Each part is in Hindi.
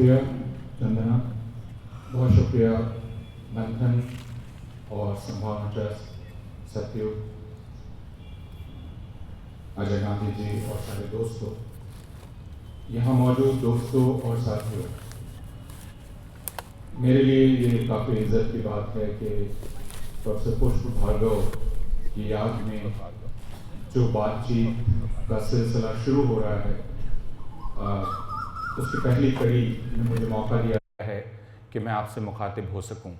शुक्रिया चंदना, बहुत शुक्रिया मंथन और संभावना ट्रस्ट, सत्यु, अजय गांधी जी और सारे दोस्तों, यहाँ मौजूद दोस्तों और साथियों। मेरे लिए ये काफ़ी इज्जत की बात है कि प्रोफेसर पुष्प भार्गव की याद में जो बातचीत का सिलसिला शुरू हो रहा है, उसकी पहली कड़ी ने मुझे मौका दिया है कि मैं आपसे मुखातिब हो सकूं।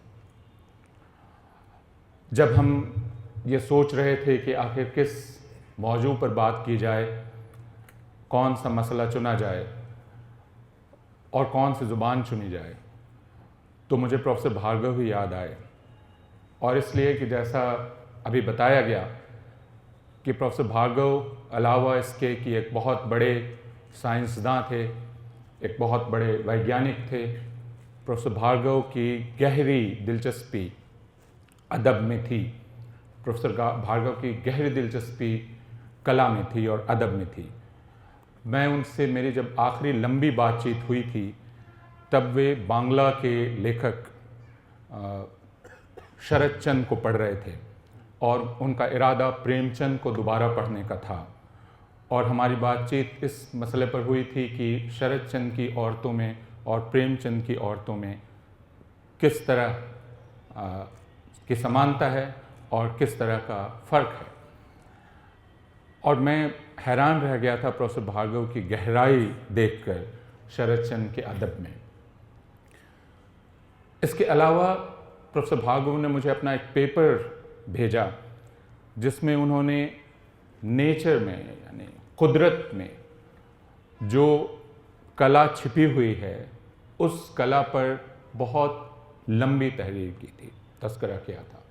जब हम ये सोच रहे थे कि आखिर किस मौजू पर बात की जाए, कौन सा मसला चुना जाए और कौन सी ज़ुबान चुनी जाए, तो मुझे प्रोफेसर भार्गव ही याद आए। और इसलिए कि जैसा अभी बताया गया कि प्रोफेसर भार्गव अलावा इसके कि एक बहुत बड़े साइंसदां थे, एक बहुत बड़े वैज्ञानिक थे, प्रोफेसर भार्गव की गहरी दिलचस्पी अदब में थी। प्रोफेसर भार्गव की गहरी दिलचस्पी कला में थी और अदब में थी। मैं उनसे मेरी जब आखिरी लंबी बातचीत हुई थी तब वे बांग्ला के लेखक शरद चंद्र को पढ़ रहे थे और उनका इरादा प्रेमचंद को दोबारा पढ़ने का था। और हमारी बातचीत इस मसले पर हुई थी कि शरद चंद्र की औरतों में और प्रेमचंद की औरतों में किस तरह की समानता है और किस तरह का फ़र्क है। और मैं हैरान रह गया था प्रोफेसर भार्गव की गहराई देखकर शरद चंद्र के अदब में। इसके अलावा प्रोफेसर भार्गव ने मुझे अपना एक पेपर भेजा जिसमें उन्होंने नेचर में यानी कुदरत में जो कला छिपी हुई है उस कला पर बहुत लंबी तहरीर की थी, तस्करा किया था।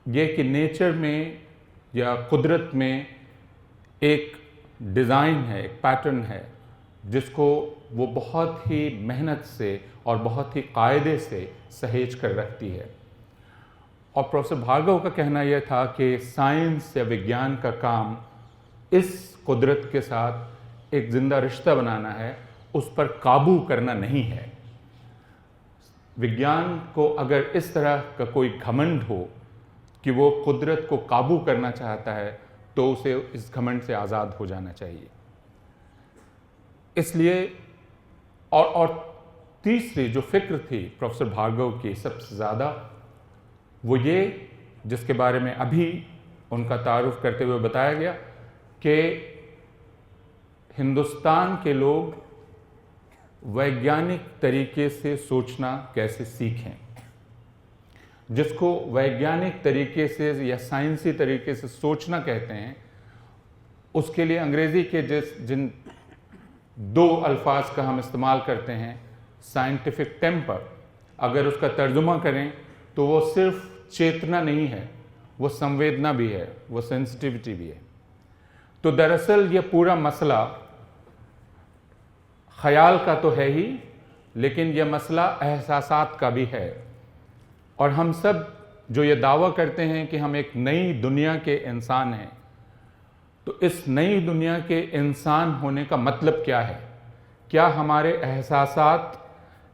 ये कि नेचर में या कुदरत में एक डिज़ाइन है, एक पैटर्न है जिसको वो बहुत ही मेहनत से और बहुत ही कायदे से सहेज कर रखती है। और प्रोफेसर भार्गव का कहना यह था कि साइंस या विज्ञान का काम इस कुदरत के साथ एक जिंदा रिश्ता बनाना है, उस पर काबू करना नहीं है। विज्ञान को अगर इस तरह का कोई घमंड हो कि वो कुदरत को काबू करना चाहता है तो उसे इस घमंड से आज़ाद हो जाना चाहिए। इसलिए और तीसरी जो फिक्र थी प्रोफेसर भार्गव की सबसे ज़्यादा, वो ये जिसके बारे में अभी उनका तारुफ करते हुए बताया गया कि हिंदुस्तान के लोग वैज्ञानिक तरीके से सोचना कैसे सीखें। जिसको वैज्ञानिक तरीके से या साइंसी तरीके से सोचना कहते हैं, उसके लिए अंग्रेज़ी के जिन दो अल्फाज का हम इस्तेमाल करते हैं, साइंटिफिक टेम्पर, अगर उसका तर्जुमा करें तो वो सिर्फ चेतना नहीं है, वो संवेदना भी है, वो सेंसिटिविटी भी है। तो दरअसल ये पूरा मसला ख्याल का तो है ही, लेकिन यह मसला एहसासात का भी है। और हम सब जो ये दावा करते हैं कि हम एक नई दुनिया के इंसान हैं, तो इस नई दुनिया के इंसान होने का मतलब क्या है? क्या हमारे एहसासात,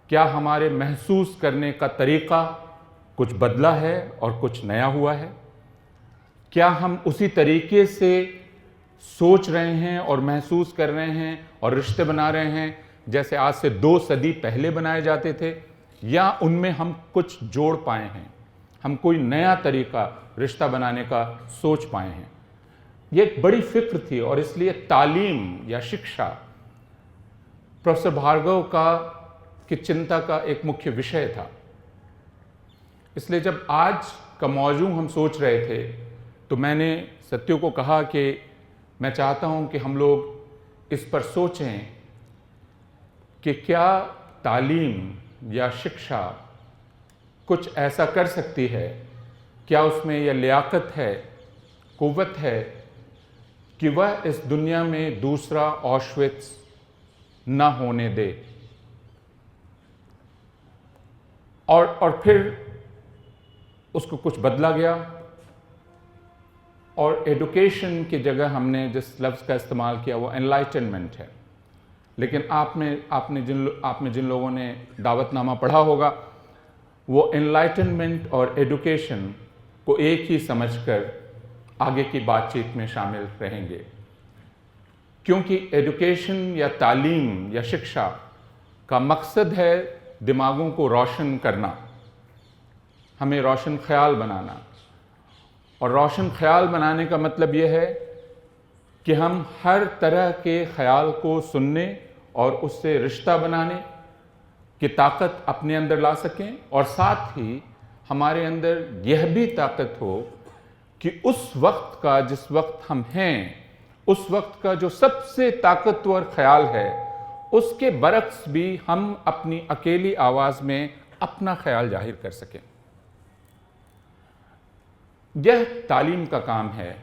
क्या हमारे महसूस करने का तरीक़ा कुछ बदला है और कुछ नया हुआ है? क्या हम उसी तरीके से सोच रहे हैं और महसूस कर रहे हैं और रिश्ते बना रहे हैं जैसे आज से 2 सदी पहले बनाए जाते थे, या उनमें हम कुछ जोड़ पाए हैं, हम कोई नया तरीका रिश्ता बनाने का सोच पाए हैं? ये एक बड़ी फिक्र थी और इसलिए तालीम या शिक्षा प्रोफेसर भार्गव की चिंता का एक मुख्य विषय था। इसलिए जब आज का मौजू हम सोच रहे थे तो मैंने सत्यु को कहा कि मैं चाहता हूं कि हम लोग इस पर सोचें कि क्या तालीम या शिक्षा कुछ ऐसा कर सकती है, क्या उसमें यह लियाकत है, कुव्वत है कि वह इस दुनिया में दूसरा ऑशविट्स न होने दे। और फिर उसको कुछ बदला गया और एडुकेशन की जगह हमने जिस लफ्ज़ का इस्तेमाल किया वो एनलाइटनमेंट है। लेकिन आप में जिन लोगों ने दावतनामा पढ़ा होगा वो एनलाइटनमेंट और एडुकेशन को एक ही समझकर आगे की बातचीत में शामिल रहेंगे, क्योंकि एडुकेशन या तालीम या शिक्षा का मकसद है दिमागों को रोशन करना, हमें रोशन ख्याल बनाना। और रोशन ख्याल बनाने का मतलब यह है कि हम हर तरह के ख्याल को सुनने और उससे रिश्ता बनाने की ताकत अपने अंदर ला सकें, और साथ ही हमारे अंदर यह भी ताकत हो कि उस वक्त का, जिस वक्त हम हैं, उस वक्त का जो सबसे ताकतवर ख्याल है उसके बरक्स भी हम अपनी अकेली आवाज में अपना ख्याल जाहिर कर सकें। यह तालीम का काम है,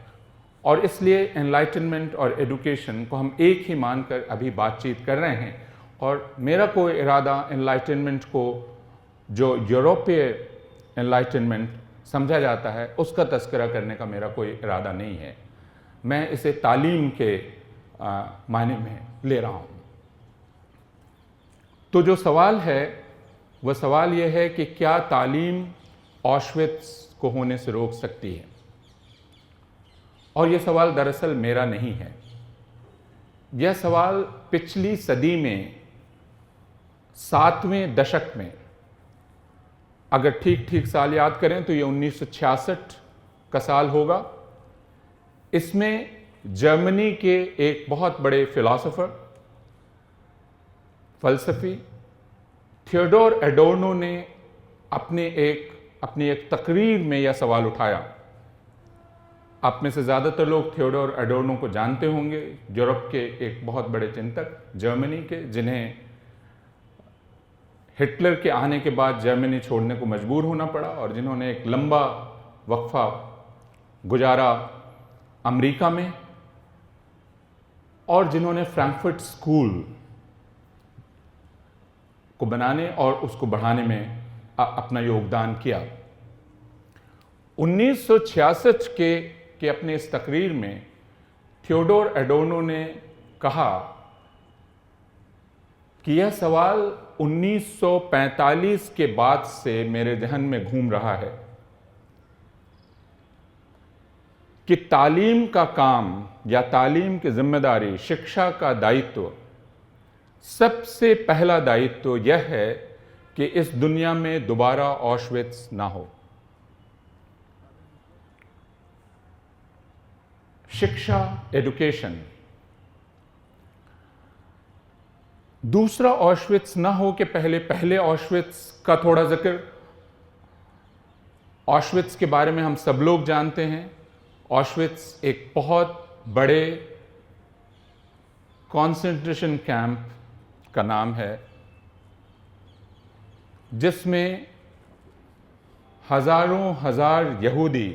और इसलिए एनलाइटनमेंट और एडुकेशन को हम एक ही मानकर अभी बातचीत कर रहे हैं। और मेरा कोई इरादा एनलाइटनमेंट को, जो यूरोपीय एनलाइटनमेंट समझा जाता है, उसका तस्करा करने का मेरा कोई इरादा नहीं है। मैं इसे तालीम के मायने में ले रहा हूँ। तो जो सवाल है वह सवाल यह है कि क्या तालीम ऑशविट्स को होने से रोक सकती है? और यह सवाल दरअसल मेरा नहीं है। यह सवाल पिछली सदी में 7वें दशक में, अगर ठीक ठीक साल याद करें तो यह 1966 का साल होगा, इसमें जर्मनी के एक बहुत बड़े फिलॉसफर, फलसफी थियोडोर एडोर्नो ने अपनी एक तकरीर में यह सवाल उठाया। आप में से ज़्यादातर लोग थियोडोर एडोर्नो को जानते होंगे, यूरोप के एक बहुत बड़े चिंतक, जर्मनी के, जिन्हें हिटलर के आने के बाद जर्मनी छोड़ने को मजबूर होना पड़ा और जिन्होंने एक लंबा वक्फा गुजारा अमेरिका में, और जिन्होंने फ्रैंकफर्ट स्कूल को बनाने और उसको बढ़ाने में अपना योगदान किया। 1966 के अपने इस तकरीर में थियोडोर एडोर्नो ने कहा कि यह सवाल 1945 के बाद से मेरे जहन में घूम रहा है कि तालीम का काम या तालीम की जिम्मेदारी, शिक्षा का दायित्व, सबसे पहला दायित्व यह है कि इस दुनिया में दोबारा ऑशविट्स ना हो। शिक्षा, एडुकेशन। दूसरा ऑशविट्स ना हो के पहले ऑशविट्स का थोड़ा जिक्र। ऑशविट्स के बारे में हम सब लोग जानते हैं। ऑशविट्स एक बहुत बड़े कंसंट्रेशन कैंप का नाम है, जिसमें हजारों हजार यहूदी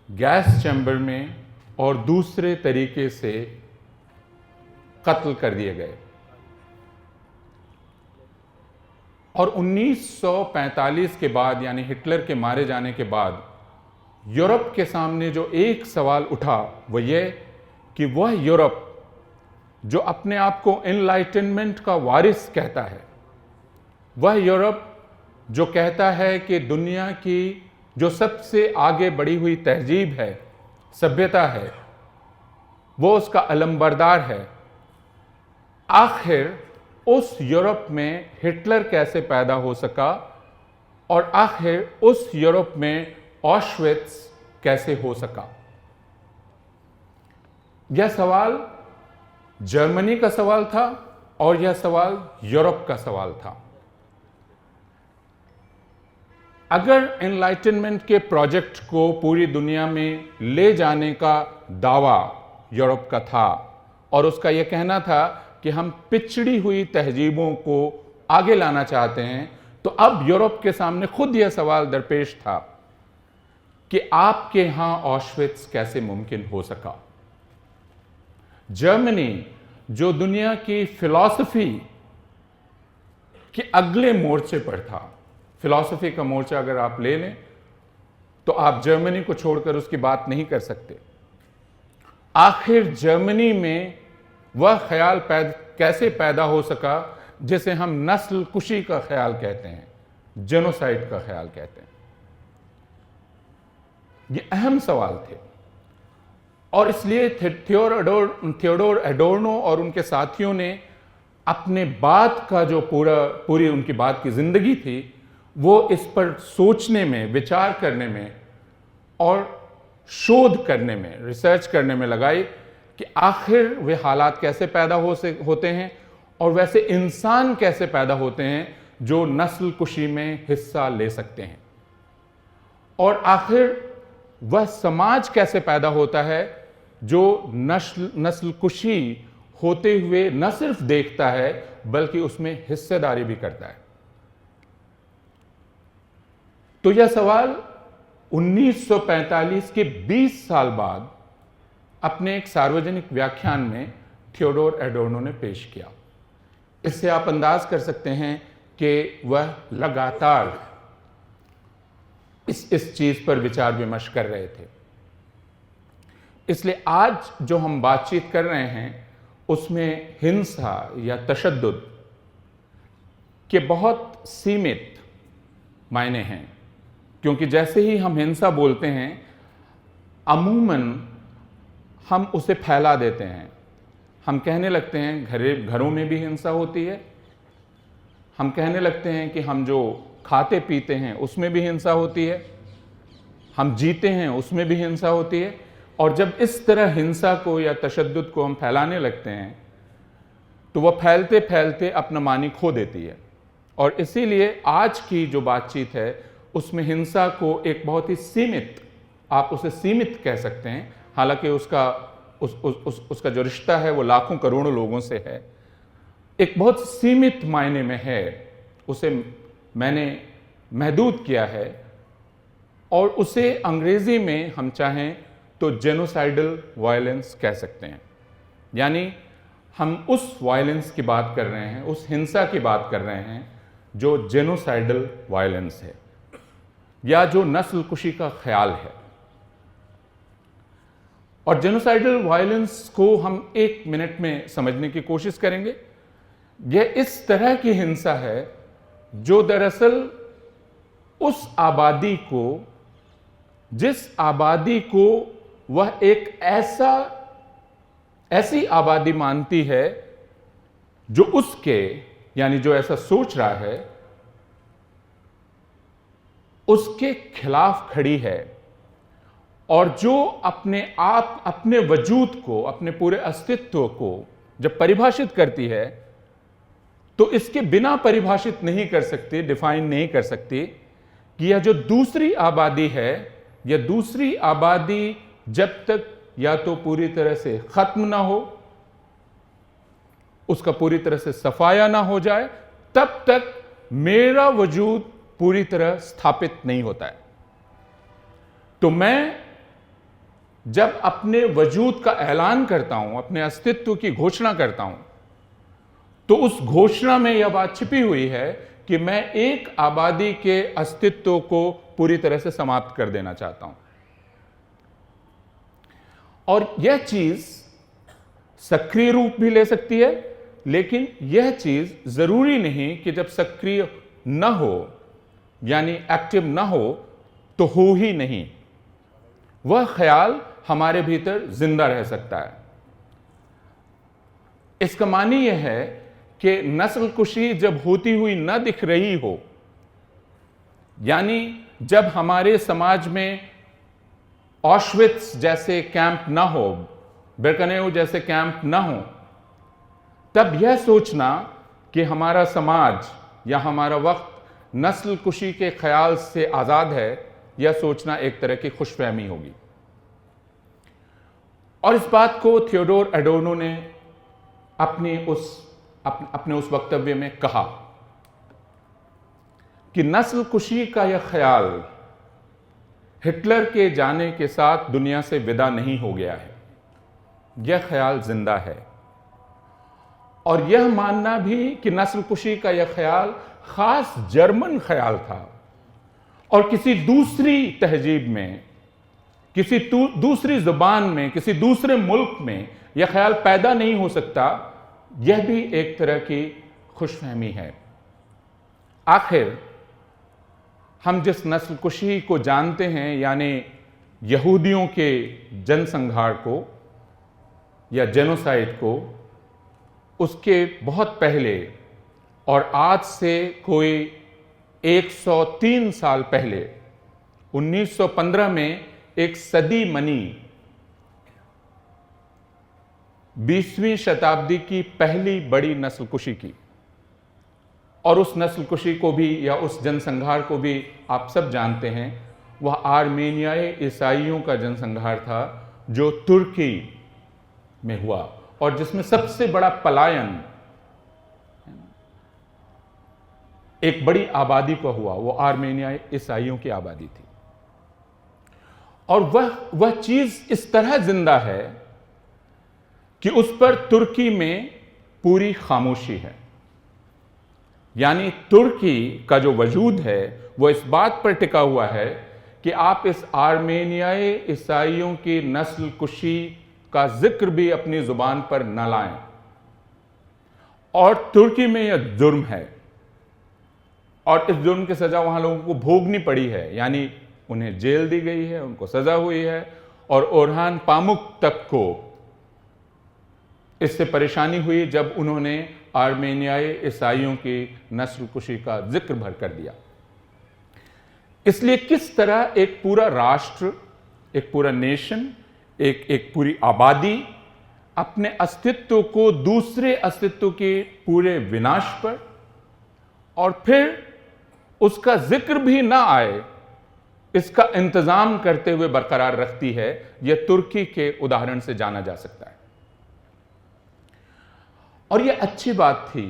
गैस चैम्बर में और दूसरे तरीके से कत्ल कर दिए गए। और 1945 के बाद, यानी हिटलर के मारे जाने के बाद, यूरोप के सामने जो एक सवाल उठा वह यह कि वह यूरोप जो अपने आप को एनलाइटनमेंट का वारिस कहता है, वह यूरोप जो कहता है कि दुनिया की जो सबसे आगे बढ़ी हुई तहजीब है, सभ्यता है, वो उसका अलंबरदार है, आखिर उस यूरोप में हिटलर कैसे पैदा हो सका और आखिर उस यूरोप में ऑशविट्स कैसे हो सका? यह सवाल जर्मनी का सवाल था और यह सवाल यूरोप का सवाल था। अगर एनलाइटनमेंट के प्रोजेक्ट को पूरी दुनिया में ले जाने का दावा यूरोप का था और उसका यह कहना था कि हम पिछड़ी हुई तहजीबों को आगे लाना चाहते हैं, तो अब यूरोप के सामने खुद यह सवाल दरपेश था कि आपके यहां ऑशविट्स कैसे मुमकिन हो सका। जर्मनी जो दुनिया की फिलॉसफी के अगले मोर्चे पर था, फिलॉसफी का मोर्चा अगर आप ले लें तो आप जर्मनी को छोड़कर उसकी बात नहीं कर सकते। आखिर जर्मनी में वह ख्याल कैसे पैदा हो सका जिसे हम नस्ल कुशी का ख्याल कहते हैं, जेनोसाइड का ख्याल कहते हैं। ये अहम सवाल थे और इसलिए थियोडोर एडोर्नो और उनके साथियों ने अपने बाद का जो पूरी उनकी बाद की जिंदगी थी वो इस पर सोचने में, विचार करने में और शोध करने में, रिसर्च करने में लगाई कि आखिर वे हालात कैसे पैदा होते हैं और वैसे इंसान कैसे पैदा होते हैं जो नस्ल कुशी में हिस्सा ले सकते हैं, और आखिर वह समाज कैसे पैदा होता है जो नस्ल कुशी होते हुए न सिर्फ देखता है बल्कि उसमें हिस्सेदारी भी करता है। तो यह सवाल 1945 के 20 साल बाद अपने एक सार्वजनिक व्याख्यान में थियोडोर एडोर्नो ने पेश किया। इससे आप अंदाज कर सकते हैं कि वह लगातार इस चीज पर विचार विमर्श कर रहे थे। इसलिए आज जो हम बातचीत कर रहे हैं उसमें हिंसा या तशद्दुद के बहुत सीमित मायने हैं, क्योंकि जैसे ही हम हिंसा बोलते हैं अमूमन हम उसे फैला देते हैं। हम कहने लगते हैं घरों में भी हिंसा होती है, हम कहने लगते हैं कि हम जो खाते पीते हैं उसमें भी हिंसा होती है, हम जीते हैं उसमें भी हिंसा होती है। और जब इस तरह हिंसा को या तशद्दुद को हम फैलाने लगते हैं तो वह फैलते फैलते अपना मानी खो देती है। और इसीलिए आज की जो बातचीत है उसमें हिंसा को एक बहुत ही सीमित, आप उसे सीमित कह सकते हैं, हालांकि उसका जो रिश्ता है वो लाखों करोड़ों लोगों से है, एक बहुत सीमित मायने में है, उसे मैंने महदूद किया है और उसे अंग्रेजी में हम चाहें तो जेनोसाइडल वायलेंस कह सकते हैं। यानी हम उस वायलेंस की बात कर रहे हैं, उस हिंसा की बात कर रहे हैं जो जेनोसाइडल वायलेंस है या जो नस्ल कुशी का ख्याल है। और जेनोसाइडल वायलेंस को हम 1 मिनट में समझने की कोशिश करेंगे। यह इस तरह की हिंसा है जो दरअसल उस आबादी को, जिस आबादी को वह एक ऐसी आबादी मानती है जो उसके, यानी जो ऐसा सोच रहा है, उसके खिलाफ खड़ी है और जो अपने आप, अपने वजूद को, अपने पूरे अस्तित्व को जब परिभाषित करती है तो इसके बिना परिभाषित नहीं कर सकती, डिफाइन नहीं कर सकती कि यह जो दूसरी आबादी है, यह दूसरी आबादी जब तक या तो पूरी तरह से खत्म ना हो, उसका पूरी तरह से सफाया ना हो जाए, तब तक मेरा वजूद पूरी तरह स्थापित नहीं होता है। तो मैं जब अपने वजूद का ऐलान करता हूं, अपने अस्तित्व की घोषणा करता हूं, तो उस घोषणा में यह बात छिपी हुई है कि मैं एक आबादी के अस्तित्व को पूरी तरह से समाप्त कर देना चाहता हूं। और यह चीज सक्रिय रूप भी ले सकती है, लेकिन यह चीज जरूरी नहीं कि जब सक्रिय न हो, यानी एक्टिव न हो, तो हो ही नहीं। वह ख्याल हमारे भीतर जिंदा रह सकता है। इसका मानी यह है कि नस्ल कुशी जब होती हुई न दिख रही हो, यानी जब हमारे समाज में ऑश्विट्स जैसे कैंप ना हो, बिरकनेउ जैसे कैंप ना हो, तब यह सोचना कि हमारा समाज या हमारा वक्त नस्ल कुशी के ख्याल से आजाद है, यह सोचना एक तरह की खुशफहमी होगी। और इस बात को थियोडोर एडोर्नो ने अपने उस वक्तव्य में कहा कि नस्ल कुशी का यह ख्याल हिटलर के जाने के साथ दुनिया से विदा नहीं हो गया है, यह ख्याल जिंदा है। और यह मानना भी कि नस्ल कुशी का यह ख्याल खास जर्मन ख्याल था और किसी दूसरी तहजीब में किसी दूसरी जुबान में, किसी दूसरे मुल्क में यह ख्याल पैदा नहीं हो सकता। यह भी एक तरह की खुशफहमी है। आखिर हम जिस नस्ल कुशी को जानते हैं, यानी यहूदियों के जनसंहार को या जेनोसाइड को, उसके बहुत पहले और आज से कोई 103 साल पहले 1915 में एक सदी मनी 20वीं शताब्दी की पहली बड़ी नस्लकुशी की। और उस नस्लकुशी को भी या उस जनसंहार को भी आप सब जानते हैं। वह आर्मेनियाई ईसाइयों का जनसंहार था जो तुर्की में हुआ और जिसमें सबसे बड़ा पलायन एक बड़ी आबादी को हुआ। वो आर्मेनियाई ईसाइयों की आबादी थी। और वह चीज इस तरह जिंदा है कि उस पर तुर्की में पूरी खामोशी है। यानी तुर्की का जो वजूद है वो इस बात पर टिका हुआ है कि आप इस आर्मेनियाई ईसाइयों की नस्ल कुशी का जिक्र भी अपनी जुबान पर न लाएं। और तुर्की में यह जुर्म है और इस जुर्म की सजा वहां लोगों को भोगनी पड़ी है। यानी उन्हें जेल दी गई है, उनको सजा हुई है। और ओरहान पामुक तक को इससे परेशानी हुई जब उन्होंने आर्मेनियाई ईसाइयों की नस्ल कुशी का जिक्र भर कर दिया। इसलिए किस तरह एक पूरा राष्ट्र, एक पूरा नेशन, एक पूरी आबादी अपने अस्तित्व को दूसरे अस्तित्व के पूरे विनाश पर और फिर उसका जिक्र भी ना आए, इसका इंतजाम करते हुए बरकरार रखती है, यह तुर्की के उदाहरण से जाना जा सकता है। और यह अच्छी बात थी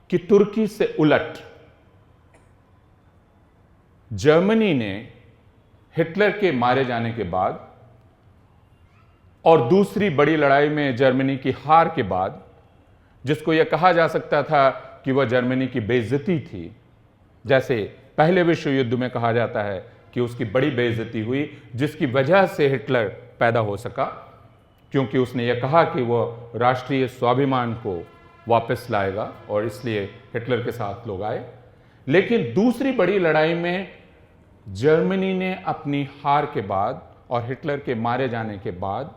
कि तुर्की से उलट जर्मनी ने हिटलर के मारे जाने के बाद और दूसरी बड़ी लड़ाई में जर्मनी की हार के बाद, जिसको यह कहा जा सकता था कि वह जर्मनी की बेइज्जती थी, जैसे पहले विश्व युद्ध में कहा जाता है कि उसकी बड़ी बेइज्जती हुई जिसकी वजह से हिटलर पैदा हो सका, क्योंकि उसने यह कहा कि वह राष्ट्रीय स्वाभिमान को वापस लाएगा और इसलिए हिटलर के साथ लोग आए। लेकिन दूसरी बड़ी लड़ाई में जर्मनी ने अपनी हार के बाद और हिटलर के मारे जाने के बाद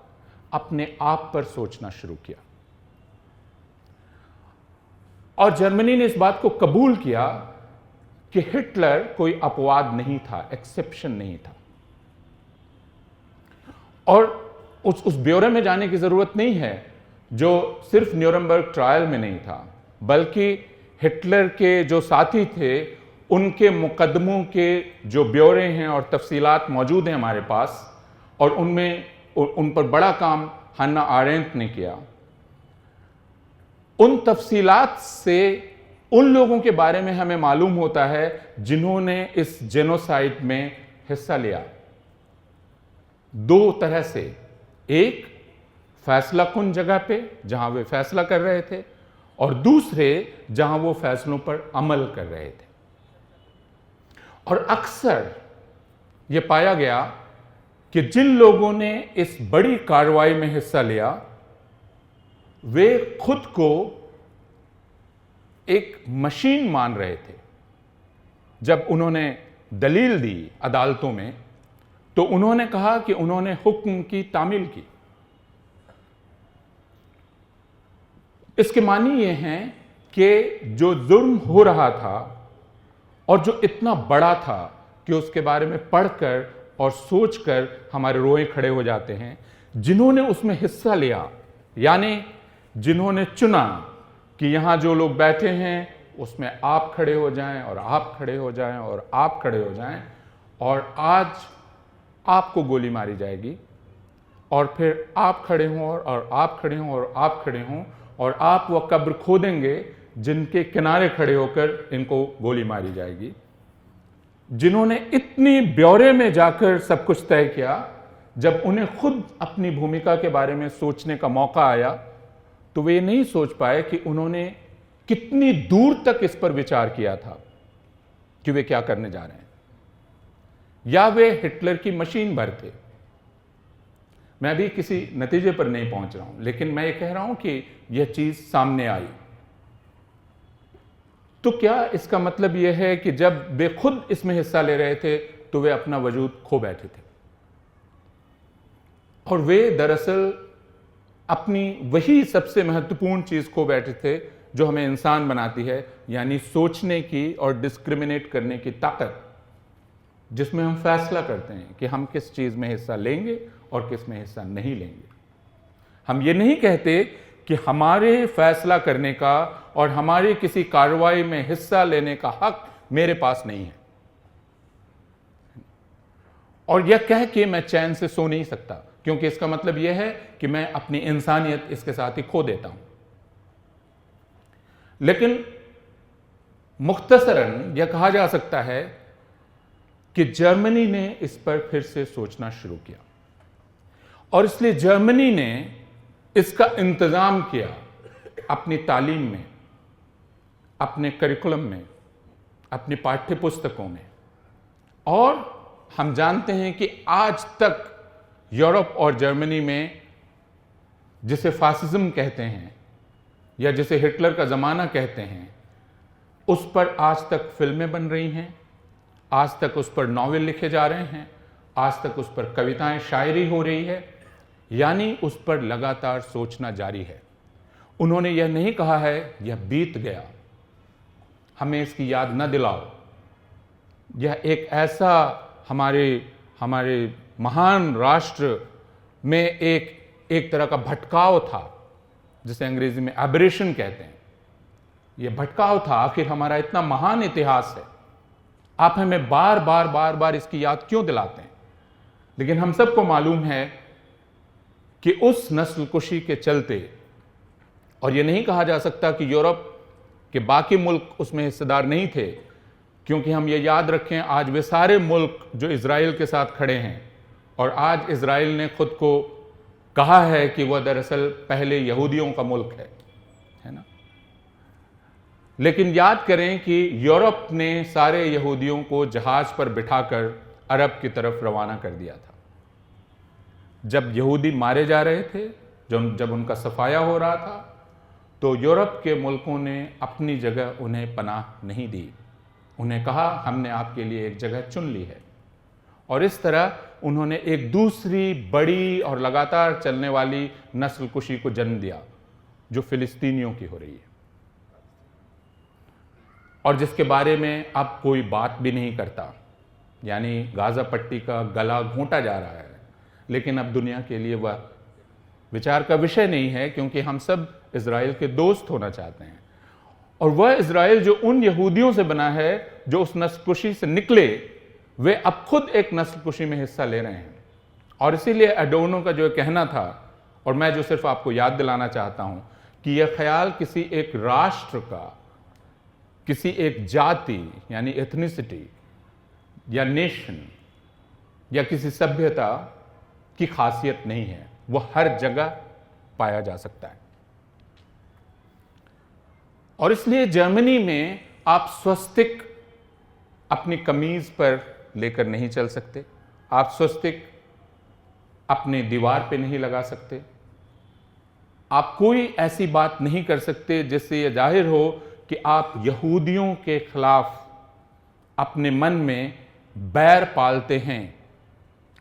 अपने आप पर सोचना शुरू किया और जर्मनी ने इस बात को कबूल किया कि हिटलर कोई अपवाद नहीं था, एक्सेप्शन नहीं था। और उस ब्यौरे में जाने की जरूरत नहीं है जो सिर्फ न्यूरम्बर्ग ट्रायल में नहीं था, बल्कि हिटलर के जो साथी थे उनके मुकदमों के जो ब्यौरे हैं और तफसीलात मौजूद हैं हमारे पास, और उनमें उन पर बड़ा काम हन्ना आरेंट ने किया। उन तफसीलात से उन लोगों के बारे में हमें मालूम होता है जिन्होंने इस जेनोसाइड में हिस्सा लिया। दो तरह से, एक फैसला कुन जगह पे जहां वे फैसला कर रहे थे और दूसरे जहां वो फैसलों पर अमल कर रहे थे। और अक्सर यह पाया गया कि जिन लोगों ने इस बड़ी कार्रवाई में हिस्सा लिया वे खुद को एक मशीन मान रहे थे। जब उन्होंने दलील दी अदालतों में तो उन्होंने कहा कि उन्होंने हुक्म की तामील की। इसके मानी ये हैं कि जो जुर्म हो रहा था और जो इतना बड़ा था कि उसके बारे में पढ़कर और सोचकर हमारे रोए खड़े हो जाते हैं, जिन्होंने उसमें हिस्सा लिया, यानी जिन्होंने चुना कि यहां जो लोग बैठे हैं उसमें आप खड़े हो जाएं और आप खड़े हो जाएं और आप खड़े हो जाएं और आज आपको गोली मारी जाएगी और फिर आप खड़े हों और आप खड़े हों और आप खड़े हों और आप वह कब्र खोदेंगे जिनके किनारे खड़े होकर इनको गोली मारी जाएगी। जिन्होंने इतनी ब्यौरे में जाकर सब कुछ तय किया, जब उन्हें खुद अपनी भूमिका के बारे में सोचने का मौका आया तो वे नहीं सोच पाए कि उन्होंने कितनी दूर तक इस पर विचार किया था कि वे क्या करने जा रहे हैं, या वे हिटलर की मशीन भर थे। मैं अभी किसी नतीजे पर नहीं पहुंच रहा हूं, लेकिन मैं ये कह रहा हूं कि यह चीज सामने आई। तो क्या इसका मतलब यह है कि जब वे खुद इसमें हिस्सा ले रहे थे तो वे अपना वजूद खो बैठे थे, और वे दरअसल अपनी वही सबसे महत्वपूर्ण चीज खो बैठे थे जो हमें इंसान बनाती है, यानी सोचने की और डिस्क्रिमिनेट करने की ताकत, जिसमें हम फैसला करते हैं कि हम किस चीज में हिस्सा लेंगे और किस में हिस्सा नहीं लेंगे। हम ये नहीं कहते कि हमारे फैसला करने का और हमारे किसी कार्रवाई में हिस्सा लेने का हक मेरे पास नहीं है, और यह कह के मैं चैन से सो नहीं सकता, क्योंकि इसका मतलब यह है कि मैं अपनी इंसानियत इसके साथ ही खो देता हूं। लेकिन मुख्तसरन यह कहा जा सकता है कि जर्मनी ने इस पर फिर से सोचना शुरू किया, और इसलिए जर्मनी ने इसका इंतजाम किया अपनी तालीम में, अपने करिकुलम में, अपनी पाठ्य पुस्तकों में। और हम जानते हैं कि आज तक यूरोप और जर्मनी में, जिसे फासिज्म कहते हैं या जिसे हिटलर का ज़माना कहते हैं, उस पर आज तक फिल्में बन रही हैं, आज तक उस पर नॉवेल लिखे जा रहे हैं, आज तक उस पर कविताएं, शायरी हो रही है, यानी उस पर लगातार सोचना जारी है। उन्होंने यह नहीं कहा है यह बीत गया, हमें इसकी याद न दिलाओ। यह एक ऐसा हमारे महान राष्ट्र में एक तरह का भटकाव था, जिसे अंग्रेजी में एबरेशन कहते हैं। यह भटकाव था, आखिर हमारा इतना महान इतिहास है, आप हमें बार बार इसकी याद क्यों दिलाते हैं? लेकिन हम सबको मालूम है कि उस नस्लकुशी के चलते, और यह नहीं कहा जा सकता कि यूरोप के बाकी मुल्क उसमें हिस्सेदार नहीं थे, क्योंकि हम ये याद रखें आज वे सारे मुल्क जो इजराइल के साथ खड़े हैं, और आज इजराइल ने खुद को कहा है कि वह दरअसल पहले यहूदियों का मुल्क है ना। लेकिन याद करें कि यूरोप ने सारे यहूदियों को जहाज पर बिठाकर अरब की तरफ रवाना कर दिया था। जब यहूदी मारे जा रहे थे, जब उनका सफाया हो रहा था, तो यूरोप के मुल्कों ने अपनी जगह उन्हें पनाह नहीं दी। उन्हें कहा हमने आपके लिए एक जगह चुन ली है, और इस तरह उन्होंने एक दूसरी बड़ी और लगातार चलने वाली नस्लकुशी को जन्म दिया, जो फिलिस्तीनियों की हो रही है, और जिसके बारे में अब कोई बात भी नहीं करता। यानी गाजा पट्टी का गला घोंटा जा रहा है, लेकिन अब दुनिया के लिए वह विचार का विषय नहीं है, क्योंकि हम सब इजराइल के दोस्त होना चाहते हैं। और वह इजराइल जो उन यहूदियों से बना है जो उस नस्लकुशी से निकले, वे अब खुद एक नस्लकुशी में हिस्सा ले रहे हैं। और इसीलिए एडोर्नो का जो कहना था, और मैं जो सिर्फ आपको याद दिलाना चाहता हूं, कि यह ख्याल किसी एक राष्ट्र का, किसी एक जाति यानी एथनिसिटी या नेशन या किसी सभ्यता की खासियत नहीं है, वह हर जगह पाया जा सकता है। और इसलिए जर्मनी में आप स्वस्तिक अपनी कमीज पर लेकर नहीं चल सकते, आप स्वस्तिक अपने दीवार पे नहीं लगा सकते, आप कोई ऐसी बात नहीं कर सकते जिससे यह जाहिर हो कि आप यहूदियों के खिलाफ अपने मन में बैर पालते हैं।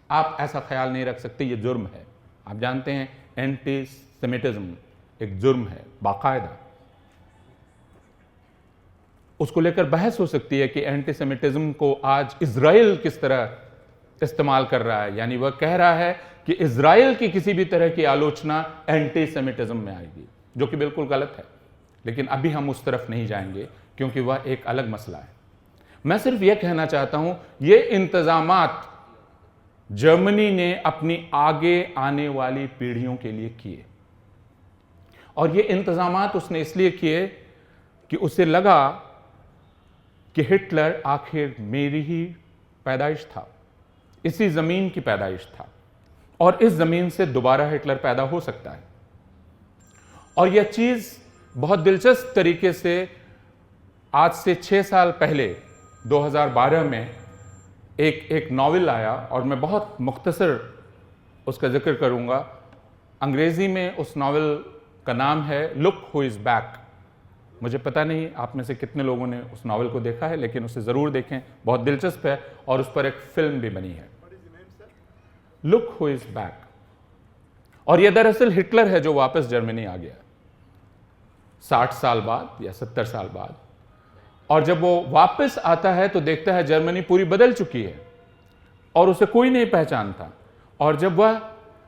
आप ऐसा ख्याल नहीं रख सकते, यह जुर्म है। आप जानते हैं एंटी सेमिटिज्म एक जुर्म है बाकायदा। उसको लेकर बहस हो सकती है कि एंटीसेमिटिज्म को आज इजराइल किस तरह इस्तेमाल कर रहा है, यानी वह कह रहा है कि इजराइल की किसी भी तरह की आलोचना एंटीसेमिटिज्म में आएगी, जो कि बिल्कुल गलत है। लेकिन अभी हम उस तरफ नहीं जाएंगे, क्योंकि वह एक अलग मसला है। मैं सिर्फ यह कहना चाहता हूं, ये इंतजामात जर्मनी ने अपनी आगे आने वाली पीढ़ियों के लिए किए, और ये इंतजामात उसने इसलिए किए कि उसे लगा कि हिटलर आखिर मेरी ही पैदाइश था, इसी जमीन की पैदाइश था, और इस जमीन से दोबारा हिटलर पैदा हो सकता है। और यह चीज बहुत दिलचस्प तरीके से आज से 6 साल पहले 2012 में एक नॉवेल आया, और मैं बहुत मुख्तसर उसका जिक्र करूंगा। अंग्रेजी में उस नावल का नाम है लुक हु इज़ बैक। मुझे पता नहीं आप में से कितने लोगों ने उस नावल को देखा है, लेकिन उसे ज़रूर देखें, बहुत दिलचस्प है और उस पर एक फिल्म भी बनी है, लुक हु इज़ बैक। और यह दरअसल हिटलर है जो वापस जर्मनी आ गया 60 साल बाद या 70 साल बाद। और जब वो वापस आता है तो देखता है जर्मनी पूरी बदल चुकी है और उसे कोई नहीं पहचानता। और जब वह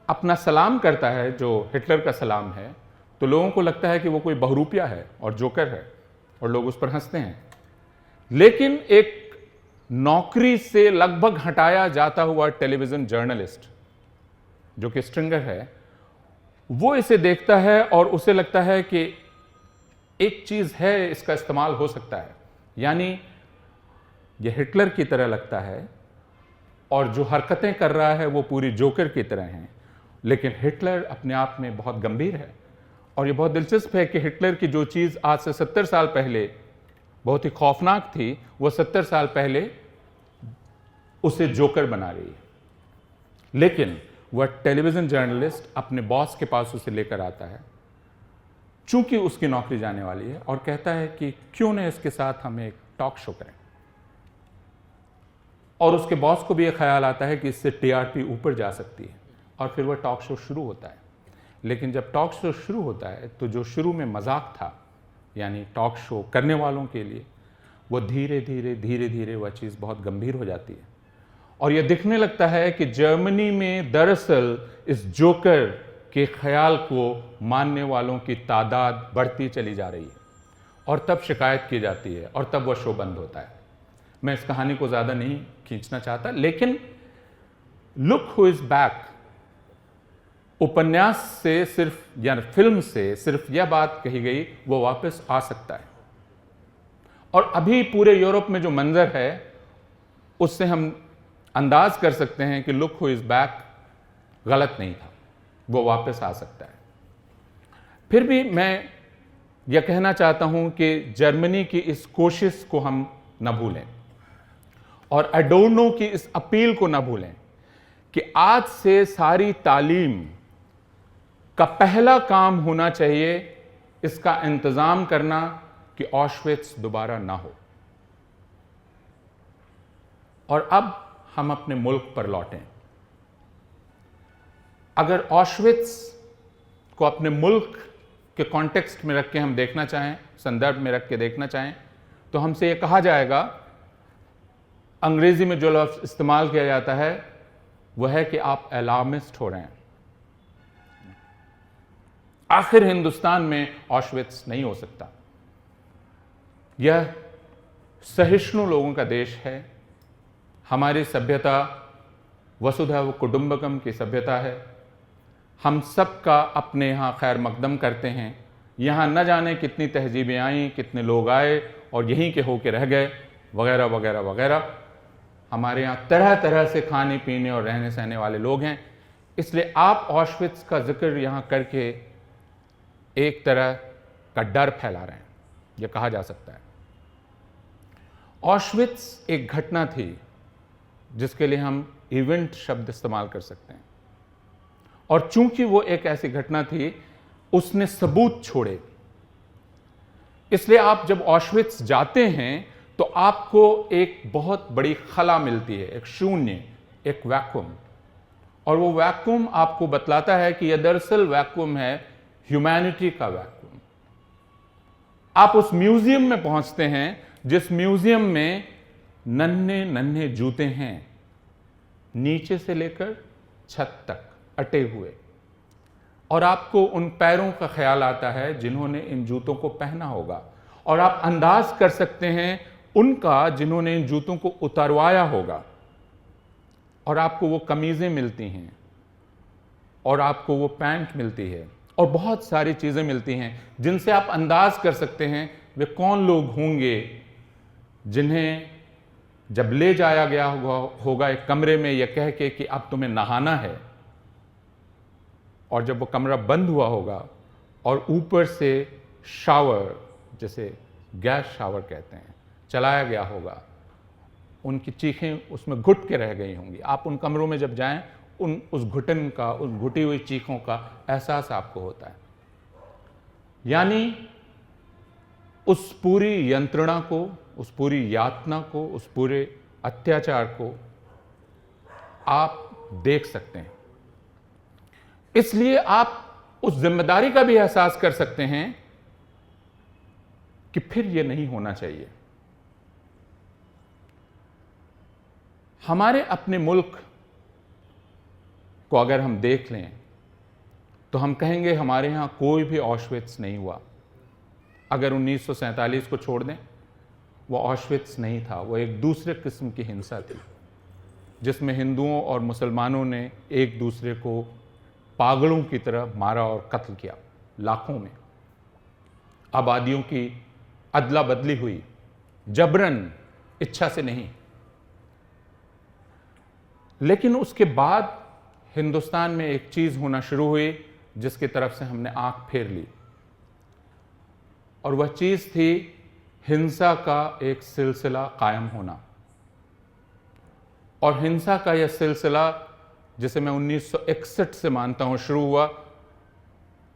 अपना सलाम करता है, जो हिटलर का सलाम है, तो लोगों को लगता है कि वो कोई बहुरूपिया है और जोकर है और लोग उस पर हंसते हैं। लेकिन एक नौकरी से लगभग हटाया जाता हुआ टेलीविजन जर्नलिस्ट जो कि स्ट्रिंगर है, वो इसे देखता है और उसे लगता है कि एक चीज है, इसका इस्तेमाल हो सकता है। यानी यह हिटलर की तरह लगता है और जो हरकतें कर रहा है वो पूरी जोकर की तरह हैं, लेकिन हिटलर अपने आप में बहुत गंभीर है। और ये बहुत दिलचस्प है कि हिटलर की जो चीज़ आज से 70 साल पहले बहुत ही खौफनाक थी, वो 70 साल पहले उसे जोकर बना रही है। लेकिन वह टेलीविजन जर्नलिस्ट अपने बॉस के पास उसे लेकर आता है, चूंकि उसकी नौकरी जाने वाली है, और कहता है कि क्यों न इसके साथ हम एक टॉक शो करें। और उसके बॉस को भी यह ख्याल आता है कि इससे टीआरपी ऊपर जा सकती है, और फिर वह टॉक शो शुरू होता है। लेकिन जब टॉक शो शुरू होता है तो जो शुरू में मजाक था, यानी टॉक शो करने वालों के लिए, वो धीरे धीरे वह चीज़ बहुत गंभीर हो जाती है। और यह दिखने लगता है कि जर्मनी में दरअसल इस जोकर के ख्याल को मानने वालों की तादाद बढ़ती चली जा रही है, और तब शिकायत की जाती है और तब वह शो बंद होता है। मैं इस कहानी को ज़्यादा नहीं खींचना चाहता, लेकिन लुक हु इज़ बैक उपन्यास से सिर्फ या फिल्म से सिर्फ यह बात कही गई, वो वापस आ सकता है। और अभी पूरे यूरोप में जो मंजर है उससे हम अंदाज कर सकते हैं कि लुक हु इज़ बैक गलत नहीं था, वो वापस आ सकता है। फिर भी मैं यह कहना चाहता हूं कि जर्मनी की इस कोशिश को हम न भूलें और एडोर्नो की इस अपील को न भूलें कि आज से सारी तालीम का पहला काम होना चाहिए इसका इंतजाम करना कि ऑशविट्स दोबारा ना हो। और अब हम अपने मुल्क पर लौटें। अगर ऑशविट्स को अपने मुल्क के कॉन्टेक्स्ट में रख के हम देखना चाहें, संदर्भ में रख के देखना चाहें, तो हमसे यह कहा जाएगा, अंग्रेजी में जो लफ्ज़ इस्तेमाल किया जाता है वह है कि आप अलार्मिस्ट हो रहे हैं। आखिर हिंदुस्तान में ऑशविट्स नहीं हो सकता। यह सहिष्णु लोगों का देश है। हमारी सभ्यता वसुधैव कुटुंबकम की सभ्यता है। हम सब का अपने यहाँ खैर मकदम करते हैं। यहाँ न जाने कितनी तहजीबें आईं, कितने लोग आए और यहीं के होके रह गए, वगैरह वगैरह वगैरह। हमारे यहाँ तरह तरह से खाने पीने और रहने सहने वाले लोग हैं। इसलिए आप ऑशविट्स का जिक्र यहाँ करके एक तरह का डर फैला रहे हैं, यह कहा जा सकता है। ऑशविट्स एक घटना थी जिसके लिए हम इवेंट शब्द इस्तेमाल कर सकते हैं, और चूंकि वो एक ऐसी घटना थी, उसने सबूत छोड़े। इसलिए आप जब ऑशविट्स जाते हैं तो आपको एक बहुत बड़ी खला मिलती है, एक शून्य, एक वैक्यूम। और वो वैक्यूम आपको बतलाता है कि यह दरअसल वैक्यूम है ह्यूमैनिटी का वैक्यूम। आप उस म्यूजियम में पहुंचते हैं जिस म्यूजियम में नन्हे नन्हे जूते हैं, नीचे से लेकर छत तक अटे हुए, और आपको उन पैरों का ख्याल आता है जिन्होंने इन जूतों को पहना होगा, और आप अंदाज कर सकते हैं उनका जिन्होंने इन जूतों को उतारवाया होगा। और आपको वो कमीजें मिलती हैं, और आपको वो पैंट मिलती है, और बहुत सारी चीजें मिलती हैं जिनसे आप अंदाज कर सकते हैं वे कौन लोग होंगे जिन्हें जब ले जाया गया होगा एक कमरे में यह कह के कि अब तुम्हें नहाना है, और जब वो कमरा बंद हुआ होगा और ऊपर से शावर, जैसे गैस शावर कहते हैं, चलाया गया होगा, उनकी चीखें उसमें घुट के रह गई होंगी। आप उन कमरों में जब जाएं, उस घुटन का, उस घुटी हुई चीखों का एहसास आपको होता है। यानी उस पूरी यंत्रणा को, उस पूरी यातना को, उस पूरे अत्याचार को आप देख सकते हैं। इसलिए आप उस जिम्मेदारी का भी एहसास कर सकते हैं कि फिर यह नहीं होना चाहिए। हमारे अपने मुल्क को अगर हम देख लें तो हम कहेंगे हमारे यहां कोई भी ऑशविट्स नहीं हुआ। अगर 1947 को छोड़ दें, वो ऑशविट्स नहीं था, वो एक दूसरे किस्म की हिंसा थी जिसमें हिंदुओं और मुसलमानों ने एक दूसरे को पागलों की तरह मारा और कत्ल किया। लाखों में आबादियों की अदला बदली हुई, जबरन, इच्छा से नहीं। लेकिन उसके बाद हिंदुस्तान में एक चीज होना शुरू हुई जिसकी तरफ से हमने आंख फेर ली, और वह चीज थी हिंसा का एक सिलसिला कायम होना। और हिंसा का यह सिलसिला, जिसे मैं 1961 से मानता हूं शुरू हुआ।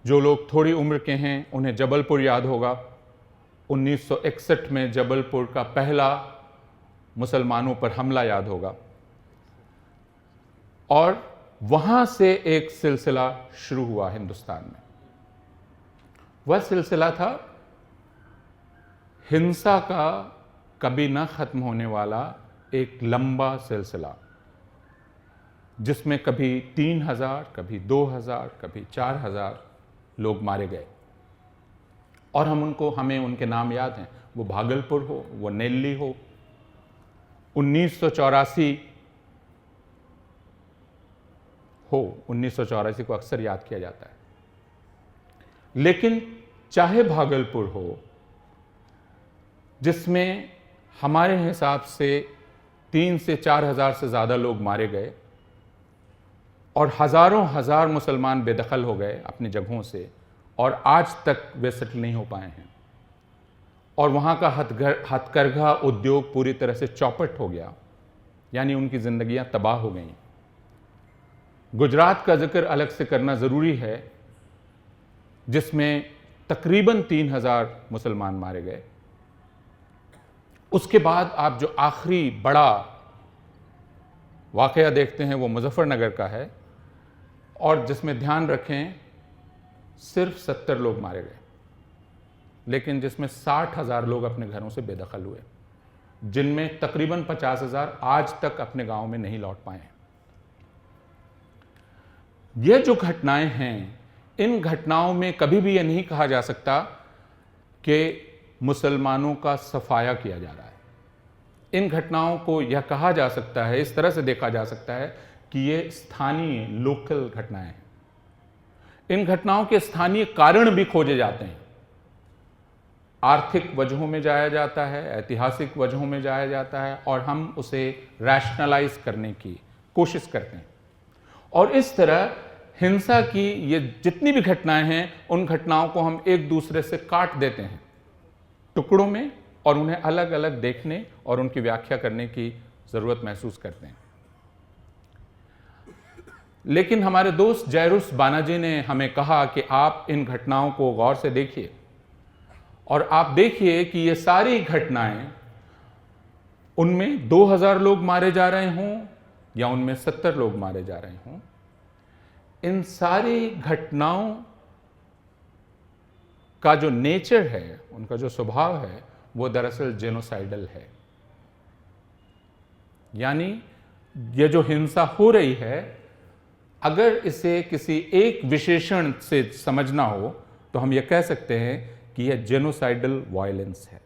जो लोग थोड़ी उम्र के हैं उन्हें जबलपुर याद होगा। 1961 में जबलपुर का पहला मुसलमानों पर हमला याद होगा, और वहां से एक सिलसिला शुरू हुआ हिंदुस्तान में। वह सिलसिला था हिंसा का कभी ना खत्म होने वाला एक लंबा सिलसिला, जिसमें कभी 3000, कभी 2000, कभी 4000 लोग मारे गए। और हमें उनके नाम याद हैं। वो भागलपुर हो, वो नेल्ली हो, 1984 हो, 1984 को अक्सर याद किया जाता है। लेकिन चाहे भागलपुर हो, जिसमें हमारे हिसाब से 3 से 4 हजार से ज्यादा लोग मारे गए और हजारों हजार मुसलमान बेदखल हो गए अपनी जगहों से, और आज तक वे सेटल नहीं हो पाए हैं, और वहां का हथकरघा उद्योग पूरी तरह से चौपट हो गया, यानी उनकी जिंदगियां तबाह हो गईं। गुजरात का जिक्र अलग से करना जरूरी है, जिसमें तकरीबन 3000 मुसलमान मारे गए। उसके बाद आप जो आखिरी बड़ा वाकया देखते हैं वो मुजफ्फरनगर का है, और जिसमें ध्यान रखें सिर्फ 70 लोग मारे गए, लेकिन जिसमें 60,000 लोग अपने घरों से बेदखल हुए, जिनमें तकरीबन 50,000 आज तक अपने गांव में नहीं लौट पाए हैं। ये जो घटनाएं हैं, इन घटनाओं में कभी भी यह नहीं कहा जा सकता कि मुसलमानों का सफाया किया जा रहा है। इन घटनाओं को यह कहा जा सकता है, इस तरह से देखा जा सकता है कि ये स्थानीय, लोकल घटनाएं हैं। इन घटनाओं के स्थानीय कारण भी खोजे जाते हैं। आर्थिक वजहों में जाया जाता है, ऐतिहासिक वजहों में जाया जाता है, और हम उसे रैशनलाइज करने की कोशिश करते हैं। और इस तरह हिंसा की ये जितनी भी घटनाएं हैं, उन घटनाओं को हम एक दूसरे से काट देते हैं टुकड़ों में, और उन्हें अलग अलग देखने और उनकी व्याख्या करने की जरूरत महसूस करते हैं। लेकिन हमारे दोस्त जयरुस बानाजी ने हमें कहा कि आप इन घटनाओं को गौर से देखिए, और आप देखिए कि ये सारी घटनाएं, उनमें 2000 लोग मारे जा रहे हों या उनमें 70 लोग मारे जा रहे हों, इन सारी घटनाओं का जो नेचर है, उनका जो स्वभाव है, वो दरअसल जेनोसाइडल है। यानी ये जो हिंसा हो रही है, अगर इसे किसी एक विशेषण से समझना हो तो हम ये कह सकते हैं कि यह जेनोसाइडल वायलेंस है।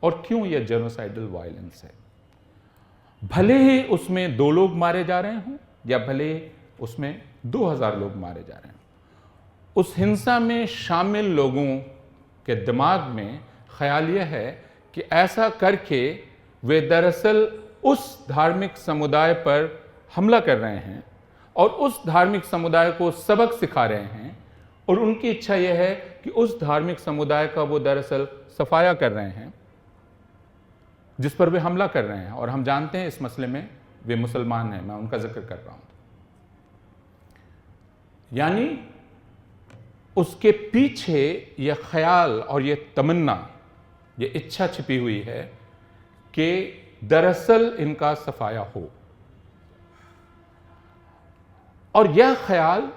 और क्यों यह जेनोसाइडल वायलेंस है? भले ही उसमें 2 लोग मारे जा रहे हों या भले ही उसमें 2000 लोग मारे जा रहे हों, उस हिंसा में शामिल लोगों के दिमाग में ख्याल यह है कि ऐसा करके वे दरअसल उस धार्मिक समुदाय पर हमला कर रहे हैं और उस धार्मिक समुदाय को सबक सिखा रहे हैं, और उनकी इच्छा यह है कि उस धार्मिक समुदाय का वो दरअसल सफाया कर रहे हैं जिस पर वे हमला कर रहे हैं। और हम जानते हैं इस मसले में वे मुसलमान हैं, मैं उनका जिक्र कर रहा हूं। यानी उसके पीछे यह ख्याल और यह तमन्ना, यह इच्छा छिपी हुई है कि दरअसल इनका सफाया हो। और यह ख्याल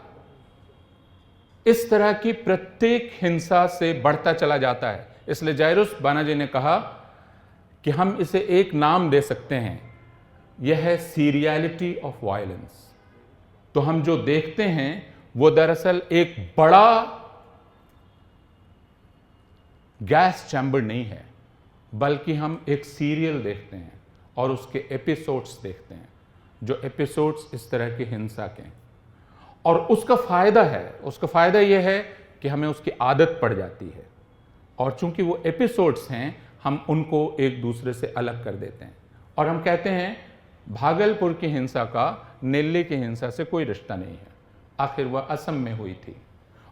इस तरह की प्रत्येक हिंसा से बढ़ता चला जाता है। इसलिए जाइरुस बानाजी ने कहा कि हम इसे एक नाम दे सकते हैं, यह है सीरियलिटी ऑफ वायलेंस। तो हम जो देखते हैं वो दरअसल एक बड़ा गैस चैम्बर नहीं है, बल्कि हम एक सीरियल देखते हैं और उसके एपिसोड्स देखते हैं, जो एपिसोड्स इस तरह की हिंसा के हैं। और उसका फायदा यह है कि हमें उसकी आदत पड़ जाती है, और चूंकि वो एपिसोड्स हैं हम उनको एक दूसरे से अलग कर देते हैं। और हम कहते हैं भागलपुर की हिंसा का नेल्ली की हिंसा से कोई रिश्ता नहीं है, आखिर वह असम में हुई थी।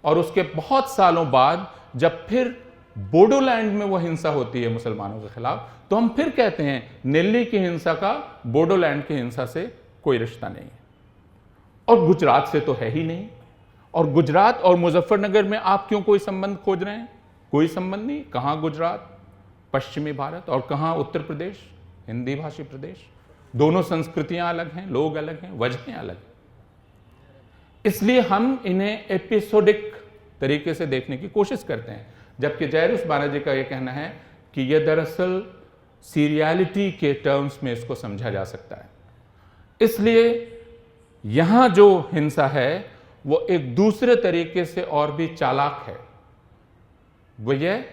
और उसके बहुत सालों बाद जब फिर बोडोलैंड में वह हिंसा होती है मुसलमानों के खिलाफ, तो हम फिर कहते हैं नेल्ली की हिंसा का बोडोलैंड की हिंसा से कोई रिश्ता नहीं है। और गुजरात से तो है ही नहीं। और गुजरात और मुजफ्फरनगर में आप क्यों कोई संबंध खोज रहे हैं? कोई संबंध नहीं। कहां गुजरात पश्चिमी भारत और कहां उत्तर प्रदेश हिंदी भाषी प्रदेश। दोनों संस्कृतियां अलग हैं, लोग अलग हैं, वजहें अलग हैं। इसलिए हम इन्हें एपिसोडिक तरीके से देखने की कोशिश करते हैं, जबकि जाइरुस बानाजी का यह कहना है कि यह दरअसल सीरियलिटी के टर्म्स में इसको समझा जा सकता है। इसलिए यहां जो हिंसा है वो एक दूसरे तरीके से और भी चालाक है। वो यह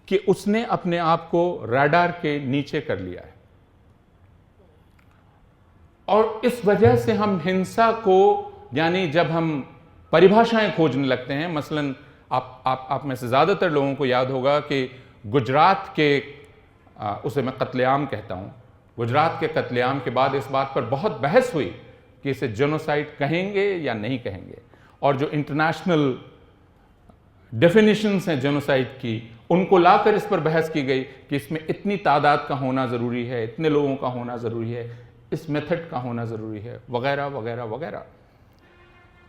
कि उसने अपने आप को रडार के नीचे कर लिया है, और इस वजह से हम हिंसा को, यानी जब हम परिभाषाएं खोजने लगते हैं, मसलन आप में से ज्यादातर लोगों को याद होगा कि गुजरात के उसे मैं कत्लेआम कहता हूं, गुजरात के कत्लेआम के बाद इस बात पर बहुत बहस हुई कि इसे जेनोसाइड कहेंगे या नहीं कहेंगे। और जो इंटरनेशनल डेफिनेशंस हैं जेनोसाइड की, उनको लाकर इस पर बहस की गई कि इसमें इतनी तादाद का होना ज़रूरी है, इतने लोगों का होना ज़रूरी है, इस मेथड का होना ज़रूरी है, वगैरह वगैरह वगैरह।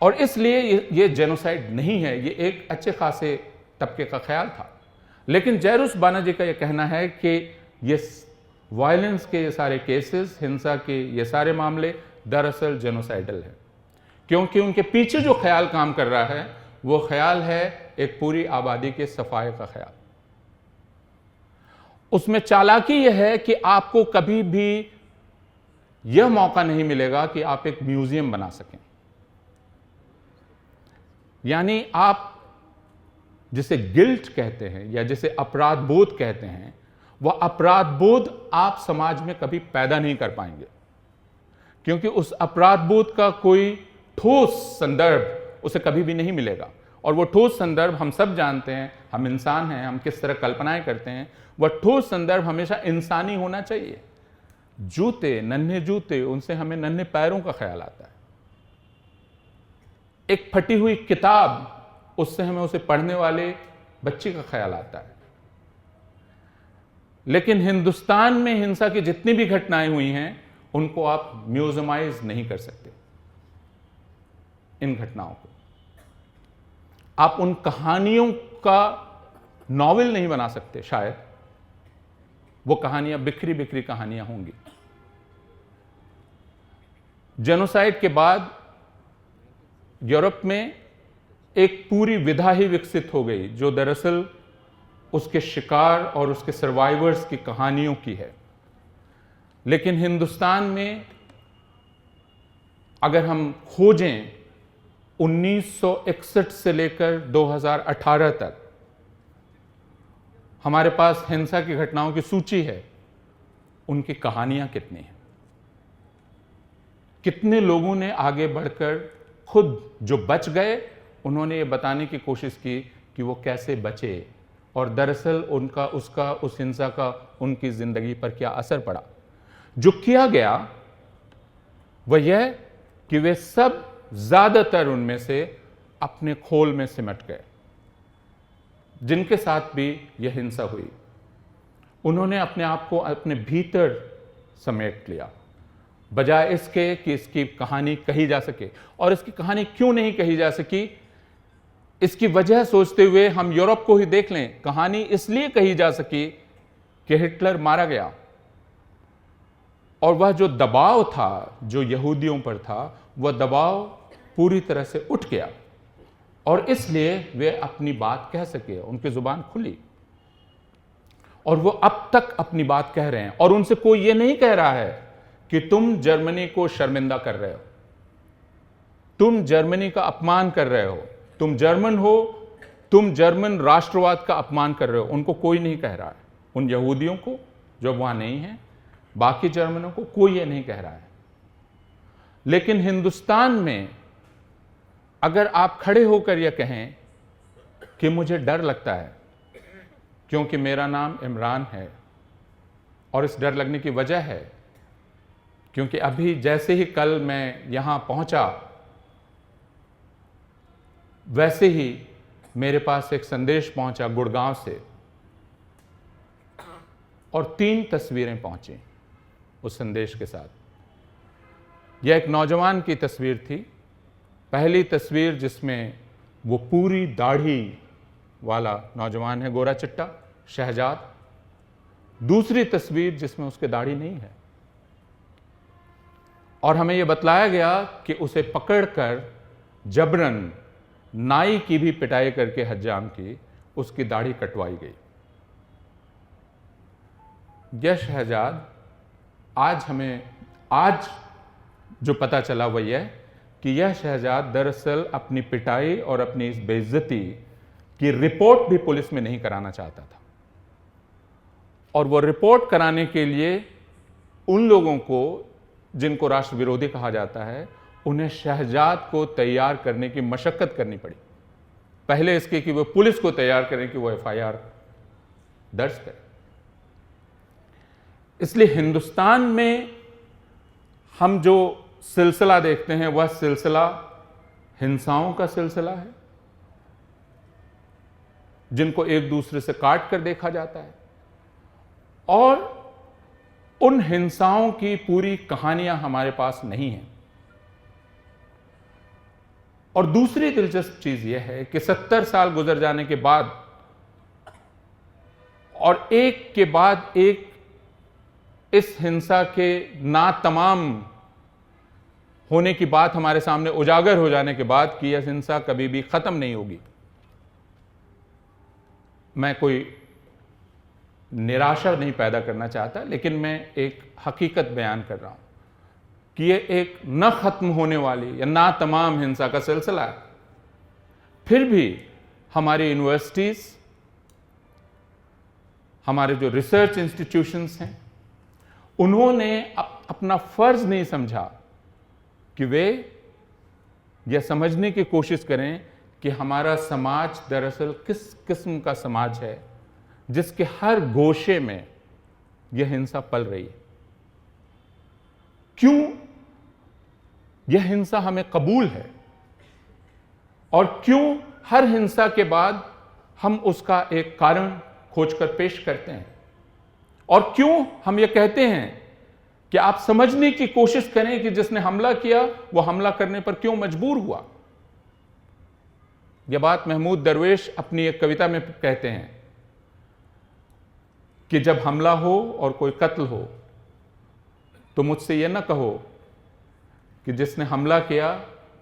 और इसलिए ये जेनोसाइड नहीं है, ये एक अच्छे खासे तबके का ख्याल था। लेकिन जाइरुस बानाजी का ये कहना है कि ये वायलेंस के ये सारे केसेस, हिंसा के ये सारे मामले दरअसल जेनोसाइडल है, क्योंकि उनके पीछे जो ख्याल काम कर रहा है वो ख्याल है एक पूरी आबादी के सफाए का ख्याल। उसमें चालाकी यह है कि आपको कभी भी यह मौका नहीं मिलेगा कि आप एक म्यूजियम बना सकें। यानी आप जिसे गिल्ट कहते हैं या जिसे अपराध बोध कहते हैं, वह अपराध बोध आप समाज में कभी पैदा नहीं कर पाएंगे, क्योंकि उस अपराध बोध का कोई ठोस संदर्भ उसे कभी भी नहीं मिलेगा। और वो ठोस संदर्भ हम सब जानते हैं, हम इंसान हैं, हम किस तरह कल्पनाएं करते हैं। वह ठोस संदर्भ हमेशा इंसानी होना चाहिए। जूते, नन्हे जूते, उनसे हमें नन्हे पैरों का ख्याल आता है। एक फटी हुई किताब, उससे हमें उसे पढ़ने वाले बच्चे का ख्याल आता है। लेकिन हिंदुस्तान में हिंसा की जितनी भी घटनाएं हुई हैं, उनको आप म्यूजियमाइज नहीं कर सकते। इन घटनाओं को आप उन कहानियों का नॉवेल नहीं बना सकते। शायद वो कहानियां बिखरी बिखरी कहानियां होंगी। जेनोसाइड के बाद यूरोप में एक पूरी विधा ही विकसित हो गई, जो दरअसल उसके शिकार और उसके सर्वाइवर्स की कहानियों की है। लेकिन हिंदुस्तान में अगर हम खोजें 1961 से लेकर 2018 तक हमारे पास हिंसा की घटनाओं की सूची है, उनकी कहानियां कितनी हैं, कितने लोगों ने आगे बढ़कर खुद जो बच गए उन्होंने ये बताने की कोशिश की कि वो कैसे बचे और दरअसल उस हिंसा का उनकी जिंदगी पर क्या असर पड़ा। जो किया गया वह यह कि वे सब ज्यादातर उनमें से अपने खोल में सिमट गए। जिनके साथ भी यह हिंसा हुई, उन्होंने अपने आप को अपने भीतर समेट लिया। बजाय इसके कि इसकी कहानी कही जा सके। और इसकी कहानी क्यों नहीं कही जा सकी, इसकी वजह सोचते हुए हम यूरोप को ही देख लें। कहानी इसलिए कही जा सकी कि हिटलर मारा गया और वह जो दबाव था जो यहूदियों पर था, वह दबाव पूरी तरह से उठ गया और इसलिए वे अपनी बात कह सके, उनकी जुबान खुली और वो अब तक अपनी बात कह रहे हैं। और उनसे कोई ये नहीं कह रहा है कि तुम जर्मनी को शर्मिंदा कर रहे हो, तुम जर्मनी का अपमान कर रहे हो, तुम जर्मन हो, तुम जर्मन राष्ट्रवाद का अपमान कर रहे हो। उनको कोई नहीं कह रहा है, उन यहूदियों को जो वहां नहीं है, बाकी जर्मनों को कोई ये नहीं कह रहा है। लेकिन हिंदुस्तान में अगर आप खड़े होकर यह कहें कि मुझे डर लगता है क्योंकि मेरा नाम इमरान है, और इस डर लगने की वजह है क्योंकि अभी जैसे ही कल मैं यहां पहुंचा वैसे ही मेरे पास एक संदेश पहुंचा गुड़गांव से और 3 तस्वीरें पहुंची उस संदेश के साथ। यह एक नौजवान की तस्वीर थी। पहली तस्वीर जिसमें वो पूरी दाढ़ी वाला नौजवान है, गोरा चिट्टा शहजाद। दूसरी तस्वीर जिसमें उसके दाढ़ी नहीं है और हमें यह बतलाया गया कि उसे पकड़कर जबरन नाई की भी पिटाई करके हज्जाम की उसकी दाढ़ी कटवाई गई। यह शहजाद आज जो पता चला वह यह कि यह शहजाद दरअसल अपनी पिटाई और अपनी इस बेइज्जती की रिपोर्ट भी पुलिस में नहीं कराना चाहता था और वह रिपोर्ट कराने के लिए उन लोगों को जिनको राष्ट्र विरोधी कहा जाता है, उन्हें शहजाद को तैयार करने की मशक्कत करनी पड़ी। पहले इसके कि वो पुलिस को तैयार करें कि वो FIR दर्ज करे। इसलिए हिंदुस्तान में हम जो सिलसिला देखते हैं वह सिलसिला हिंसाओं का सिलसिला है, जिनको एक दूसरे से काट कर देखा जाता है और उन हिंसाओं की पूरी कहानियां हमारे पास नहीं है। और दूसरी दिलचस्प चीज यह है कि 70 साल गुजर जाने के बाद और एक के बाद एक इस हिंसा के ना तमाम होने की बात हमारे सामने उजागर हो जाने के बाद कि यह हिंसा कभी भी खत्म नहीं होगी। मैं कोई निराशा नहीं पैदा करना चाहता, लेकिन मैं एक हकीकत बयान कर रहा हूं कि यह एक न खत्म होने वाली या ना तमाम हिंसा का सिलसिला है। फिर भी हमारी यूनिवर्सिटीज, हमारे जो रिसर्च इंस्टीट्यूशंस हैं, उन्होंने अपना फर्ज नहीं समझा कि वे यह समझने की कोशिश करें कि हमारा समाज दरअसल किस किस्म का समाज है जिसके हर गोशे में यह हिंसा पल रही है। क्यों यह हिंसा हमें कबूल है और क्यों हर हिंसा के बाद हम उसका एक कारण खोजकर पेश करते हैं और क्यों हम यह कहते हैं कि आप समझने की कोशिश करें कि जिसने हमला किया वो हमला करने पर क्यों मजबूर हुआ। यह बात महमूद दरवेश अपनी एक कविता में कहते हैं कि जब हमला हो और कोई कत्ल हो तो मुझसे यह ना कहो कि जिसने हमला किया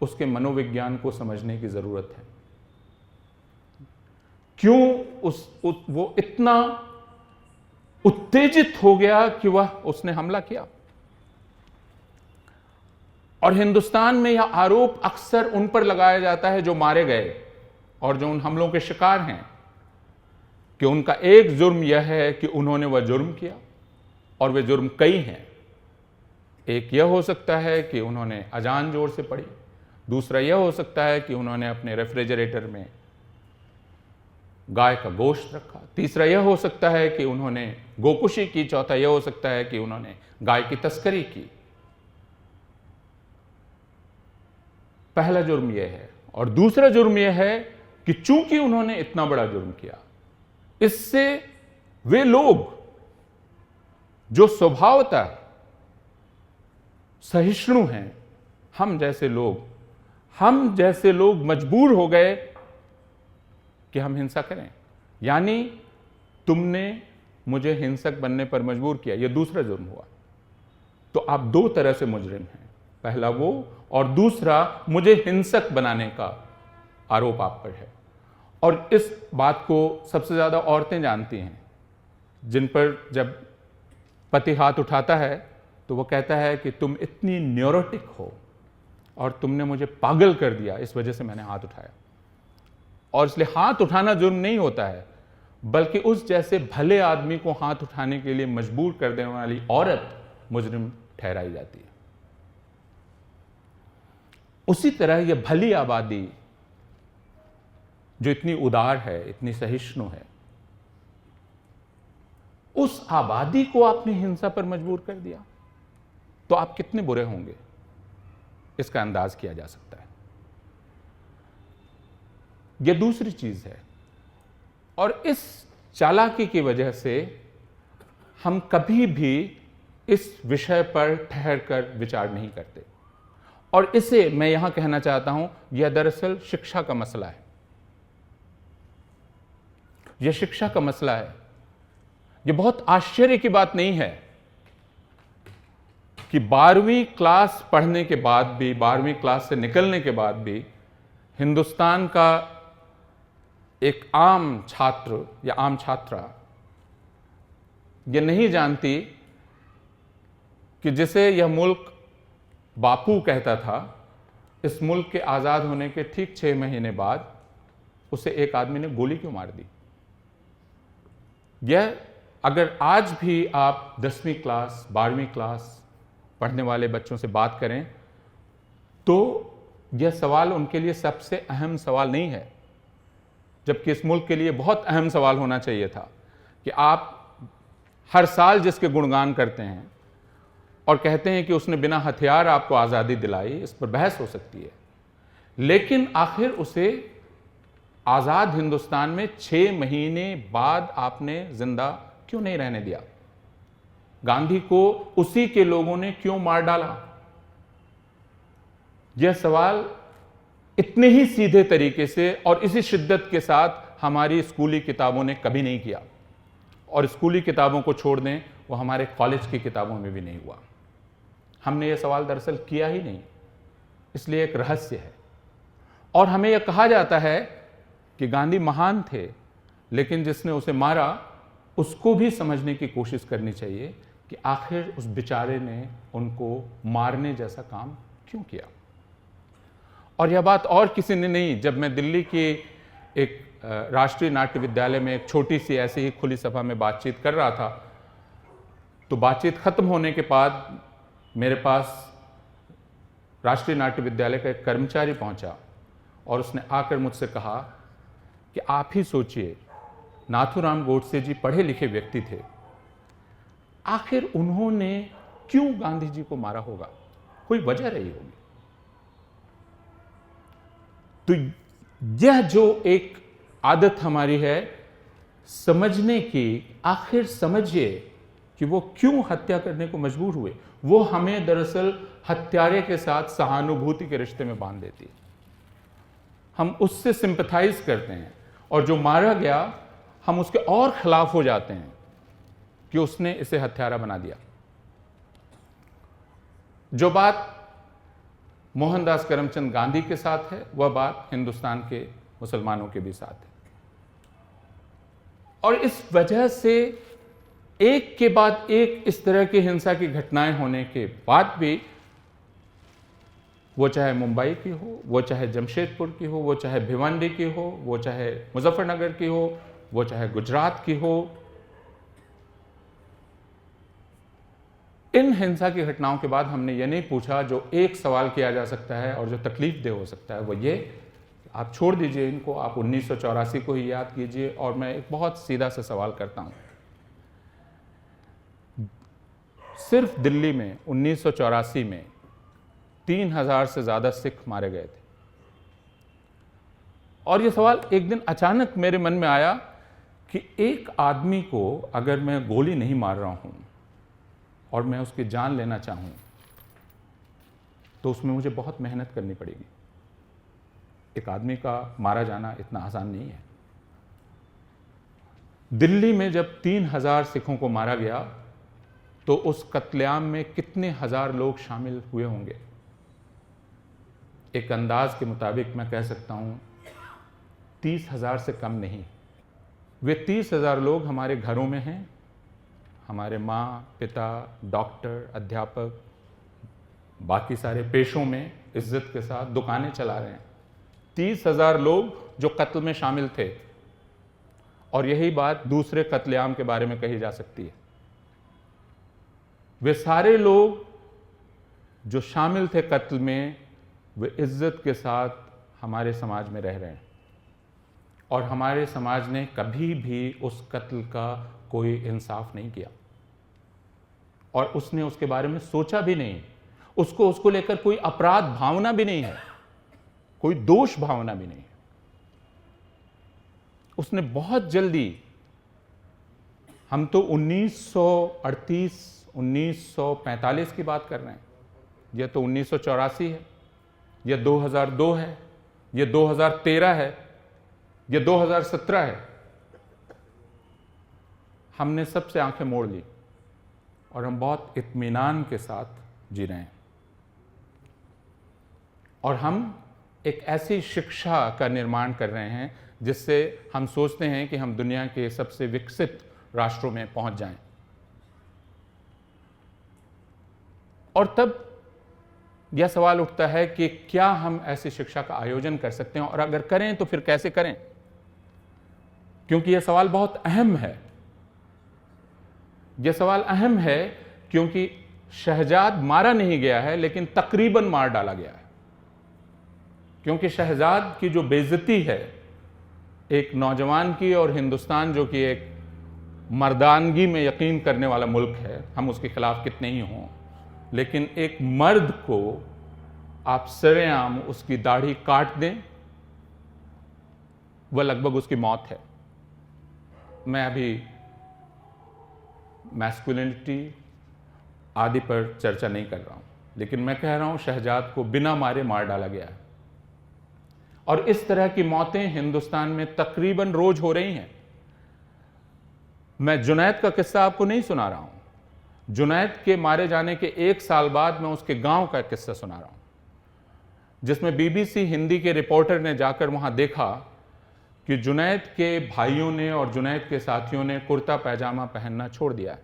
उसके मनोविज्ञान को समझने की जरूरत है। क्यों वो इतना उत्तेजित हो गया कि उसने हमला किया। और हिंदुस्तान में यह आरोप अक्सर उन पर लगाया जाता है जो मारे गए और जो उन हमलों के शिकार हैं कि उनका एक जुर्म यह है कि उन्होंने वह जुर्म किया और वे जुर्म कई हैं। एक यह हो सकता है कि उन्होंने अजान जोर से पढ़ी, दूसरा यह हो सकता है कि उन्होंने अपने रेफ्रिजरेटर में गाय का गोश्त रखा, तीसरा यह हो सकता है कि उन्होंने गोकुशी की, चौथा यह हो सकता है कि उन्होंने गाय की तस्करी की। पहला जुर्म यह है। और दूसरा जुर्म यह है कि चूंकि उन्होंने इतना बड़ा जुर्म किया, इससे वे लोग जो स्वभावतः सहिष्णु हैं, हम जैसे लोग मजबूर हो गए कि हम हिंसा करें। यानी तुमने मुझे हिंसक बनने पर मजबूर किया, यह दूसरा जुर्म हुआ। तो आप दो तरह से मुजरिम हैं, पहला वो, और दूसरा मुझे हिंसक बनाने का आरोप आप पर है। और इस बात को सबसे ज्यादा औरतें जानती हैं, जिन पर जब पति हाथ उठाता है तो वो कहता है कि तुम इतनी न्यूरोटिक हो और तुमने मुझे पागल कर दिया, इस वजह से मैंने हाथ उठाया। और इसलिए हाथ उठाना जुर्म नहीं होता है, बल्कि उस जैसे भले आदमी को हाथ उठाने के लिए मजबूर कर देने वाली औरत मुजरिम ठहराई जाती है। उसी तरह यह भली आबादी जो इतनी उदार है, इतनी सहिष्णु है, उस आबादी को आपने हिंसा पर मजबूर कर दिया, तो आप कितने बुरे होंगे इसका अंदाज किया जा सकता है। यह दूसरी चीज है। और इस चालाकी की वजह से हम कभी भी इस विषय पर ठहर कर विचार नहीं करते। और इसे मैं यहां कहना चाहता हूं, यह दरअसल शिक्षा का मसला है। यह शिक्षा का मसला है। यह बहुत आश्चर्य की बात नहीं है कि 12वीं क्लास पढ़ने के बाद भी, 12वीं क्लास से निकलने के बाद भी हिंदुस्तान का एक आम छात्र या आम छात्रा यह नहीं जानती कि जिसे यह मुल्क बापू कहता था, इस मुल्क के आजाद होने के ठीक 6 महीने बाद उसे एक आदमी ने गोली क्यों मार दी। यह अगर आज भी आप 10वीं क्लास 12वीं क्लास पढ़ने वाले बच्चों से बात करें तो यह सवाल उनके लिए सबसे अहम सवाल नहीं है, जबकि इस मुल्क के लिए बहुत अहम सवाल होना चाहिए था कि आप हर साल जिसके गुणगान करते हैं और कहते हैं कि उसने बिना हथियार आपको आज़ादी दिलाई, इस पर बहस हो सकती है, लेकिन आखिर उसे आज़ाद हिंदुस्तान में 6 महीने बाद आपने जिंदा क्यों नहीं रहने दिया। गांधी को उसी के लोगों ने क्यों मार डाला। यह सवाल इतने ही सीधे तरीके से और इसी शिद्दत के साथ हमारी स्कूली किताबों ने कभी नहीं किया। और स्कूली किताबों को छोड़ दें, वो हमारे कॉलेज की किताबों में भी नहीं हुआ। हमने यह सवाल दरअसल किया ही नहीं, इसलिए एक रहस्य है। और हमें यह कहा जाता है कि गांधी महान थे, लेकिन जिसने उसे मारा उसको भी समझने की कोशिश करनी चाहिए कि आखिर उस बेचारे ने उनको मारने जैसा काम क्यों किया। और यह बात और किसी ने नहीं, जब मैं दिल्ली के एक राष्ट्रीय नाट्य विद्यालय में एक छोटी सी ऐसी ही खुली सभा में बातचीत कर रहा था, तो बातचीत खत्म होने के बाद मेरे पास राष्ट्रीय नाट्य विद्यालय का एक कर्मचारी पहुंचा और उसने आकर मुझसे कहा कि आप ही सोचिए, नाथूराम गोडसे जी पढ़े लिखे व्यक्ति थे, आखिर उन्होंने क्यों गांधी जी को मारा होगा, कोई वजह रही होगी। तो यह जो एक आदत हमारी है समझने की, आखिर समझिए कि वो क्यों हत्या करने को मजबूर हुए, वो हमें दरअसल हत्यारे के साथ सहानुभूति के रिश्ते में बांध देती है। हम उससे सिंपैथाइज करते हैं और जो मारा गया हम उसके और खिलाफ हो जाते हैं कि उसने इसे हत्यारा बना दिया। जो बात मोहनदास करमचंद गांधी के साथ है, वह बात हिंदुस्तान के मुसलमानों के भी साथ है। और इस वजह से एक के बाद एक इस तरह की हिंसा की घटनाएं होने के बाद भी, वो चाहे मुंबई की हो, वो चाहे जमशेदपुर की हो, वो चाहे भिवंडी की हो, वो चाहे मुजफ्फरनगर की हो, वो चाहे गुजरात की हो, इन हिंसा की घटनाओं के बाद हमने ये नहीं पूछा जो एक सवाल किया जा सकता है और जो तकलीफ दे हो सकता है, वो ये, आप छोड़ दीजिए इनको, आप 1984 को ही याद कीजिए। और मैं एक बहुत सीधा सा सवाल करता हूं, सिर्फ दिल्ली में 1984 में 3000 से ज्यादा सिख मारे गए थे। और यह सवाल एक दिन अचानक मेरे मन में आया कि एक आदमी को अगर मैं गोली नहीं मार रहा हूं और मैं उसकी जान लेना चाहूं, तो उसमें मुझे बहुत मेहनत करनी पड़ेगी। एक आदमी का मारा जाना इतना आसान नहीं है। दिल्ली में जब 3000 सिखों को मारा गया तो उस कत्लेआम में कितने हजार लोग शामिल हुए होंगे? एक अंदाज के मुताबिक मैं कह सकता हूं 30,000 से कम नहीं। वे 30,000 लोग हमारे घरों में हैं, हमारे माँ, पिता, डॉक्टर, अध्यापक, बाकी सारे पेशों में इज्जत के साथ दुकानें चला रहे हैं। 30,000 लोग जो कत्ल में शामिल थे। और यही बात दूसरे कत्लेआम के बारे में कही जा सकती है। वे सारे लोग जो शामिल थे कत्ल में, वे इज्जत के साथ हमारे समाज में रह रहे हैं और हमारे समाज ने कभी भी उस कत्ल का कोई इंसाफ नहीं किया और उसने उसके बारे में सोचा भी नहीं। उसको लेकर कोई अपराध भावना भी नहीं है, कोई दोष भावना भी नहीं है। उसने बहुत जल्दी, हम तो 1938 1945 की बात कर रहे हैं, यह तो 1984 है, यह 2002 है, यह 2013 है, यह 2017 है। हमने सबसे आंखें मोड़ ली और हम बहुत इत्मीनान के साथ जी रहे हैं। और हम एक ऐसी शिक्षा का निर्माण कर रहे हैं जिससे हम सोचते हैं कि हम दुनिया के सबसे विकसित राष्ट्रों में पहुंच जाएं। और तब यह सवाल उठता है कि क्या हम ऐसी शिक्षा का आयोजन कर सकते हैं, और अगर करें तो फिर कैसे करें? क्योंकि यह सवाल बहुत अहम है। यह सवाल अहम है क्योंकि शहजाद मारा नहीं गया है, लेकिन तकरीबन मार डाला गया है। क्योंकि शहजाद की जो बेइज्जती है एक नौजवान की, और हिंदुस्तान जो कि एक मर्दानगी में यकीन करने वाला मुल्क है, हम उसके खिलाफ कितने ही हों, लेकिन एक मर्द को आप सरेआम उसकी दाढ़ी काट दें, वह लगभग उसकी मौत है। मैं अभी मैस्कुलिनिटी आदि पर चर्चा नहीं कर रहा हूं, लेकिन मैं कह रहा हूं शहजाद को बिना मारे मार डाला गया है। और इस तरह की मौतें हिंदुस्तान में तकरीबन रोज हो रही हैं। मैं जुनैद का किस्सा आपको नहीं सुना रहा हूं। जुनैद के मारे जाने के 1 साल बाद मैं उसके गांव का किस्सा सुना रहा हूं, जिसमें बीबीसी हिंदी के रिपोर्टर ने जाकर वहां देखा कि जुनैद के भाइयों ने और जुनैद के साथियों ने कुर्ता पैजामा पहनना छोड़ दिया है।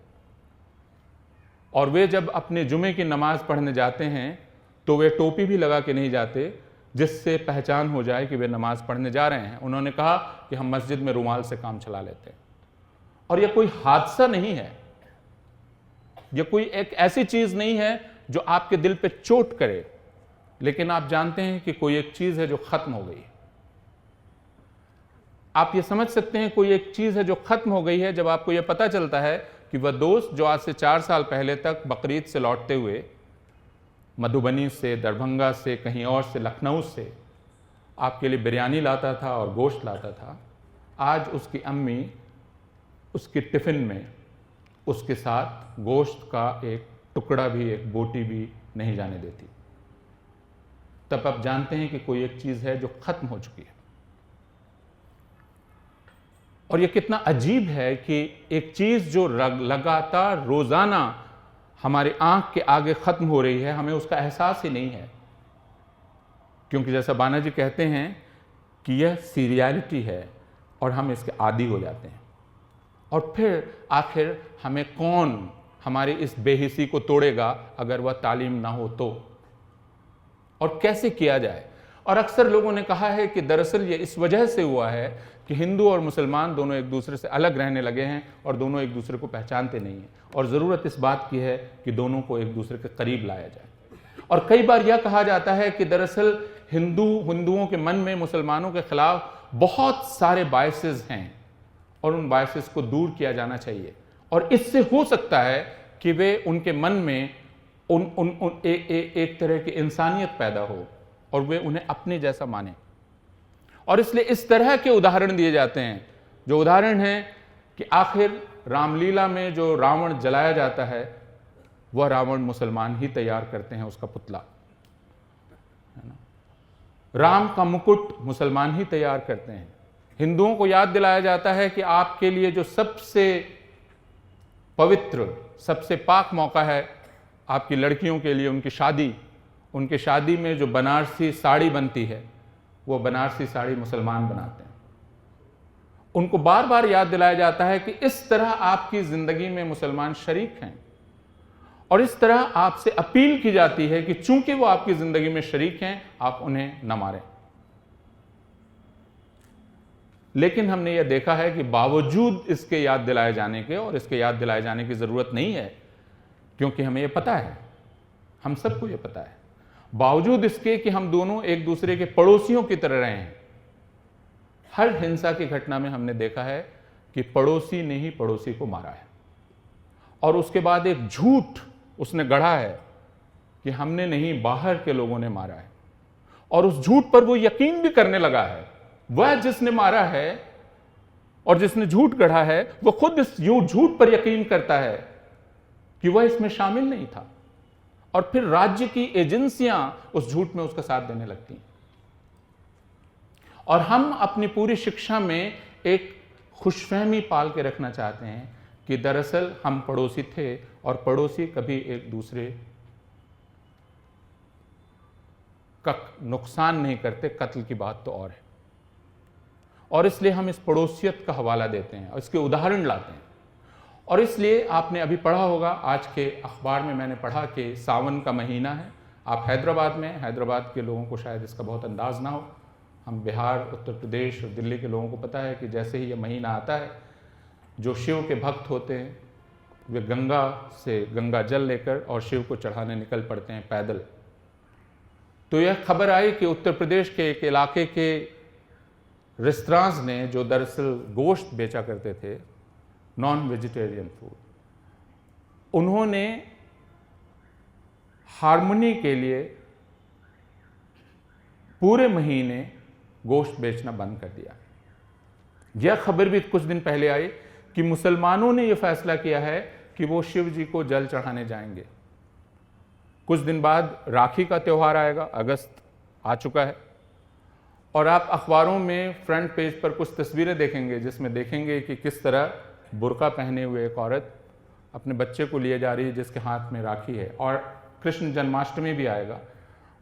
और वे जब अपने जुमे की नमाज पढ़ने जाते हैं तो वे टोपी भी लगा के नहीं जाते, जिससे पहचान हो जाए कि वे नमाज पढ़ने जा रहे हैं। उन्होंने कहा कि हम मस्जिद में रुमाल से काम चला लेते हैं। और यह कोई हादसा नहीं है, यह कोई एक ऐसी चीज नहीं है जो आपके दिल पे चोट करे, लेकिन आप जानते हैं कि कोई एक चीज है जो खत्म हो गई है। आप ये समझ सकते हैं कोई एक चीज है जो खत्म हो गई है जब आपको यह पता चलता है कि वह दोस्त जो आज से 4 साल पहले तक बकरीद से लौटते हुए मधुबनी से, दरभंगा से, कहीं और से, लखनऊ से आपके लिए बिरयानी लाता था और गोश्त लाता था, आज उसकी अम्मी उसकी टिफिन में उसके साथ गोश्त का एक टुकड़ा भी, एक बोटी भी नहीं जाने देती। तब आप जानते हैं कि कोई एक चीज है जो खत्म हो चुकी है। और यह कितना अजीब है कि एक चीज जो लगातार रोजाना हमारी आंख के आगे खत्म हो रही है, हमें उसका एहसास ही नहीं है। क्योंकि जैसा बाना जी कहते हैं कि यह सीरियलिटी है और हम इसके आदी हो जाते हैं। और फिर आखिर हमें कौन हमारी इस बेहिसी को तोड़ेगा अगर वह तालीम ना हो तो, और कैसे किया जाए? और अक्सर लोगों ने कहा है कि दरअसल ये इस वजह से हुआ है कि हिंदू और मुसलमान दोनों एक दूसरे से अलग रहने लगे हैं और दोनों एक दूसरे को पहचानते नहीं हैं, और ज़रूरत इस बात की है कि दोनों को एक दूसरे के करीब लाया जाए। और कई बार यह कहा जाता है कि दरअसल हिंदुओं के मन में मुसलमानों के खिलाफ बहुत सारे बायसेस हैं और उन बायसेस को दूर किया जाना चाहिए, और इससे हो सकता है कि वे उनके मन में एक तरह की इंसानियत पैदा हो और वे उन्हें अपने जैसा माने। और इसलिए इस तरह के उदाहरण दिए जाते हैं, जो उदाहरण हैं कि आखिर रामलीला में जो रावण जलाया जाता है, वह रावण मुसलमान ही तैयार करते हैं उसका पुतला। राम का मुकुट मुसलमान ही तैयार करते हैं। हिंदुओं को याद दिलाया जाता है कि आपके लिए जो सबसे पवित्र, सबसे पाक मौका है आपकी लड़कियों के लिए उनकी शादी में जो बनारसी साड़ी बनती है, वो बनारसी साड़ी मुसलमान बनाते हैं। उनको बार बार याद दिलाया जाता है कि इस तरह आपकी जिंदगी में मुसलमान शरीक हैं, और इस तरह आपसे अपील की जाती है कि चूंकि वो आपकी जिंदगी में शरीक हैं, आप उन्हें न मारें। लेकिन हमने यह देखा है कि बावजूद इसके याद दिलाए जाने के, और इसके याद दिलाए जाने की जरूरत नहीं है क्योंकि हमें यह पता है, हम सबको यह पता है, बावजूद इसके कि हम दोनों एक दूसरे के पड़ोसियों की तरह रहे हैं, हर हिंसा की घटना में हमने देखा है कि पड़ोसी ने ही पड़ोसी को मारा है, और उसके बाद एक झूठ उसने गढ़ा है कि हमने नहीं, बाहर के लोगों ने मारा है, और उस झूठ पर वो यकीन भी करने लगा है। वह जिसने मारा है और जिसने झूठ गढ़ा है, वो खुद इस झूठ पर यकीन करता है कि वह इसमें शामिल नहीं था, और फिर राज्य की एजेंसियां उस झूठ में उसका साथ देने लगती हैं। और हम अपनी पूरी शिक्षा में एक खुशफहमी पाल के रखना चाहते हैं कि दरअसल हम पड़ोसी थे, और पड़ोसी कभी एक दूसरे का नुकसान नहीं करते, कत्ल की बात तो और है। और इसलिए हम इस पड़ोसियत का हवाला देते हैं और इसके उदाहरण लाते हैं। और इसलिए आपने अभी पढ़ा होगा, आज के अखबार में मैंने पढ़ा कि सावन का महीना है। आप हैदराबाद में, हैदराबाद के लोगों को शायद इसका बहुत अंदाज ना हो, हम बिहार, उत्तर प्रदेश और दिल्ली के लोगों को पता है कि जैसे ही यह महीना आता है, जो शिव के भक्त होते हैं वे गंगा से गंगा जल लेकर और शिव को चढ़ाने निकल पड़ते हैं पैदल। तो यह खबर आई कि उत्तर प्रदेश के एक इलाके के रेस्टोरेंट्स ने, जो दरअसल गोश्त बेचा करते थे, नॉन वेजिटेरियन फूड, उन्होंने हार्मनी के लिए पूरे महीने गोश्त बेचना बंद कर दिया। यह खबर भी कुछ दिन पहले आई कि मुसलमानों ने यह फैसला किया है कि वो शिव जी को जल चढ़ाने जाएंगे। कुछ दिन बाद राखी का त्यौहार आएगा, अगस्त आ चुका है, और आप अखबारों में फ्रंट पेज पर कुछ तस्वीरें देखेंगे जिसमें देखेंगे कि किस तरह बुर्का पहने हुए एक औरत अपने बच्चे को लिए जा रही है जिसके हाथ में राखी है। और कृष्ण जन्माष्टमी भी आएगा,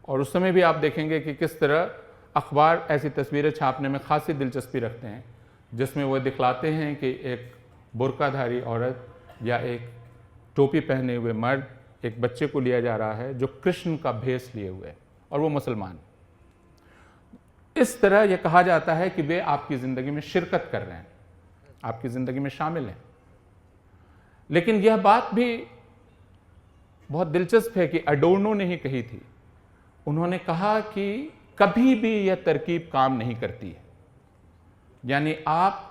और उस समय भी आप देखेंगे कि किस तरह अखबार ऐसी तस्वीरें छापने में खासी दिलचस्पी रखते हैं जिसमें वो दिखलाते हैं कि एक बुर्काधारी औरत या एक टोपी पहने हुए मर्द एक बच्चे को लिया जा रहा है जो कृष्ण का भेष लिए हुए है, और वो मुसलमान। इस तरह यह कहा जाता है कि वे आपकी ज़िंदगी में शिरकत कर रहे हैं, आपकी ज़िंदगी में शामिल हैं। लेकिन यह बात भी बहुत दिलचस्प है कि अडोर्नो ने ही कही थी। उन्होंने कहा कि कभी भी यह तरकीब काम नहीं करती है, यानी आप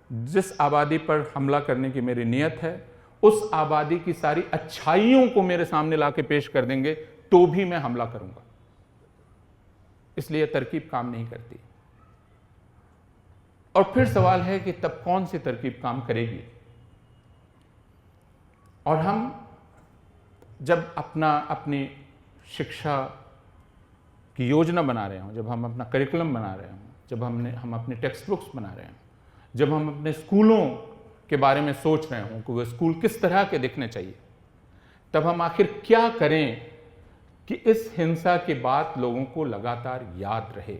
जिस आबादी पर हमला करने की मेरी नियत है, उस आबादी की सारी अच्छाइयों को मेरे सामने लाके पेश कर देंगे तो भी मैं हमला करूंगा। इसलिए तरकीब काम नहीं करती। और फिर सवाल है कि तब कौन सी तरकीब काम करेगी? और हम जब अपनी शिक्षा की योजना बना रहे हों, जब हम अपना करिकुलम बना रहे हों, जब हम अपने टेक्स्ट बुक्स बना रहे हों, जब हम अपने स्कूलों के बारे में सोच रहे हों कि वो स्कूल किस तरह के दिखने चाहिए, तब हम आखिर क्या करें कि इस हिंसा की बात लोगों को लगातार याद रहे,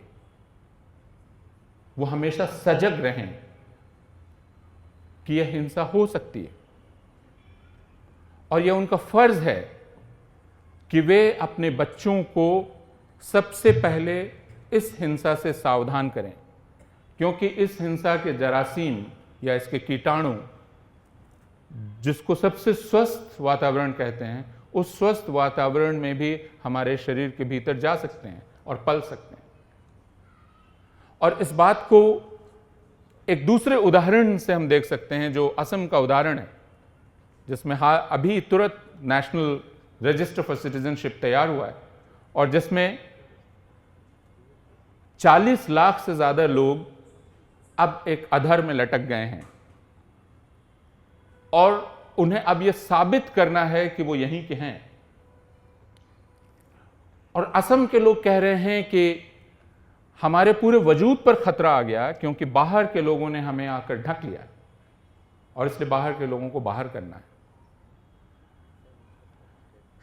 वो हमेशा सजग रहें कि यह हिंसा हो सकती है, और यह उनका फर्ज है कि वे अपने बच्चों को सबसे पहले इस हिंसा से सावधान करें, क्योंकि इस हिंसा के जरासीम या इसके कीटाणु, जिसको सबसे स्वस्थ वातावरण कहते हैं, उस स्वस्थ वातावरण में भी हमारे शरीर के भीतर जा सकते हैं और पल सकते हैं। और इस बात को एक दूसरे उदाहरण से हम देख सकते हैं, जो असम का उदाहरण है, जिसमें अभी तुरंत नेशनल रजिस्टर फॉर सिटीजनशिप तैयार हुआ है, और जिसमें 40 लाख से ज्यादा लोग अब एक अधर में लटक गए हैं, और उन्हें अब यह साबित करना है कि वो यहीं के हैं। और असम के लोग कह रहे हैं कि हमारे पूरे वजूद पर खतरा आ गया, क्योंकि बाहर के लोगों ने हमें आकर ढक लिया और इसलिए बाहर के लोगों को बाहर करना है।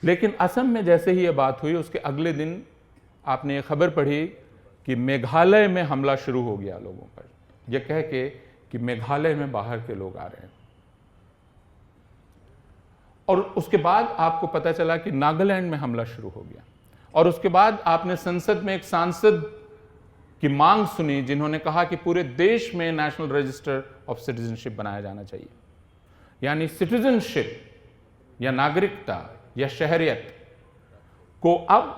लेकिन असम में जैसे ही यह बात हुई, उसके अगले दिन आपने ये खबर पढ़ी कि मेघालय में हमला शुरू हो गया लोगों पर, यह कह के कि मेघालय में बाहर के लोग आ रहे हैं। और उसके बाद आपको पता चला कि नागालैंड में हमला शुरू हो गया। और उसके बाद आपने संसद में एक सांसद की मांग सुनी जिन्होंने कहा कि पूरे देश में नेशनल रजिस्टर ऑफ सिटीजनशिप बनाया जाना चाहिए, यानी सिटीजनशिप या नागरिकता या शहरियत को अब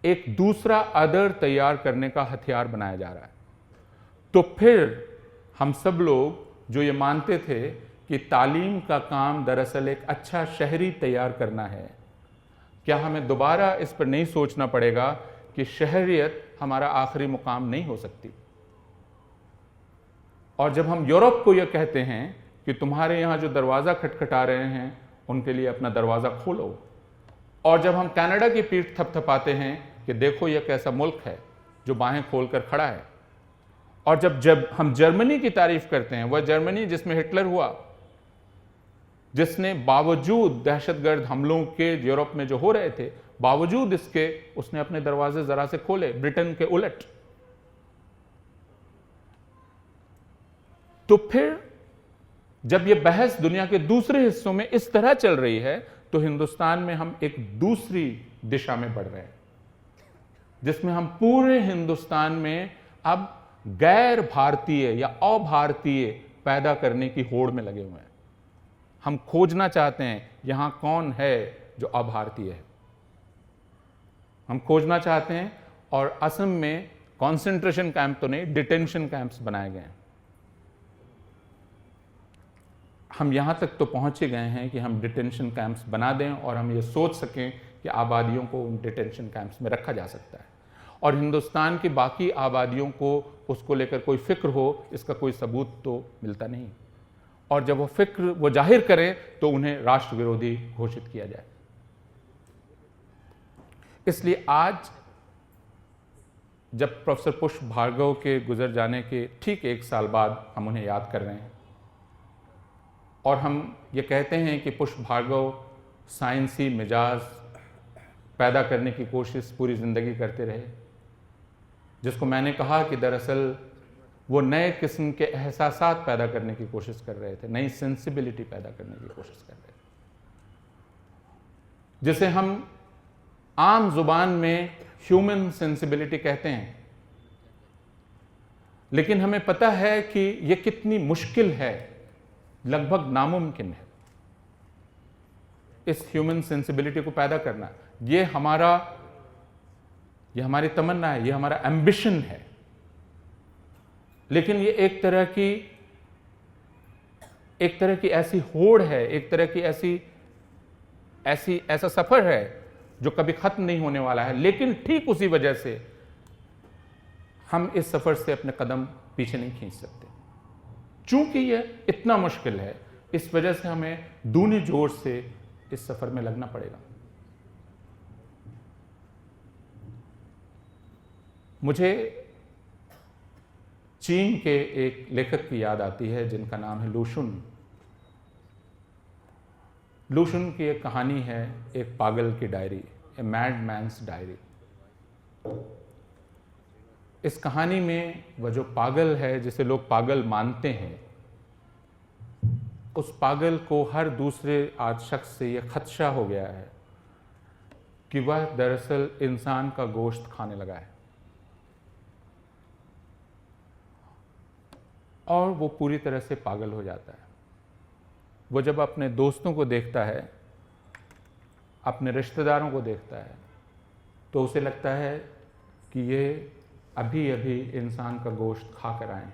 एक दूसरा अदर तैयार करने का हथियार बनाया जा रहा है। तो फिर हम सब लोग जो ये मानते थे कि तालीम का काम दरअसल एक अच्छा शहरी तैयार करना है, क्या हमें दोबारा इस पर नहीं सोचना पड़ेगा कि शहरियत हमारा आखिरी मुकाम नहीं हो सकती? और जब हम यूरोप को यह कहते हैं कि तुम्हारे यहाँ जो दरवाज़ा खटखटा रहे हैं उनके लिए अपना दरवाज़ा खोलो, और जब हम कनाडा की पीठ थपथपाते हैं कि देखो यह कैसा मुल्क है जो बाहें खोलकर खड़ा है, और जब हम जर्मनी की तारीफ करते हैं, वह जर्मनी जिसमें हिटलर हुआ, जिसने बावजूद दहशतगर्द हमलों के यूरोप में जो हो रहे थे, बावजूद इसके उसने अपने दरवाजे जरा से खोले, ब्रिटेन के उलट। तो फिर जब यह बहस दुनिया के दूसरे हिस्सों में इस तरह चल रही है, तो हिंदुस्तान में हम एक दूसरी दिशा में बढ़ रहे हैं, जिसमें हम पूरे हिंदुस्तान में अब गैर भारतीय या अभारतीय पैदा करने की होड़ में लगे हुए हैं। हम खोजना चाहते हैं यहां कौन है जो अभारतीय है, हम खोजना चाहते हैं। और असम में कॉन्सेंट्रेशन कैंप तो नहीं, डिटेंशन कैंप्स बनाए गए हैं। हम यहां तक तो पहुंचे गए हैं कि हम डिटेंशन कैंप्स बना दें और हम ये सोच सकें कि आबादियों को उन डिटेंशन कैंप्स में रखा जा सकता है, और हिंदुस्तान की बाकी आबादियों को उसको लेकर कोई फिक्र हो, इसका कोई सबूत तो मिलता नहीं। और जब वो फिक्र वो जाहिर करें तो उन्हें राष्ट्र विरोधी घोषित किया जाए। इसलिए आज जब प्रोफेसर पुष्प भार्गव के गुजर जाने के ठीक 1 साल बाद हम उन्हें याद कर रहे हैं, और हम ये कहते हैं कि पुष्प भार्गव साइंसी मिजाज पैदा करने की कोशिश पूरी ज़िंदगी करते रहे, जिसको मैंने कहा कि दरअसल वो नए किस्म के एहसासात पैदा करने की कोशिश कर रहे थे, नई सेंसिबिलिटी पैदा करने की कोशिश कर रहे थे, जिसे हम आम जुबान में ह्यूमन सेंसिबिलिटी कहते हैं। लेकिन हमें पता है कि यह कितनी मुश्किल है, लगभग नामुमकिन है इस ह्यूमन सेंसिबिलिटी को पैदा करना। ये हमारी तमन्ना है, ये हमारा एम्बिशन है, लेकिन ये एक तरह की ऐसी होड़ है, एक तरह की ऐसा सफर है जो कभी खत्म नहीं होने वाला है। लेकिन ठीक उसी वजह से हम इस सफर से अपने कदम पीछे नहीं खींच सकते। चूंकि यह इतना मुश्किल है, इस वजह से हमें दूनी जोर से इस सफर में लगना पड़ेगा। मुझे चीन के एक लेखक की याद आती है जिनका नाम है लू शुन। लू शुन की एक कहानी है, एक पागल की डायरी, ए मैड मैन्स डायरी। इस कहानी में वह जो पागल है, जिसे लोग पागल मानते हैं, उस पागल को हर दूसरे शख्स से यह खदशा हो गया है कि वह दरअसल इंसान का गोश्त खाने लगा है, और वो पूरी तरह से पागल हो जाता है। वो जब अपने दोस्तों को देखता है, अपने रिश्तेदारों को देखता है, तो उसे लगता है कि ये अभी अभी इंसान का गोश्त खा कर आए।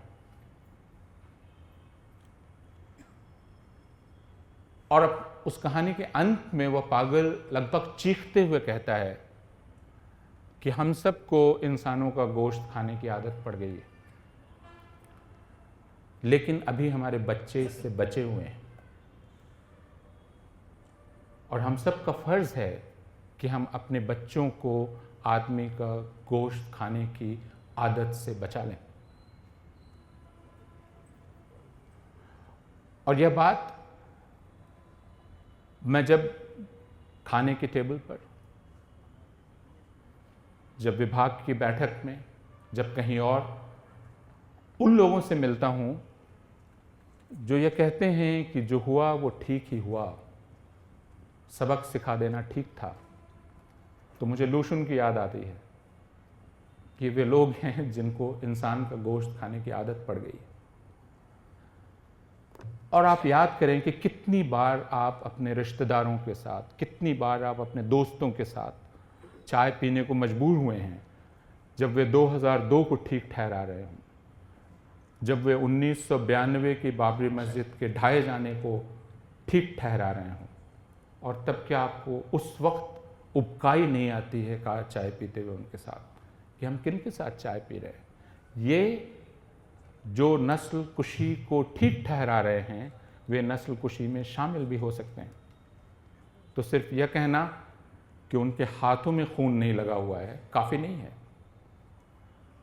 और अब उस कहानी के अंत में वह पागल लगभग चीखते हुए कहता है कि हम सबको इंसानों का गोश्त खाने की आदत पड़ गई है, लेकिन अभी हमारे बच्चे इससे बचे हुए हैं, और हम सब का फर्ज है कि हम अपने बच्चों को आदमी का गोश्त खाने की आदत से बचा लें। और यह बात मैं जब खाने की टेबल पर, जब विभाग की बैठक में, जब कहीं और उन लोगों से मिलता हूं जो ये कहते हैं कि जो हुआ वो ठीक ही हुआ, सबक सिखा देना ठीक था, तो मुझे लूशुन की याद आती है कि वे लोग हैं जिनको इंसान का गोश्त खाने की आदत पड़ गई। और आप याद करें कि कितनी बार आप अपने रिश्तेदारों के साथ, कितनी बार आप अपने दोस्तों के साथ चाय पीने को मजबूर हुए हैं जब वे 2002 को ठीक ठहरा रहे हों, जब वे 1992 की बाबरी मस्जिद के ढाए जाने को ठीक ठहरा रहे हों, और तब क्या आपको उस वक्त उबकाई नहीं आती है का चाय पीते हुए उनके साथ कि हम किन के साथ चाय पी रहे हैं? ये जो नस्ल कुशी को ठीक ठहरा रहे हैं वे नस्ल कुशी में शामिल भी हो सकते हैं। तो सिर्फ यह कहना कि उनके हाथों में खून नहीं लगा हुआ है काफ़ी नहीं है,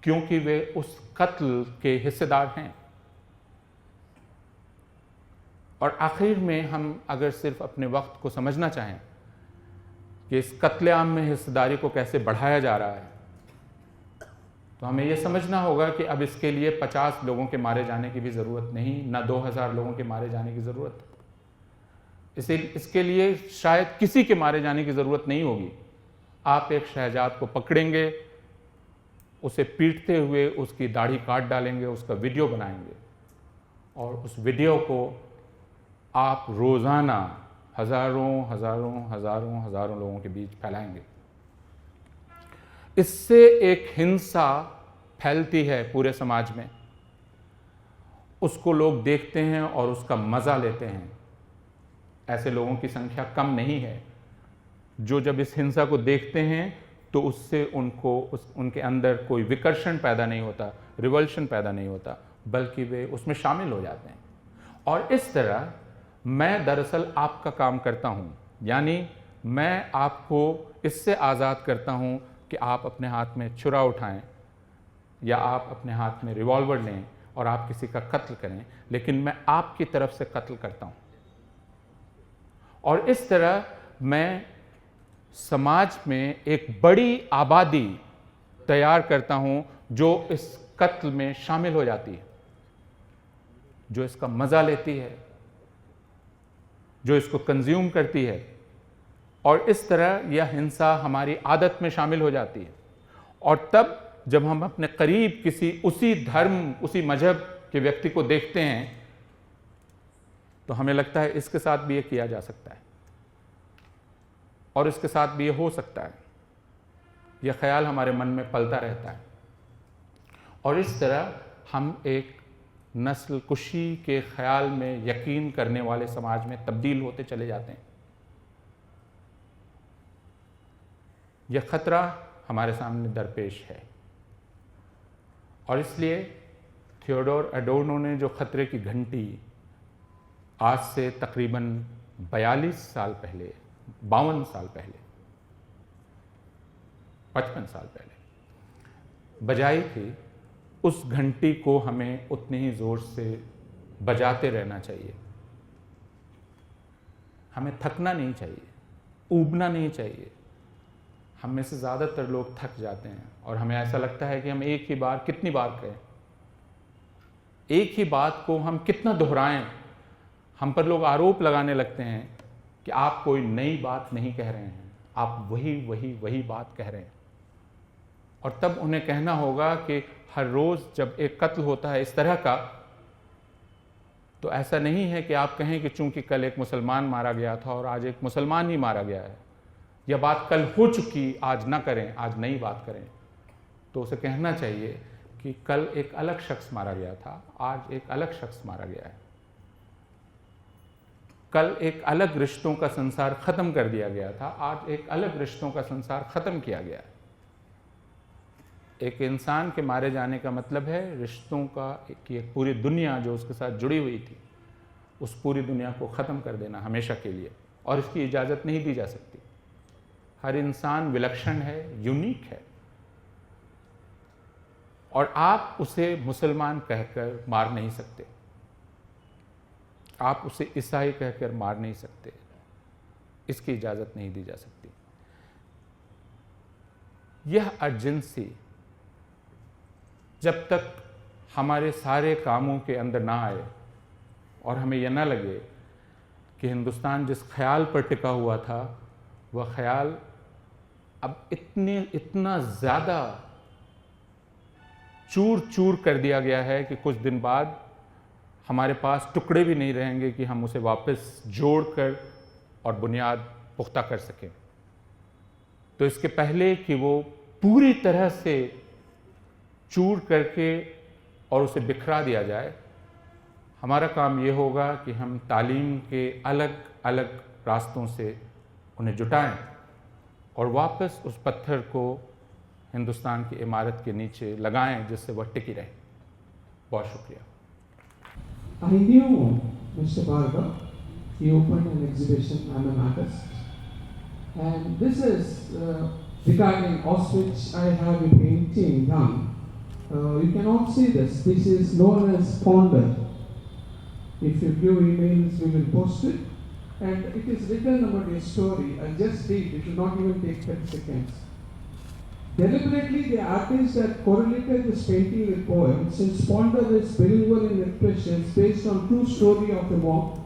क्योंकि वे उस कत्ल के हिस्सेदार हैं। और आखिर में हम अगर सिर्फ अपने वक्त को समझना चाहें कि इस कत्लेआम में हिस्सेदारी को कैसे बढ़ाया जा रहा है, तो हमें यह समझना होगा कि अब इसके लिए 50 लोगों के मारे जाने की भी ज़रूरत नहीं, ना 2000 लोगों के मारे जाने की ज़रूरत है। इसके लिए शायद किसी के मारे जाने की ज़रूरत नहीं होगी। आप एक शहजाद को पकड़ेंगे, उसे पीटते हुए उसकी दाढ़ी काट डालेंगे, उसका वीडियो बनाएंगे, और उस वीडियो को आप रोज़ाना हज़ारों हज़ारों हज़ारों हज़ारों लोगों के बीच फैलाएंगे। इससे एक हिंसा फैलती है पूरे समाज में, उसको लोग देखते हैं और उसका मज़ा लेते हैं। ऐसे लोगों की संख्या कम नहीं है जो जब इस हिंसा को देखते हैं तो उससे उनके अंदर कोई विकर्षण पैदा नहीं होता, रिवल्शन पैदा नहीं होता, बल्कि वे उसमें शामिल हो जाते हैं। और इस तरह मैं दरअसल आपका काम करता हूँ, यानी मैं आपको इससे आज़ाद करता हूँ कि आप अपने हाथ में छुरा उठाएं या आप अपने हाथ में रिवॉल्वर लें और आप किसी का कत्ल करें, लेकिन मैं आपकी तरफ से कत्ल करता हूं। और इस तरह मैं समाज में एक बड़ी आबादी तैयार करता हूं जो इस कत्ल में शामिल हो जाती है, जो इसका मज़ा लेती है, जो इसको कंज्यूम करती है, और इस तरह यह हिंसा हमारी आदत में शामिल हो जाती है। और तब जब हम अपने करीब किसी उसी धर्म, उसी मजहब के व्यक्ति को देखते हैं तो हमें लगता है इसके साथ भी ये किया जा सकता है और इसके साथ भी ये हो सकता है। यह ख्याल हमारे मन में पलता रहता है और इस तरह हम एक नस्ल कुशी के ख्याल में यकीन करने वाले समाज में तब्दील होते चले जाते हैं। यह खतरा हमारे सामने दरपेश है और इसलिए थियोडोर एडोर्नो ने जो खतरे की घंटी आज से तकरीबन 42 साल पहले, 52 साल पहले, 55 साल पहले बजाई थी, उस घंटी को हमें उतने ही जोर से बजाते रहना चाहिए। हमें थकना नहीं चाहिए, ऊबना नहीं चाहिए। हम में से ज़्यादातर लोग थक जाते हैं और हमें ऐसा लगता है कि हम एक ही बार कितनी बार कहें, एक ही बात को हम कितना दोहराएं। हम पर लोग आरोप लगाने लगते हैं कि आप कोई नई बात नहीं कह रहे हैं, आप वही बात कह रहे हैं। और तब उन्हें कहना होगा कि हर रोज़ जब एक कत्ल होता है इस तरह का, तो ऐसा नहीं है कि आप कहें कि चूंकि कल एक मुसलमान मारा गया था और आज एक मुसलमान ही मारा गया है, यह बात कल हो चुकी, आज ना करें, आज नई बात करें। तो उसे कहना चाहिए कि कल एक अलग शख्स मारा गया था, आज एक अलग शख्स मारा गया है। कल एक अलग रिश्तों का संसार ख़त्म कर दिया गया था, आज एक अलग रिश्तों का संसार ख़त्म किया गया है। एक इंसान के मारे जाने का मतलब है रिश्तों का कि एक पूरी दुनिया जो उसके साथ जुड़ी हुई थी, उस पूरी दुनिया को ख़त्म कर देना हमेशा के लिए, और इसकी इजाज़त नहीं दी जा सकती। हर इंसान विलक्षण है, यूनिक है, और आप उसे मुसलमान कहकर मार नहीं सकते, आप उसे ईसाई कहकर मार नहीं सकते, इसकी इजाज़त नहीं दी जा सकती। यह अर्जेंसी जब तक हमारे सारे कामों के अंदर ना आए और हमें यह ना लगे कि हिंदुस्तान जिस ख्याल पर टिका हुआ था वह ख्याल अब इतना ज़्यादा चूर चूर कर दिया गया है कि कुछ दिन बाद हमारे पास टुकड़े भी नहीं रहेंगे कि हम उसे वापस जोड़कर और बुनियाद पुख्ता कर सकें। तो इसके पहले कि वो पूरी तरह से चूर करके और उसे बिखरा दिया जाए, हमारा काम ये होगा कि हम तालीम के अलग अलग रास्तों से उन्हें जुटाएं और वापस उस पत्थर को हिंदुस्तान की इमारत के नीचे लगाएं जिससे वह टिकी रहे। बहुत शुक्रिया। I knew Mr. Bhargav. He opened an exhibition. I'm an artist, and this is regarding Auschwitz. I have a painting done. You can all see this. This is known as Ponder. If you give emails, we will post it. And it is written about a story. I just read. It will not even take 30 seconds. Deliberately, the artist had correlated this painting with poem, since Ponder is bilingual in expressions based on true story of the mob,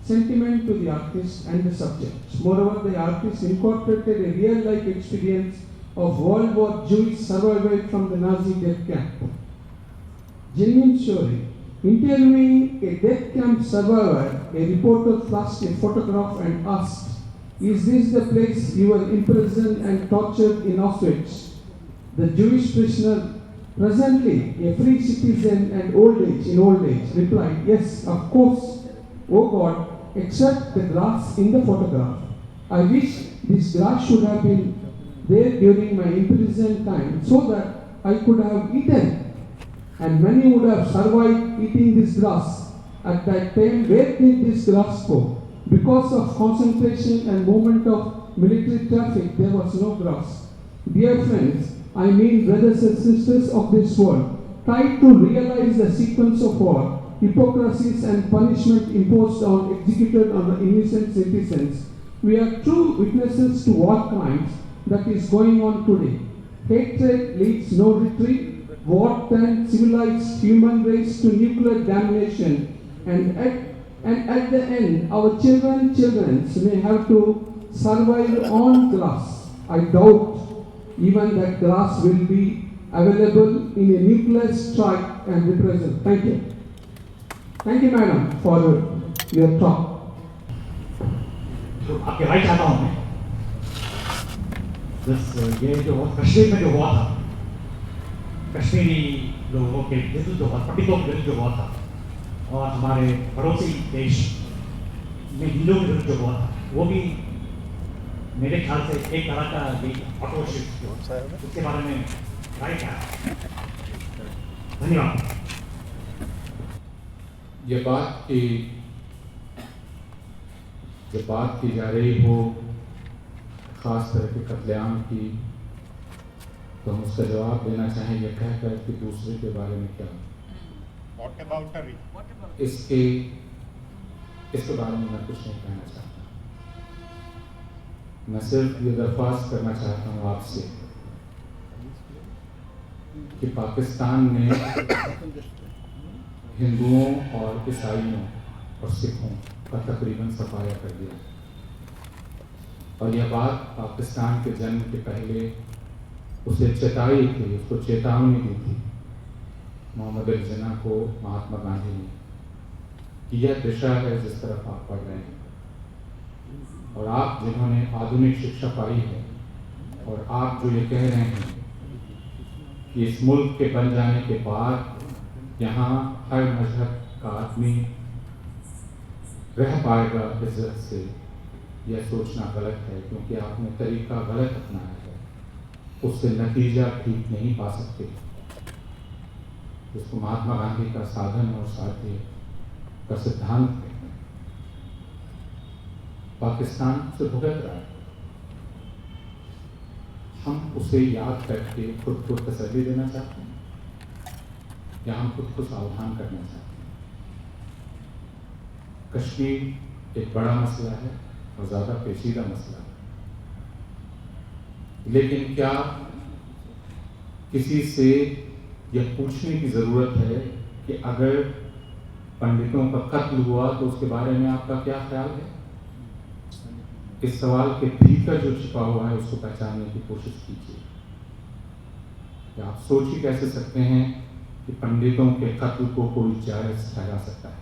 sentiment to the artist and the subject. Moreover, the artist incorporated a real-life experience of World War Jewish survival from the Nazi death camp. Genuine story. Interviewing a death camp survivor, a reporter flashed a photograph and asked, "Is this the place you were imprisoned and tortured in Auschwitz?" The Jewish prisoner, presently a free citizen and in old age, replied, "Yes, of course, oh God, except the grass in the photograph. I wish this grass should have been there during my imprisoned time so that I could have eaten, and many would have survived eating this grass. At that time, where did this grass go? Because of concentration and movement of military traffic, there was no grass." Dear friends, I mean brothers and sisters of this world, try to realize the sequence of war, hypocrisies and punishment imposed on, executed on the innocent citizens. We are true witnesses to war crimes that is going on today. Hatred leads no retreat. War turns civilized human race to nuclear damnation. And at the end, our children may have to survive on grass. I doubt even that grass will be available in a nuclear strike and reprisal. Thank you. Thank you, madam, for your talk. जो आपके राइट चाहता हूँ मैं, ये जो कश्मीर में जो हुआ था, कश्मीरी लोगों के विरुद्ध जो हुआ, पंडितों के विरुद्ध जो हुआ था, और हमारे पड़ोसी देश में हिंदुओं के विरुद्ध जो हुआ था, वो भी मेरे ख्याल से एक तरह का आक्रोशित, उसके बारे में राय क्या है? धन्यवाद। ये बात की जा रही हो ख़ास तरह के कत्लेआम की, तो हम उसका जवाब देना चाहें यह कहकर कि दूसरे के बारे में क्या, इसके बारे में मैं कुछ नहीं कहना चाहता। मैं सिर्फ ये दरख्वास्त करना चाहता हूँ आपसे कि पाकिस्तान ने हिंदुओं और ईसाइयों और सिखों का तकरीबन सफाया कर दिया, और यह बात पाकिस्तान के जन्म के पहले उसे चेताई थी, उसको चेतावनी दी थी मोहम्मद अली जिन्ना को महात्मा गांधी ने कि यह दिशा है जिस तरफ आप पढ़ रहे हैं, और आप जिन्होंने आधुनिक शिक्षा पाई है, और आप जो ये कह रहे हैं कि इस मुल्क के बन जाने के बाद यहाँ हर मजहब का आदमी रह पाएगा इज्जत से, यह सोचना गलत है, क्योंकि आपने तरीका गलत अपनाया है, उससे नतीजा ठीक नहीं पा सकते, जिसको महात्मा गांधी का साधन और साध्य का सिद्धांत है, पाकिस्तान से भुगत रहा है। हम उसे याद करके खुद को तसल्ली देना चाहते हैं या हम खुद को सावधान करना चाहते हैं? कश्मीर एक बड़ा मसला है और ज़्यादा पेचीदा मसला है, लेकिन क्या किसी से यह पूछने की ज़रूरत है कि अगर पंडितों का कत्ल हुआ तो उसके बारे में आपका क्या ख्याल है? इस सवाल के भीतर जो छिपा हुआ है उसको पहचानने की कोशिश कीजिए। क्या आप सोच ही कैसे सकते हैं कि पंडितों के कत्ल को कोई जायज़ ठहरा सकता है?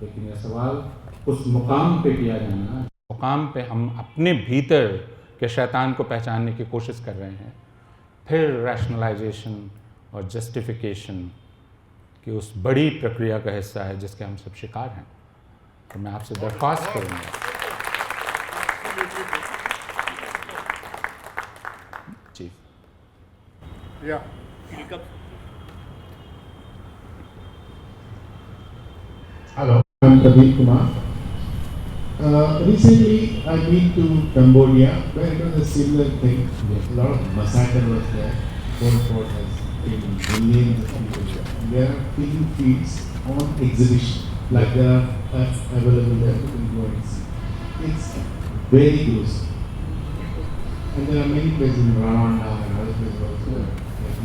लेकिन यह सवाल उस मुकाम पे किया जाना, मुकाम पे हम अपने भीतर के शैतान को पहचानने की कोशिश कर रहे हैं, फिर रैशनलाइजेशन और जस्टिफिकेशन की उस बड़ी प्रक्रिया का हिस्सा है जिसके हम सब शिकार हैं। तो मैं आपसे दरख्वास्त करूँगा जी। Yeah. Hello, I'm Pradeep Kumar. Recently, I been to Cambodia, where it was a similar thing. A lot of massacre was there. Pol Pot has taken millions of people. There are killing fields on exhibition, like they are available there. You can go and see. It's very gruesome. And there are many places in Rwanda and other places also. Like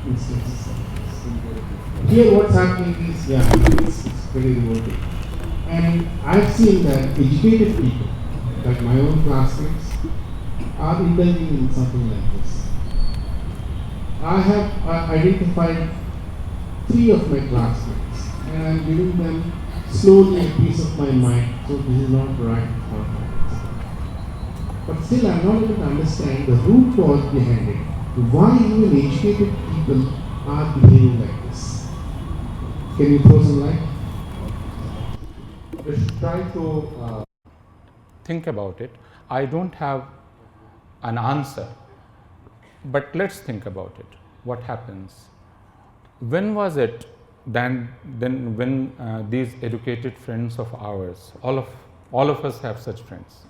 instances of this. Here, what's happening is, it's pretty revolting. And I've seen that educated people, like my own classmates, are indulging in something like this. I have identified 3 of my classmates, and I'm giving them slowly a piece of my mind, so this is not right or right. But still, I'm not able to understand the root cause behind it. Why even educated people are behaving like this? Can you throw some light? Let's try to think about it. I don't have an answer, but let's think about it. What happens? When was it then when these educated friends of ours, all of us have such friends.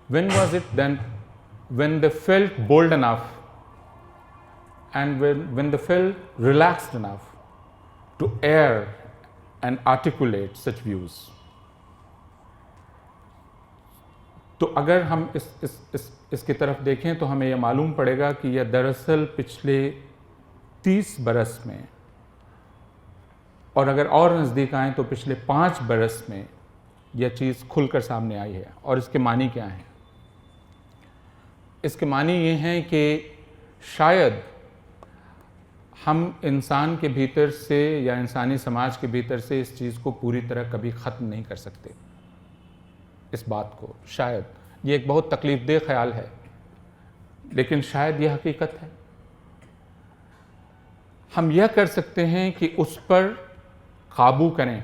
When was it then when they felt bold enough and when they felt relaxed enough to air and articulate such views? तो अगर हम इसकी तरफ देखें तो हमें यह मालूम पड़ेगा कि यह दरअसल पिछले 30 बरस में, और अगर और नज़दीक आएँ तो पिछले 5 बरस में यह चीज़ खुलकर सामने आई है। और इसके मानी क्या हैं? इसके मानी ये हैं कि शायद हम इंसान के भीतर से या इंसानी समाज के भीतर से इस चीज़ को पूरी तरह कभी ख़त्म नहीं कर सकते। इस बात को शायद, ये एक बहुत तकलीफ़देह ख्याल है, लेकिन शायद यह हकीकत है। हम यह कर सकते हैं कि उस पर काबू करें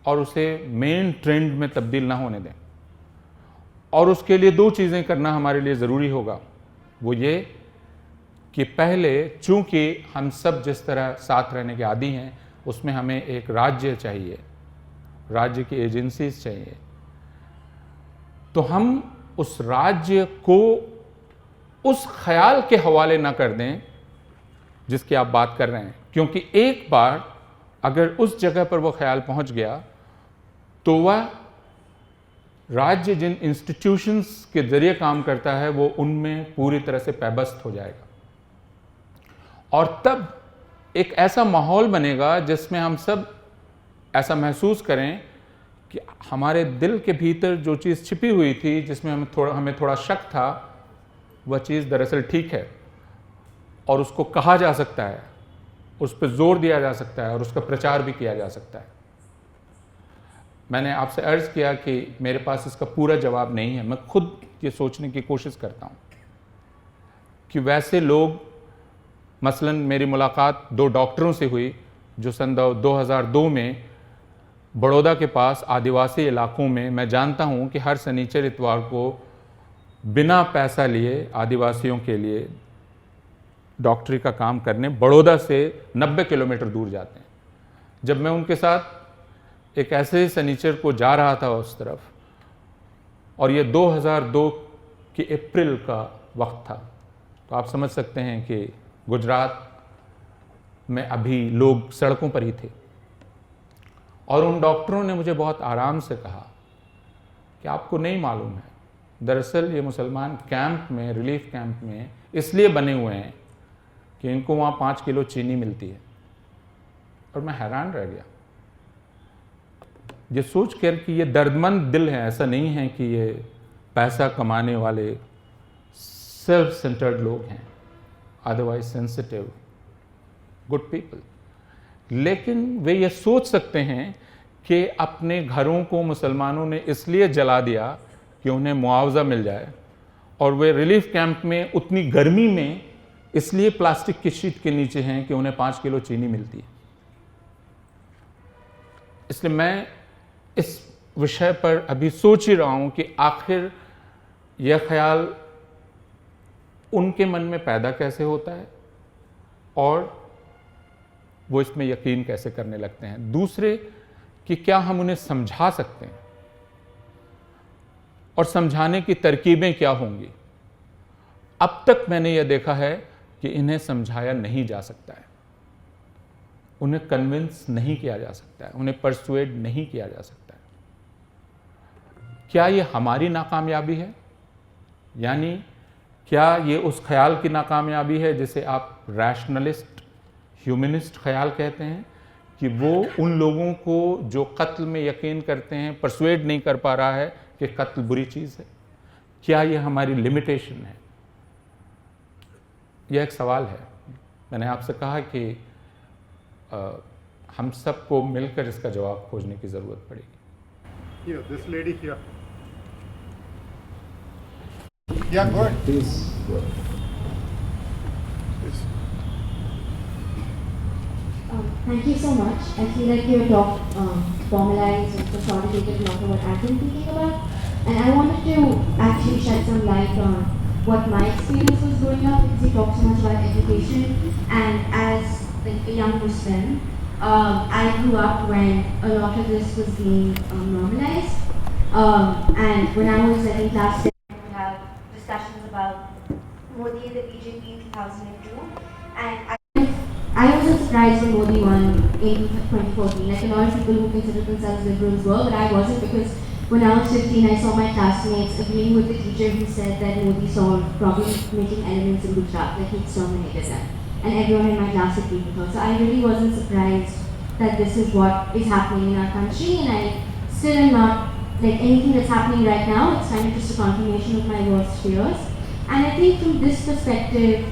और उसे मेन ट्रेंड में तब्दील ना होने दें। और उसके लिए 2 चीज़ें करना हमारे लिए ज़रूरी होगा। वो ये कि पहले, चूँकि हम सब जिस तरह साथ रहने के आदी हैं, उसमें हमें एक राज्य चाहिए, राज्य की एजेंसीज चाहिए। तो हम उस राज्य को उस ख्याल के हवाले ना कर दें जिसकी आप बात कर रहे हैं, क्योंकि एक बार अगर उस जगह पर वो ख्याल पहुंच गया तो वह राज्य जिन इंस्टीट्यूशंस के ज़रिए काम करता है वो उनमें पूरी तरह से पैबस्त हो जाएगा। और तब एक ऐसा माहौल बनेगा जिसमें हम सब ऐसा महसूस करें कि हमारे दिल के भीतर जो चीज़ छिपी हुई थी, जिसमें हमें थोड़ा शक था, वह चीज़ दरअसल ठीक है और उसको कहा जा सकता है, उस पर जोर दिया जा सकता है और उसका प्रचार भी किया जा सकता है। मैंने आपसे अर्ज़ किया कि मेरे पास इसका पूरा जवाब नहीं है। मैं खुद ये सोचने की कोशिश करता हूँ कि वैसे लोग, मसलन मेरी मुलाकात 2 डॉक्टरों से हुई जो सन 2002 में बड़ौदा के पास आदिवासी इलाकों में, मैं जानता हूँ कि हर शनिचर इतवार को बिना पैसा लिए आदिवासियों के लिए डॉक्टरी का काम करने बड़ौदा से 90 किलोमीटर दूर जाते हैं। जब मैं उनके साथ एक ऐसे शनिचर को जा रहा था उस तरफ, और ये 2002 कि अप्रैल का वक्त था। तो आप समझ सकते हैं कि गुजरात में अभी लोग सड़कों पर ही थे। और उन डॉक्टरों ने मुझे बहुत आराम से कहा कि आपको नहीं मालूम है, दरअसल ये मुसलमान कैंप में, रिलीफ कैंप में इसलिए बने हुए हैं कि इनको वहाँ 5 किलो चीनी मिलती है। और मैं हैरान रह गया ये सोच कर कि ये दर्दमंद दिल है, ऐसा नहीं है कि ये पैसा कमाने वाले सेल्फ सेंटर्ड लोग हैं, अदरवाइज सेंसिटिव गुड पीपल। लेकिन वे ये सोच सकते हैं कि अपने घरों को मुसलमानों ने इसलिए जला दिया कि उन्हें मुआवजा मिल जाए, और वे रिलीफ कैंप में उतनी गर्मी में इसलिए प्लास्टिक की शीट के नीचे हैं कि उन्हें 5 किलो चीनी मिलती है। इसलिए मैं इस विषय पर अभी सोच ही रहा हूं कि आखिर यह ख्याल उनके मन में पैदा कैसे होता है और वो इसमें यकीन कैसे करने लगते हैं। दूसरे कि क्या हम उन्हें समझा सकते हैं और समझाने की तरकीबें क्या होंगी। अब तक मैंने यह देखा है कि इन्हें समझाया नहीं जा सकता है, उन्हें कन्विंस नहीं किया जा सकता है, उन्हें परसुएड नहीं किया जा सकता है। क्या ये हमारी नाकामयाबी है? यानी क्या ये उस ख्याल की नाकामयाबी है जिसे आप रैशनलिस्ट, ह्यूमनिस्ट ख्याल कहते हैं, कि वो उन लोगों को जो कत्ल में यकीन करते हैं परसुएड नहीं कर पा रहा है कि कत्ल बुरी चीज़ है? क्या ये हमारी लिमिटेशन है? यह एक सवाल है। मैंने आपसे कहा कि हम सबको मिलकर इसका जवाब खोजने की ज़रूरत पड़ेगी। Here, this lady here. Yeah, go ahead. Please. Yes. Thank you so much. I feel like your talk formalized and consolidated a lot of what I've been thinking about. And I wanted to actually shed some light on what my experience was growing up, because you talked so much about education. And as like a young Muslim, I grew up when a lot of this was being normalized. And when I was in class 10, we would have discussions about Modi and the BJP in 2002. And I wasn't surprised when Modi won in 2014. Like a lot of people who consider themselves liberals were, but I wasn't, because when I was 15, I saw my classmates agreeing with the teacher who said that Modi solved problem-making elements in Gujarat, that he exterminated them. And everyone in my class agreed with her. So I really wasn't surprised that this is what is happening in our country, and I still am not, like anything that's happening right now, it's kind of just a confirmation of my worst fears. And I think from this perspective,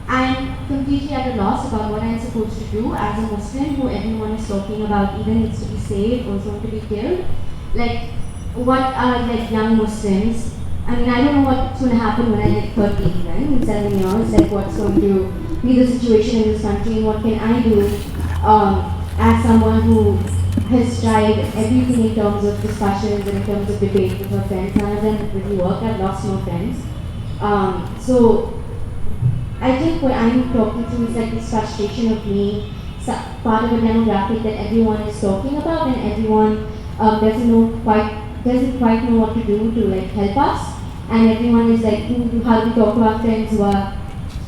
I'm completely at a loss about what I'm supposed to do as a Muslim who everyone is talking about either needs to be saved or going to be killed. Like, what are like young Muslims? I mean, I don't know what's going to happen when I get 30 even, in 7 years, like what's going to be the situation in this country, and what can I do as someone who has tried everything in terms of discussions and in terms of debate with her friends. None of them really work. I've lost no friends. So I think what I'm talking to is like this frustration of being part of a demographic that everyone is talking about, and everyone doesn't quite know what to do to like help us, and everyone is like, how do we talk to our friends who are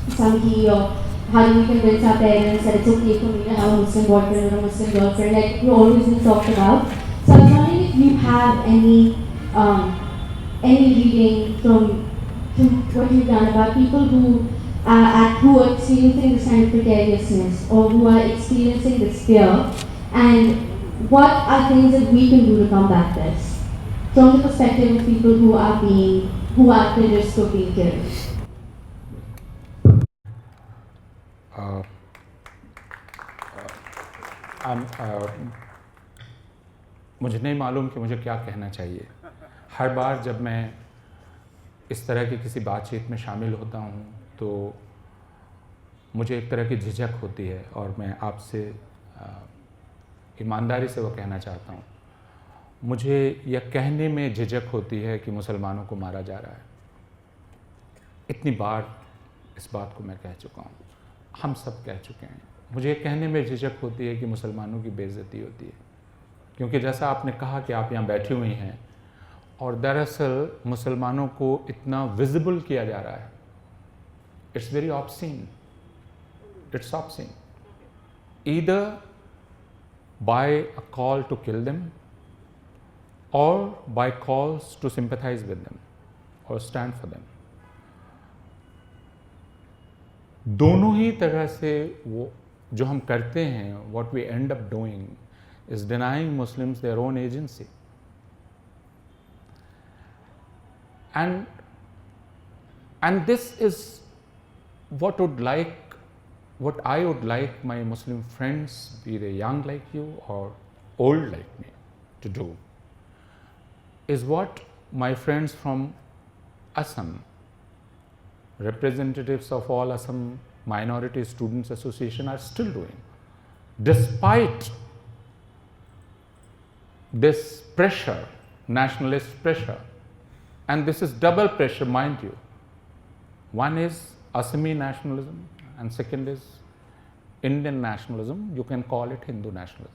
Sanghi, or how do we convince our parents that it's okay for me to have a Muslim boyfriend or a Muslim girlfriend? Like, we're always being talked about. So I was wondering if you have any reading from what you've done about people who are experiencing this kind of precariousness, or who are experiencing this fear, and what are things that we can do to combat this from the perspective of people who are at the risk of being killed. मुझे नहीं मालूम कि मुझे क्या कहना चाहिए। हर बार जब मैं इस तरह की किसी बातचीत में शामिल होता हूँ तो मुझे एक तरह की झिझक होती है, और मैं आपसे ईमानदारी से वो कहना चाहता हूँ। मुझे यह कहने में झिझक होती है कि मुसलमानों को मारा जा रहा है। इतनी बार इस बात को मैं कह चुका हूँ, हम सब कह चुके हैं। मुझे कहने में झिझक होती है कि मुसलमानों की बेइज्जती होती है, क्योंकि जैसा आपने कहा कि आप यहाँ बैठी हुई हैं और दरअसल मुसलमानों को इतना विजिबल किया जा रहा है. It's very obscene. It's obscene. Either by a call to kill them or by calls to sympathize with them or stand for them. दोनों ही तरह से वो जो हम करते हैं, what we end up doing is denying Muslims their own agency. And this is what I would like my Muslim friends, be they young like you or old like me, to do, is what my friends from Assam, representatives of all Assam Minority Students Association, are still doing. Despite this pressure, nationalist pressure, and this is double pressure, mind you. One is Assami nationalism, and second is Indian nationalism. You can call it Hindu nationalism.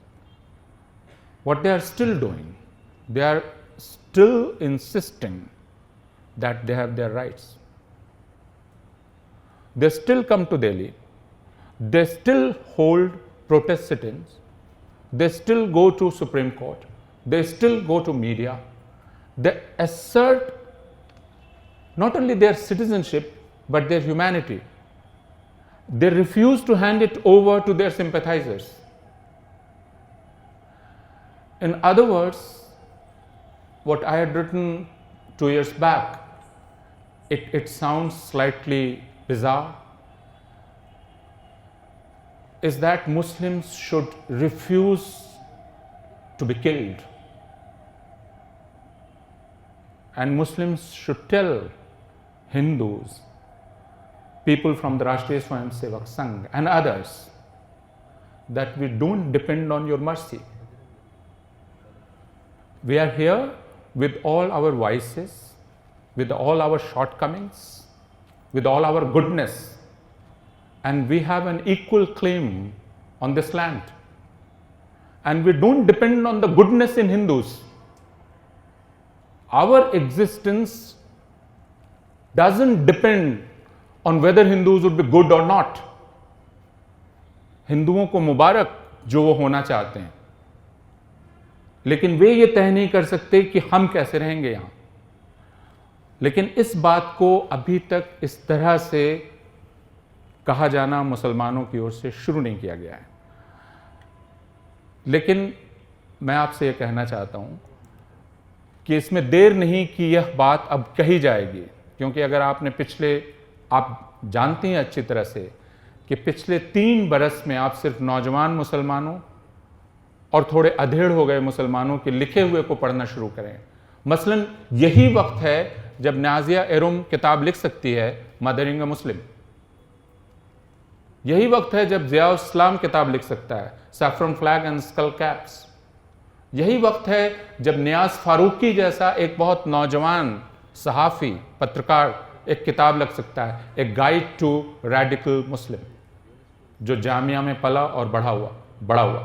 What they are still doing, they are still insisting that they have their rights. They still come to Delhi, they still hold protest sit-ins, they still go to Supreme Court, they still go to media, they assert not only their citizenship but their humanity. They refuse to hand it over to their sympathizers. In other words, what I had written 2 years back, it sounds slightly bizarre, is that Muslims should refuse to be killed. And Muslims should tell Hindus, people from the Rashtriya Swayamsevak Sangh and others, that we don't depend on your mercy. We are here with all our vices, with all our shortcomings, with all our goodness, and we have an equal claim on this land. And we don't depend on the goodness in Hindus. Our existence doesn't depend on whether Hindus would be good or not. हिंदुओं को मुबारक जो वो होना चाहते हैं, लेकिन वे ये तय नहीं कर सकते कि हम कैसे रहेंगे यहां. लेकिन इस बात को अभी तक इस तरह से कहा जाना मुसलमानों की ओर से शुरू नहीं किया गया है. लेकिन मैं आपसे यह कहना चाहता हूं कि इसमें देर नहीं कि यह बात अब कही जाएगी, क्योंकि अगर आप जानती हैं अच्छी तरह से कि पिछले 3 बरस में आप सिर्फ नौजवान मुसलमानों और थोड़े अधेड़ हो गए मुसलमानों के लिखे हुए को पढ़ना शुरू करें. मसलन यही वक्त है जब नाजिया एरुम किताब लिख सकती है मदरिंग अ मुस्लिम. यही वक्त है जब ज़िया इस्लाम किताब लिख सकता है saffron flag and skull caps. यही वक्त है जब नियाज फारूकी जैसा एक बहुत नौजवान सहाफ़ी पत्रकार एक किताब लिख सकता है, एक गाइड टू रेडिकल मुस्लिम, जो जामिया में पला और बड़ा हुआ.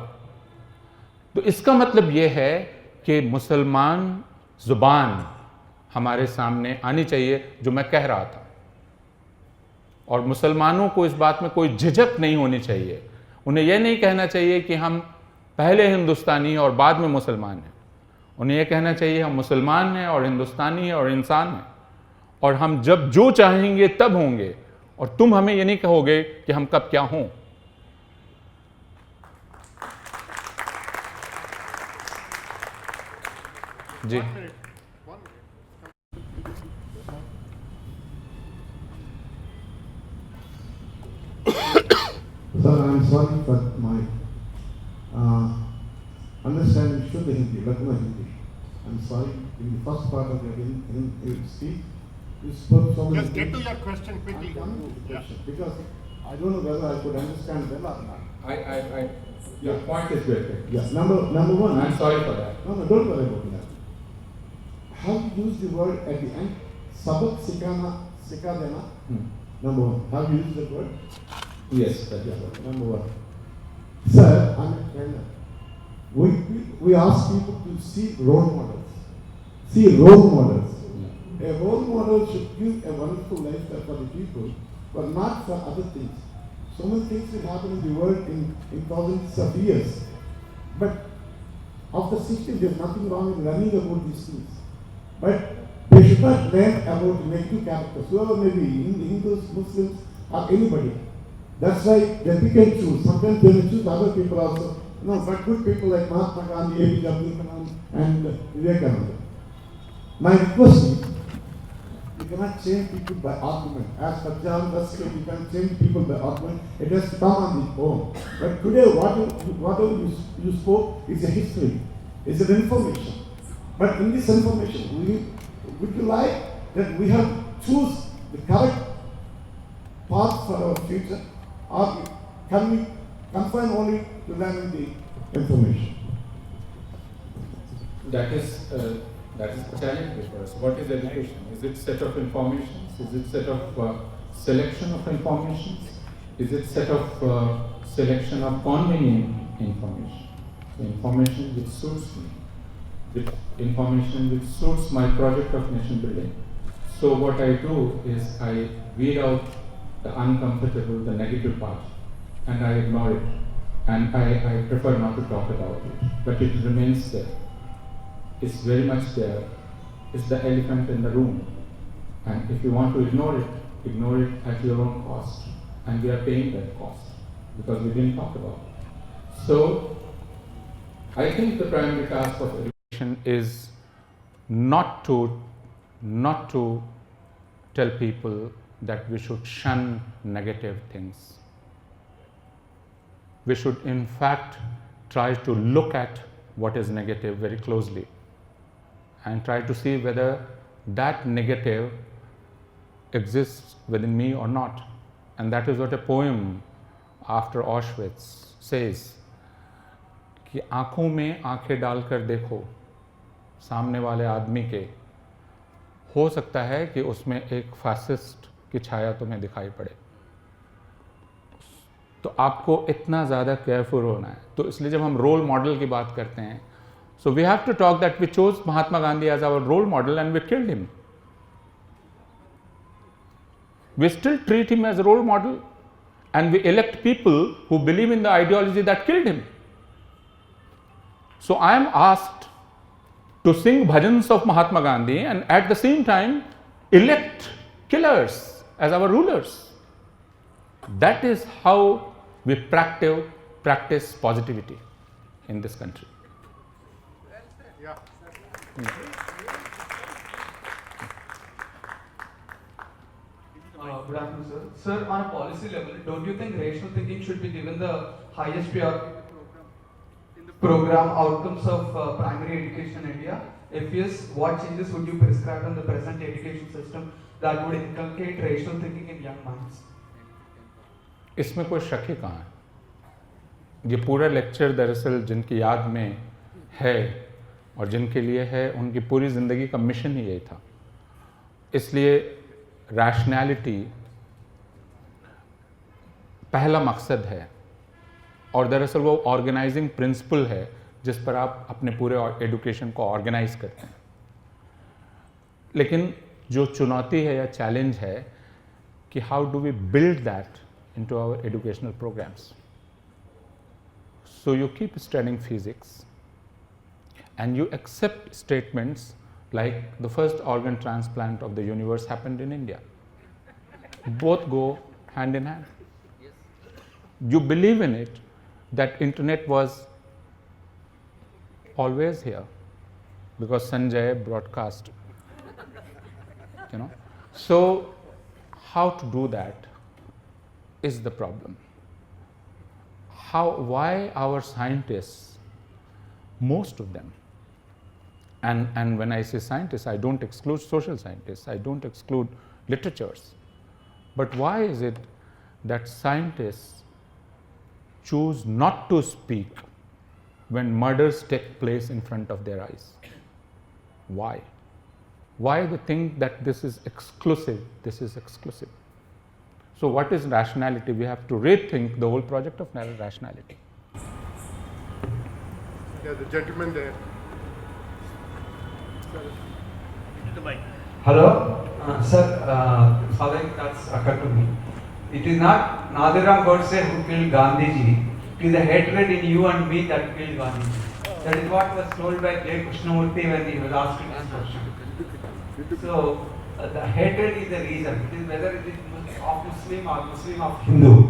तो इसका मतलब यह है कि मुसलमान जुबान हमारे सामने आनी चाहिए, जो मैं कह रहा था. और मुसलमानों को इस बात में कोई झिझक नहीं होनी चाहिए. उन्हें यह नहीं कहना चाहिए कि हम पहले हिंदुस्तानी और बाद में मुसलमान हैं. उन्हें यह कहना चाहिए हम मुसलमान हैं और हिंदुस्तानी हैं और इंसान हैं, और हम जब जो चाहेंगे तब होंगे, और तुम हमें ये नहीं कहोगे कि हम कब क्या हों. जी. Sir, I'm sorry, but my understanding should be Hindi, Lagna Hindi. I'm sorry, in the first part of your speech, you spoke so many Just get to things. your question quickly. I'm coming to the Yeah. question, because I don't know whether I could understand well or not. Your point is very. Yes, number one. I'm sorry for that. No, don't worry about that. How you use the word at the end? Sabak sikha dena. Number one. How you use the word? Yes, that is Yeah, number one. Sir, I'm a trainer. We ask people to see role models. see role models. A role model should give a wonderful lifestyle for the people, but not for other things. So many things will happen in the world in thousands of years. But after 60, there's nothing wrong in learning about these things. But they should not learn about negative characters, whoever may be, Hindus, Muslims, or anybody. That's why they pick and choose. Sometimes they will choose other people also. No, but good people like Mahatma Gandhi, APJ Abdul Kalam, and Vivekananda. My request is, you cannot change people by argument. As Sajjan does say, you can change people by argument. It has to come on its own. But today, whatever you spoke is a history. It's an information. But in this information, would you like that we have choose the correct path for our future, or can we confine only to learning the information? That is the challenge for us. What is education? Is it set of informations? Is it set of selection of informations? Is it set of selection of convenient information? The information which suits me, the information which suits my project of nation building. So what I do is I weed out the uncomfortable, the negative part, and I ignore it. And I prefer not to talk about it, but it remains there. It's very much there. It's the elephant in the room. And if you want to ignore it at your own cost. And we are paying that cost because we didn't talk about it. So I think the primary task of education is not to tell people that we should shun negative things. We should in fact try to look at what is negative very closely and try to see whether that negative exists within me or not. And that is what a poem after Auschwitz says, कि आँखों में आँखें डालकर देखो सामने वाले आदमी के, हो सकता है कि उसमें एक फासिस्ट की छाया तुम्हें दिखाई पड़े। तो आपको इतना ज़्यादा केयरफुल होना है। तो इसलिए जब हम रोल मॉडल की बात करते हैं, so we have to talk that we chose Mahatma Gandhi as our role model and we killed him. We still treat him as a role model and we elect people who believe in the ideology that killed him. So I am asked to sing bhajans of Mahatma Gandhi and at the same time elect killers as our rulers. That is how we practice positivity in this country. Yeah. Good afternoon, sir. Sir, on a policy level, don't you think rational thinking should be given the highest priority in the program outcomes of primary education in India? If yes, what changes would you prescribe in the present education system that would inculcate rational thinking in young minds? इसमें कोई शक ही कहाँ है। ये पूरा लेक्चर दरअसल जिनकी याद में है और जिनके लिए है, उनकी पूरी ज़िंदगी का मिशन ही यही था। इसलिए रैशनैलिटी पहला मकसद है और दरअसल वो ऑर्गेनाइजिंग प्रिंसिपल है जिस पर आप अपने पूरे एजुकेशन को ऑर्गेनाइज करते हैं। लेकिन जो चुनौती है या चैलेंज है कि how do we build that into our educational programs. So you keep studying physics and you accept statements like the first organ transplant of the universe happened in India. Both go hand in hand. You believe in it that internet was always here because Sanjay broadcast, So how to do that is the problem. Why our scientists, most of them, and when I say scientists, I don't exclude social scientists, I don't exclude literatures, but why is it that scientists choose not to speak when murders take place in front of their eyes? Why? Why they think that this is exclusive, this is exclusive? So what is rationality? We have to rethink the whole project of rationality. Yeah, the gentleman there. Hello, sir. Following thoughts occurred to me. It is not Nathuram Godse who killed Gandhiji. It is the hatred in you and me that killed Gandhiji. That is what was told by J. Krishnamurti when he was asked this question. So, the hatred is the reason. It is whether it is of Muslim or Muslim of Hindu.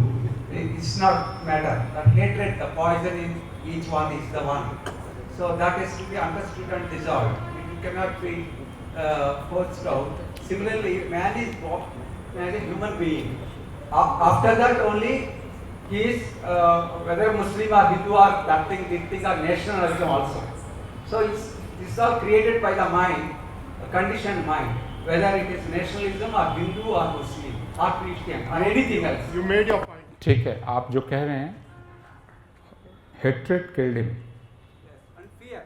It's not matter. That hatred, the poison in each one is the one. So that is to be understood and dissolved. It cannot be forced out. Similarly, man is born as a human being. After that only he is whether Muslim or Hindu or that thing, this thing, or nationalism also. So this is all created by the mind, a conditioned mind, whether it is nationalism or Hindu or Muslim or Christian or anything else. You made your point. ठीक है, आप जो कह रहे हैं, hatred killed him,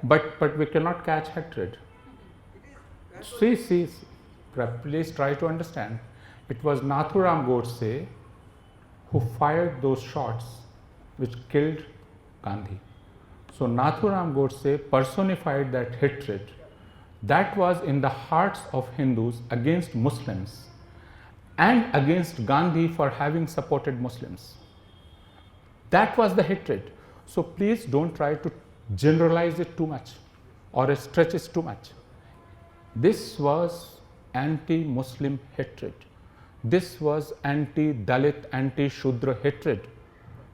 but we cannot catch hatred. See, please try to understand. It was Nathuram Godse who fired those shots which killed Gandhi. So Nathuram Godse personified that hatred that was in the hearts of Hindus against Muslims and against Gandhi for having supported Muslims. That was the hatred. So please don't try to generalize it too much or stretch it too much. This was anti-Muslim hatred. This was anti-Dalit, anti-Shudra hatred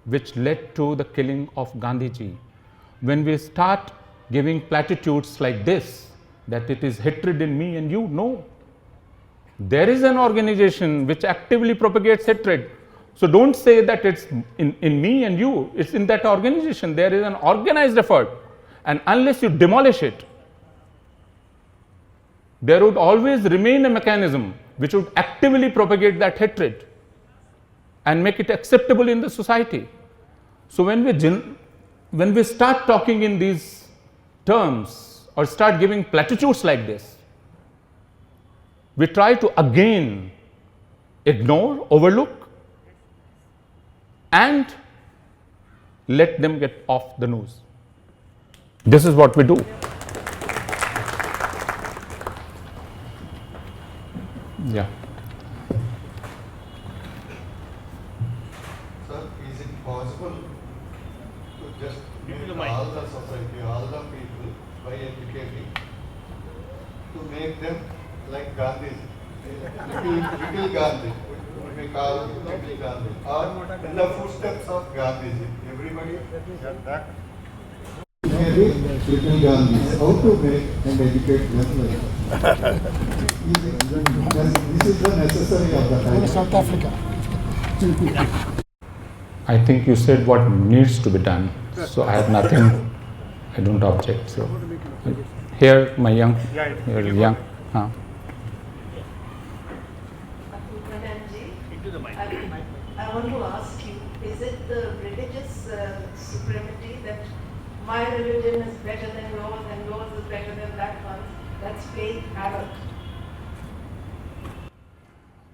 which led to the killing of Gandhiji. When we start giving platitudes like this, that it is hatred in me and you, no. There is an organization which actively propagates hatred. So don't say that it's in me and you, it's in that organization. There is an organized effort, and unless you demolish it, there would always remain a mechanism which would actively propagate that hatred and make it acceptable in the society. So when we start talking in these terms or start giving platitudes like this, we try to again ignore, overlook, and let them get off the nose. This is what we do. Yeah. Sir, is it possible to just make all the society, all the people, by educating, to make them like Gandhi, little Gandhi, we call little Gandhi, or in the footsteps of Gandhiji, everybody? Maybe little Gandhis, how to make and educate them? This is the necessary of the time. South Africa. I think you said what needs to be done, so I have nothing, I don't object. So here, my young, you're young. I want to ask you, is it the religious supremacy that my religion is better than yours and yours is better than that one's, that's playing havoc?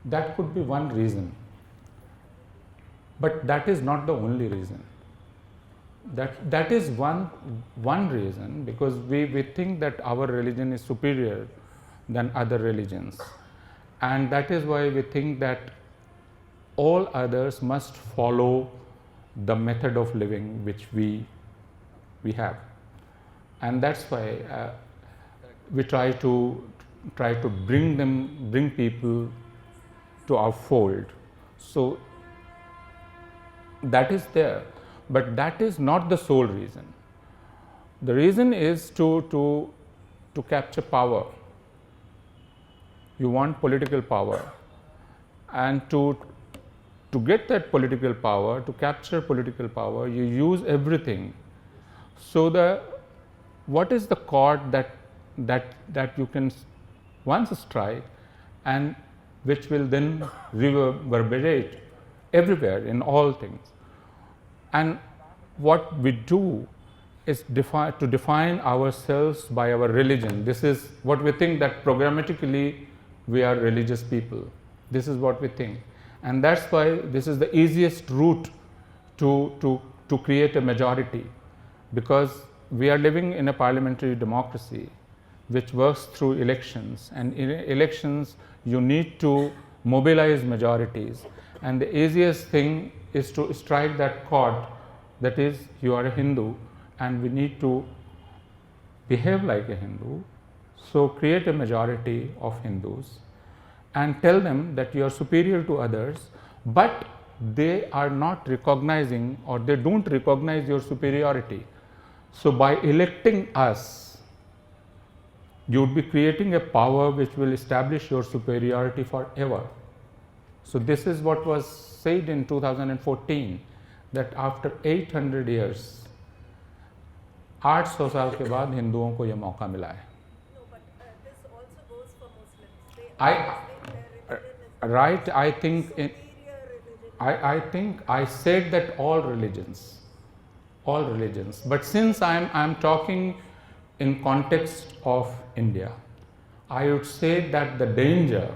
That could be one reason, but that is not the only reason. That is one reason, because we think that our religion is superior than other religions, and that is why we think that all others must follow the method of living which we have, and that's why we try to bring people to our fold. So that is there, but that is not the sole reason. The reason is to capture power. You want political power, and to get that political power, to capture political power, you use everything. So what is the chord that you can once strike, and which will then reverberate everywhere in all things. And what we do is to define ourselves by our religion. This is what we think, that programmatically we are religious people. This is what we think. And that's why this is the easiest route to create a majority, because we are living in a parliamentary democracy, which works through elections, and in elections you need to mobilize majorities, and the easiest thing is to strike that chord, that is, you are a Hindu and we need to behave like a Hindu. So create a majority of Hindus and tell them that you are superior to others, but they are not recognizing, or they don't recognize your superiority. So by electing us, you would be creating a power which will establish your superiority forever. So this is what was said in 2014, that after 800 years, 800 साल के बाद हिंदुओं को यह मौका मिला है. Right, I think I said that all religions, but since I am talking in context of India, I would say that the danger,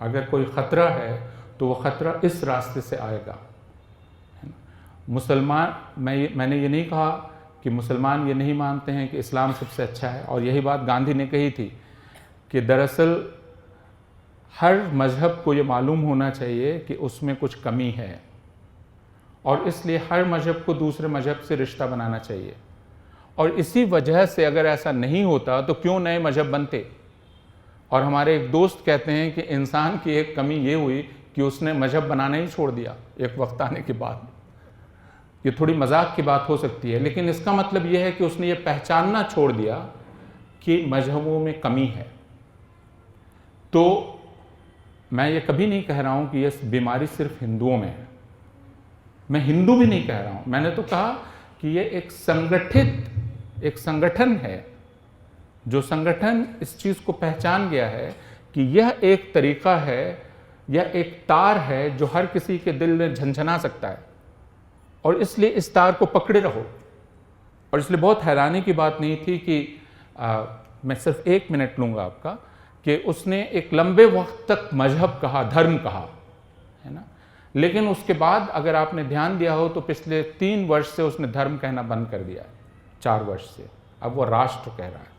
अगर कोई खतरा है तो वो खतरा इस रास्ते से आएगा. मुसलमान, मैंने ये नहीं कहा कि मुसलमान ये नहीं मानते हैं कि इस्लाम सबसे अच्छा है, और यही बात गांधी ने कही थी कि दरअसल हर मज़हब को ये मालूम होना चाहिए कि उसमें कुछ कमी है, और इसलिए हर मज़हब को दूसरे मज़हब से रिश्ता बनाना चाहिए. और इसी वजह से अगर ऐसा नहीं होता तो क्यों नए मज़हब बनते. और हमारे एक दोस्त कहते हैं कि इंसान की एक कमी ये हुई कि उसने मज़हब बनाना ही छोड़ दिया एक वक्त आने के बाद. ये थोड़ी मजाक की बात हो सकती है, लेकिन इसका मतलब ये है कि उसने ये पहचानना छोड़ दिया कि मज़हबों में कमी है. तो मैं ये कभी नहीं कह रहा हूँ कि ये बीमारी सिर्फ हिंदुओं में है. मैं हिंदू भी नहीं कह रहा हूँ. मैंने तो कहा कि ये एक संगठन है, जो संगठन इस चीज़ को पहचान गया है कि यह एक तरीका है, यह एक तार है जो हर किसी के दिल में झनझना सकता है, और इसलिए इस तार को पकड़े रहो. और इसलिए बहुत हैरानी की बात नहीं थी कि मैं सिर्फ 1 मिनट लूँगा आपका, कि उसने एक लंबे वक्त तक मजहब कहा, धर्म कहा, है ना, लेकिन उसके बाद अगर आपने ध्यान दिया हो तो पिछले 3 वर्ष से उसने धर्म कहना बंद कर दिया है, 4 वर्ष से. अब वो राष्ट्र कह रहा है.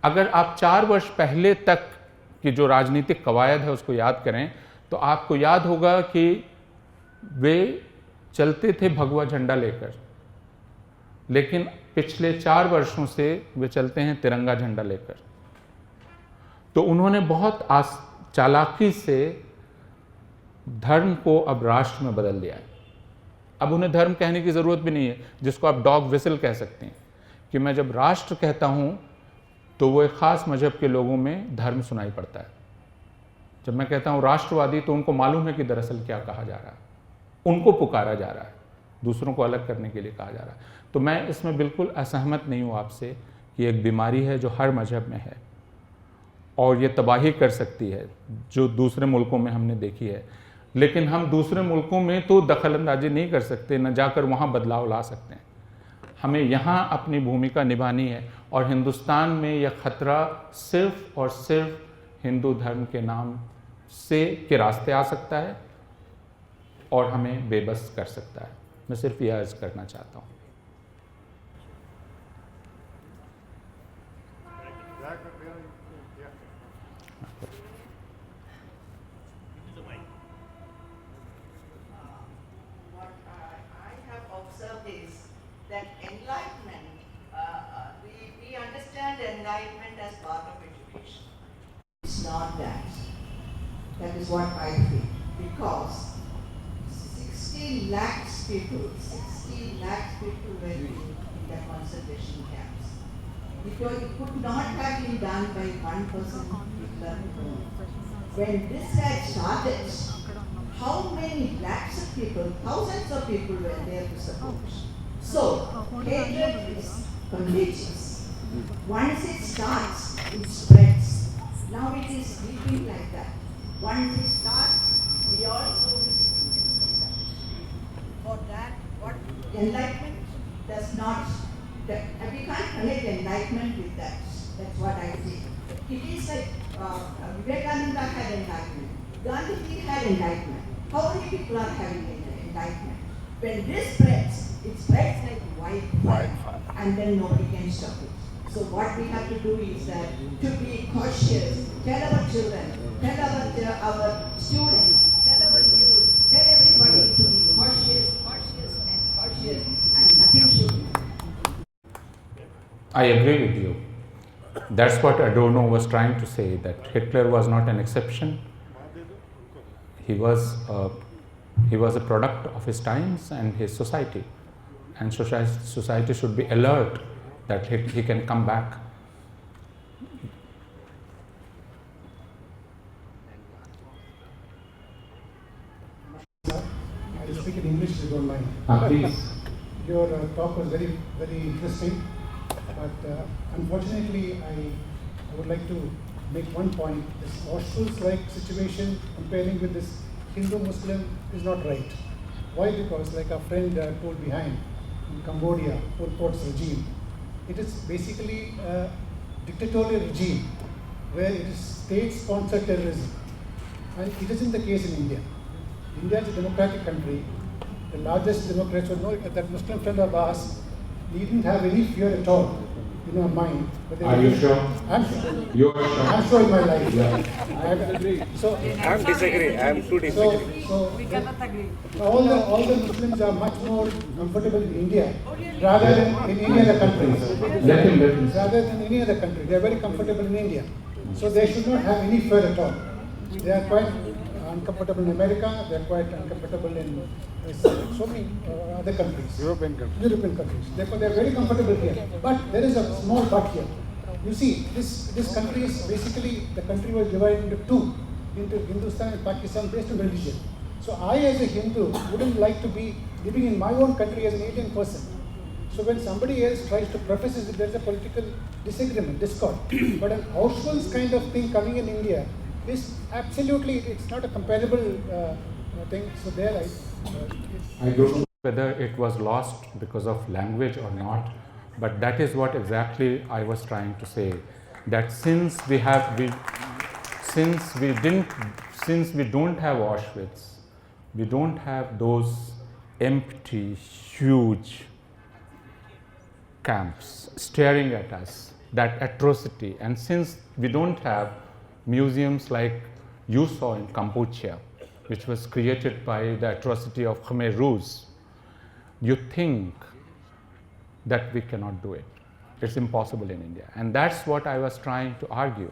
अगर आप 4 वर्ष पहले तक की जो राजनीतिक कवायद है उसको याद करें तो आपको याद होगा कि वे चलते थे भगवा झंडा लेकर, लेकिन पिछले 4 वर्षों से वे चलते हैं तिरंगा झंडा लेकर. तो उन्होंने बहुत चालाकी से धर्म को अब राष्ट्र में बदल दिया है. अब उन्हें धर्म कहने की ज़रूरत भी नहीं है, जिसको आप डॉग विसल कह सकते हैं, कि मैं जब राष्ट्र कहता हूँ तो वो एक ख़ास मजहब के लोगों में धर्म सुनाई पड़ता है. जब मैं कहता हूँ राष्ट्रवादी तो उनको मालूम है कि दरअसल क्या कहा जा रहा है, उनको पुकारा जा रहा है, दूसरों को अलग करने के लिए कहा जा रहा है. तो मैं इसमें बिल्कुल असहमत नहीं हूँ आपसे कि एक बीमारी है जो हर मजहब में है और ये तबाही कर सकती है, जो दूसरे मुल्कों में हमने देखी है. लेकिन हम दूसरे मुल्कों में तो दखलंदाजी नहीं कर सकते, न जाकर वहाँ बदलाव ला सकते हैं. हमें यहाँ अपनी भूमिका निभानी है, और हिंदुस्तान में यह खतरा सिर्फ और सिर्फ हिंदू धर्म के नाम से के रास्ते आ सकता है और हमें बेबस कर सकता है. मैं सिर्फ यह अर्ज करना चाहता हूँ. Enlightenment as part of education. It's not that. That is what I feel. Because 60 lakhs people were in the concentration camps. It could not have been done by one person. When this had started, how many lakhs of people, thousands of people were there to support? So, hatred is contagious. Once it starts, it spreads. Now it is sleeping like that. Once it starts, we all go. For that, what enlightenment does not, we can't connect enlightenment with that. That's what I say. It is like Vivekananda had enlightenment. Gandhi had enlightenment. How many people are having enlightenment? When this spreads, it spreads like wildfire, and then nobody can stop it. So what we have to do is that to be cautious, tell our children, tell our students, tell our youth, tell everybody to be cautious, and nothing should be. I agree with you. That's what Adorno was trying to say, that Hitler was not an exception. He was a product of his times and his society. And society should be alert that he can come back. I'll speak in English if you don't mind. Please. Your talk was very, very interesting, but unfortunately, I would like to make one point. This Auschwitz-like situation comparing with this Hindu-Muslim is not right. Why? Because, like our friend told behind, in Cambodia, Pol Pot's regime, it is basically a dictatorial regime where it is state-sponsored terrorism. And it isn't the case in India. India is a democratic country. The largest Democrats would know that Muslim friend of ours didn't have any fear at all in our mind. Are you sure? I'm sure. You are sure? I'm sure in my life. Yeah. I agree. So I'm disagree. I'm too disagree. We cannot agree. All the Muslims are much more comfortable in India rather than in any other countries. Let him. Rather than any other country, they are very comfortable in India. So they should not have any fear at all. They are quite uncomfortable in America. They are quite uncomfortable in so many other countries. European countries. Therefore, they are very comfortable here. But there is a small but here. You see, this country is basically, the country was divided into two, into Hindustan and Pakistan based on religion. So I, as a Hindu, wouldn't like to be living in my own country as an alien person. So when somebody else tries to preface it, there's a political disagreement, discord. But an Auschwitz kind of thing coming in India is absolutely, it's not a comparable thing. So there I don't know whether it was lost because of language or not, but that is what exactly I was trying to say. That since we don't have Auschwitz, we don't have those empty, huge camps staring at us, that atrocity, and since we don't have museums like you saw in Cambodia, which was created by the atrocity of Khmer Rouge, you think that we cannot do it. It's impossible in India. And that's what I was trying to argue,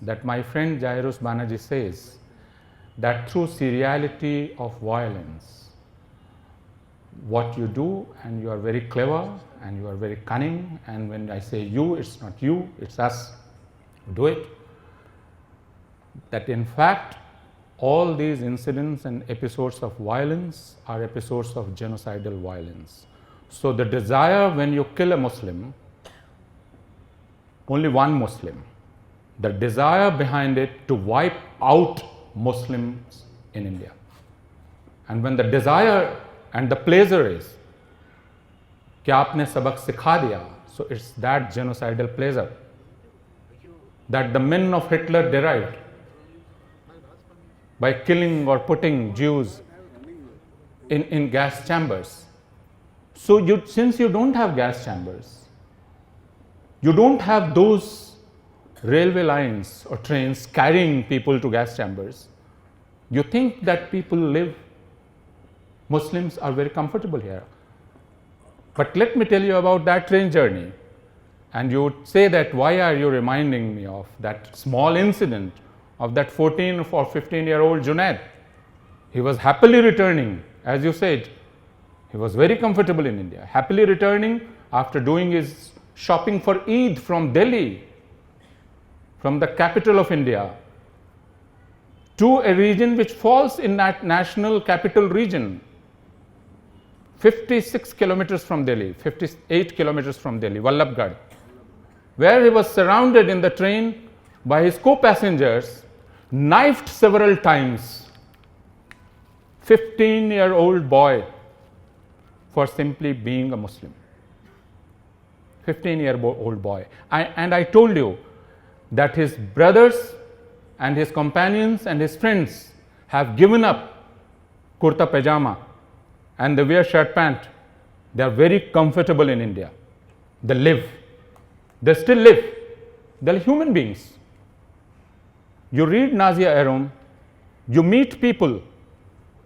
that my friend Jairus Banerjee says that through seriality of violence, what you do, and you are very clever and you are very cunning, and when I say you, it's not you, it's us who do it, that in fact all these incidents and episodes of violence are episodes of genocidal violence. So the desire, when you kill a Muslim, only one Muslim, the desire behind it to wipe out Muslims in India. And when the desire and the pleasure is कि आपने सबक सिखा दिया, so it's that genocidal pleasure that the men of Hitler derived by killing or putting Jews in gas chambers. So since you don't have gas chambers, you don't have those railway lines or trains carrying people to gas chambers, you think that people live, Muslims are very comfortable here. But let me tell you about that train journey. And you would say that, why are you reminding me of that small incident of that 14 or 15-year-old Junaid? He was happily returning, as you said. He was very comfortable in India, happily returning after doing his shopping for Eid from Delhi, from the capital of India, to a region which falls in that national capital region, 56 kilometers from Delhi, 58 kilometers from Delhi, Vallabhgarh, where he was surrounded in the train by his co-passengers, knifed several times, 15-year-old boy, for simply being a Muslim. 15-year-old boy. And I told you that his brothers and his companions and his friends have given up kurta pajama and they wear shirt pant. They are very comfortable in India. They live. They still live. They're human beings. You read Nazia Arom, you meet people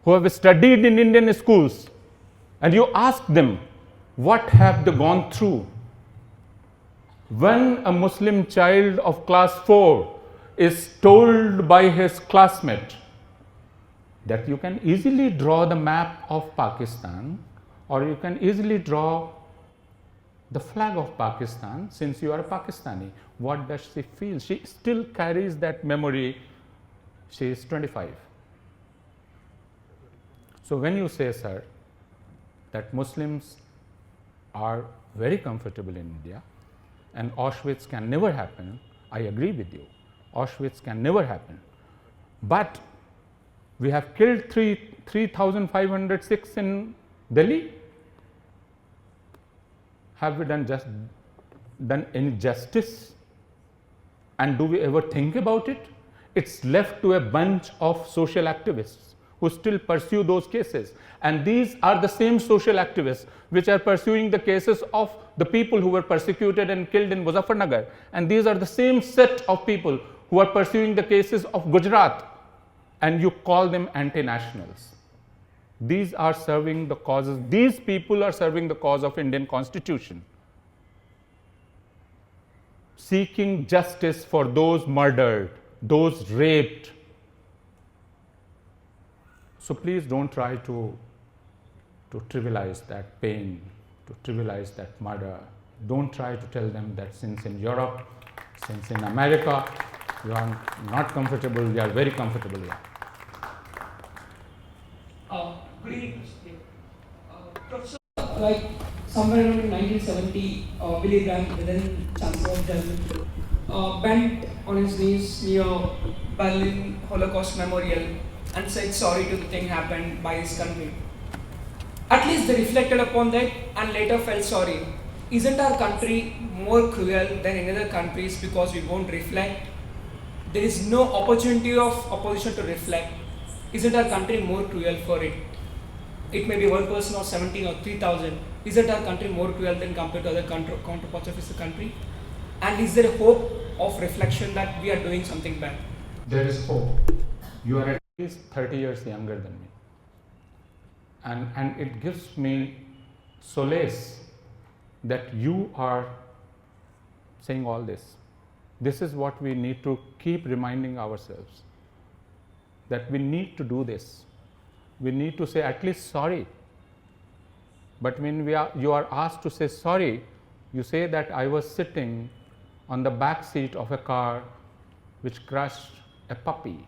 who have studied in Indian schools, and you ask them, what have they gone through? When a Muslim child of class 4 is told by his classmate that you can easily draw the map of Pakistan, or you can easily draw the flag of Pakistan since you are a Pakistani, what does she feel? She still carries that memory. She is 25. So when you say, sir, that Muslims are very comfortable in India and Auschwitz can never happen, I agree with you. Auschwitz can never happen. But we have killed 3,506 in Delhi. Have we done any justice? And do we ever think about it? It's left to a bunch of social activists who still pursue those cases. And these are the same social activists which are pursuing the cases of the people who were persecuted and killed in Muzaffarnagar. And these are the same set of people who are pursuing the cases of Gujarat. And you call them anti-nationals. These are serving the causes. These people are serving the cause of Indian Constitution, seeking justice for those murdered, those raped. So please don't try to trivialize that pain, to trivialize that murder. Don't try to tell them that since in Europe, since in America, you are not comfortable, we are very comfortable here. Good evening. Professor, like somewhere around in 1970, Willy Brandt, then Chancellor of Germany, bent on his knees near Berlin Holocaust Memorial and said sorry to the thing happened by his country. At least they reflected upon that and later felt sorry. Isn't our country more cruel than any other countries because we won't reflect? There is no opportunity of opposition to reflect. Isn't our country more cruel for it? It may be one person or 17 or 3,000. Isn't our country more cruel than compared to other counterparts of this country? And is there hope of reflection that we are doing something bad? There is hope. You are at least 30 years younger than me. And it gives me solace that you are saying all this. This is what we need to keep reminding ourselves, that we need to do this. We need to say at least sorry. But when you are asked to say sorry, you say that I was sitting on the back seat of a car which crushed a puppy.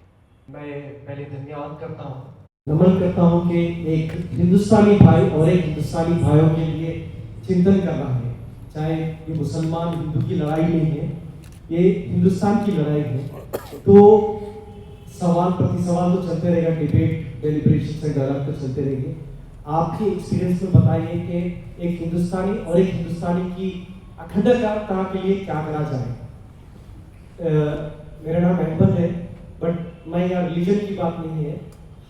मैं पहले धन्यवाद करता हूँ, नमन करता हूँ कि एक हिंदुस्तानी भाई और एक हिंदुस्तानी भाइयों के लिए चिंतन कर रहा है। चाहे ये मुसलमान हिंदू की लड़ाई नहीं है, ये हिंदुस्तान की लड़ाई है। तो सवाल प्रति सवाल तो चलते रहेगा, डिबेट डेलिब्रेशन से डेवलप कर चलते रहेंगे। आपके एक्सपीरियंस में बताइए कि एक हिंदुस्तानी और एक हिंदुस्तानी की अखंडता के लिए क्या करा जाए। मेरा नाम अहमद है, बट मैं यहाँ रिलीजन की बात नहीं है,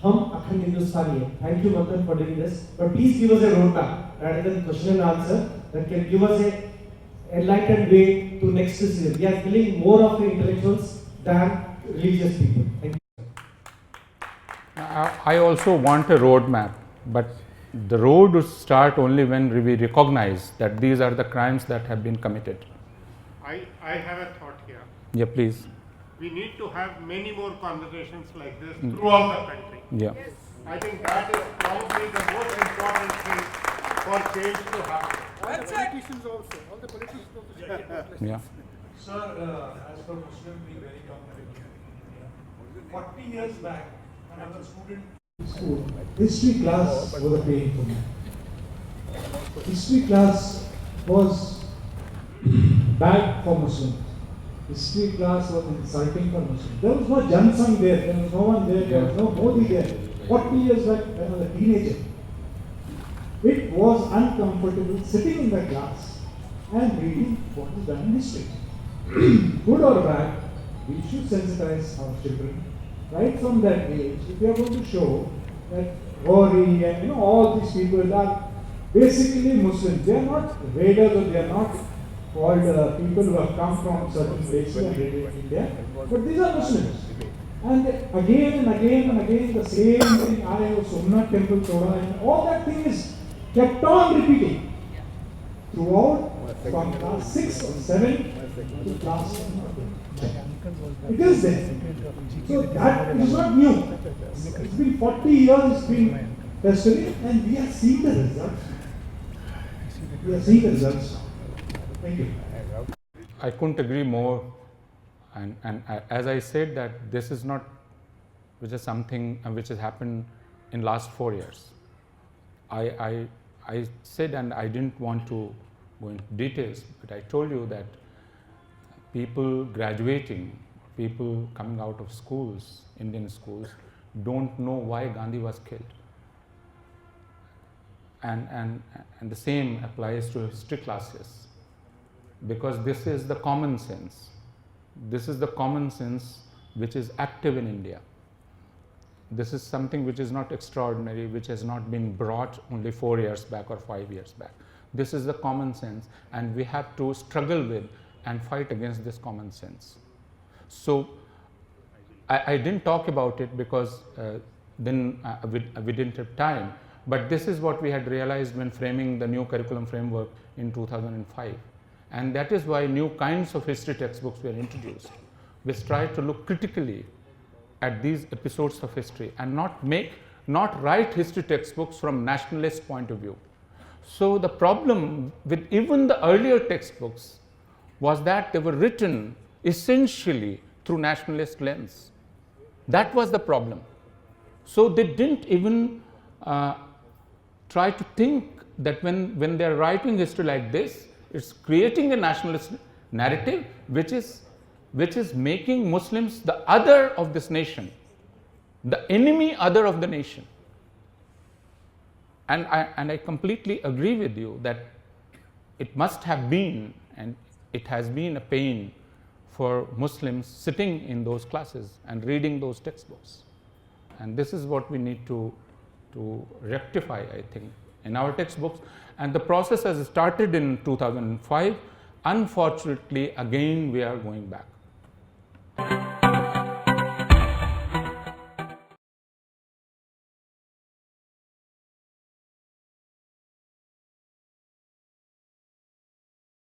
हम अखंड हिंदुस्तानी है। थैंक यू मंथन for doing this, but please give us a road map rather than question and answer that can give us a enlightened way to next decision. We are killing more of the intellectuals than religious people. Thank you. I also want a road map, but the road would start only when we recognize that these are the crimes that have been committed. I have a thought here. Yeah, please. We need to have many more conversations like this throughout the country. Yeah. Yes. I think that is probably the most important thing for change to happen. All the politicians also. All the politicians also. Yeah. Sir, as for Muslim being very comfortable in India, 40 years back, when I was a student, School. History class was a pain for me. History class was bad for Muslims. History class was insulting for Muslims. There was no Jansang there, there was no one there, there was no Modi there. 40 years back when I was a teenager. It was uncomfortable sitting in the class and reading what is done in history. Good or bad, we should sensitize our children right from that age. If we are going to show that Gauri and all these people are basically Muslims, they are not raiders or they are not called people who have come from certain places in India, but these are Muslims. And again and again and again the same thing, Somnath temple Thoda, and all that thing is kept on repeating throughout from class 6 or 7 to class 10. It is there. So that is not new. It's been 40 years, it's been history, and we are seeing the results. We are seeing the results. Thank you. I couldn't agree more. And as I said, that this is not which is something which has happened in last 4 years. I said, and I didn't want to go into details, but I told you that people graduating, people coming out of schools, Indian schools, don't know why Gandhi was killed. And the same applies to history classes, because this is the common sense. This is the common sense which is active in India. This is something which is not extraordinary, which has not been brought only 4 years back or 5 years back. This is the common sense, and we have to struggle with and fight against this common sense. So I didn't talk about it because then we didn't have time, but this is what we had realized when framing the new curriculum framework in 2005. And that is why new kinds of history textbooks were introduced, which try to look critically at these episodes of history and not write history textbooks from nationalist point of view. So the problem with even the earlier textbooks was that they were written essentially through nationalist lens. That was the problem. So they didn't even try to think that when they are writing history like this, it's creating a nationalist narrative which is making Muslims the other of this nation, the enemy other of the nation. And I completely agree with you that it must have been, and it has been, a pain for Muslims sitting in those classes and reading those textbooks. And this is what we need to rectify, I think, in our textbooks. And the process has started in 2005. Unfortunately, again, we are going back.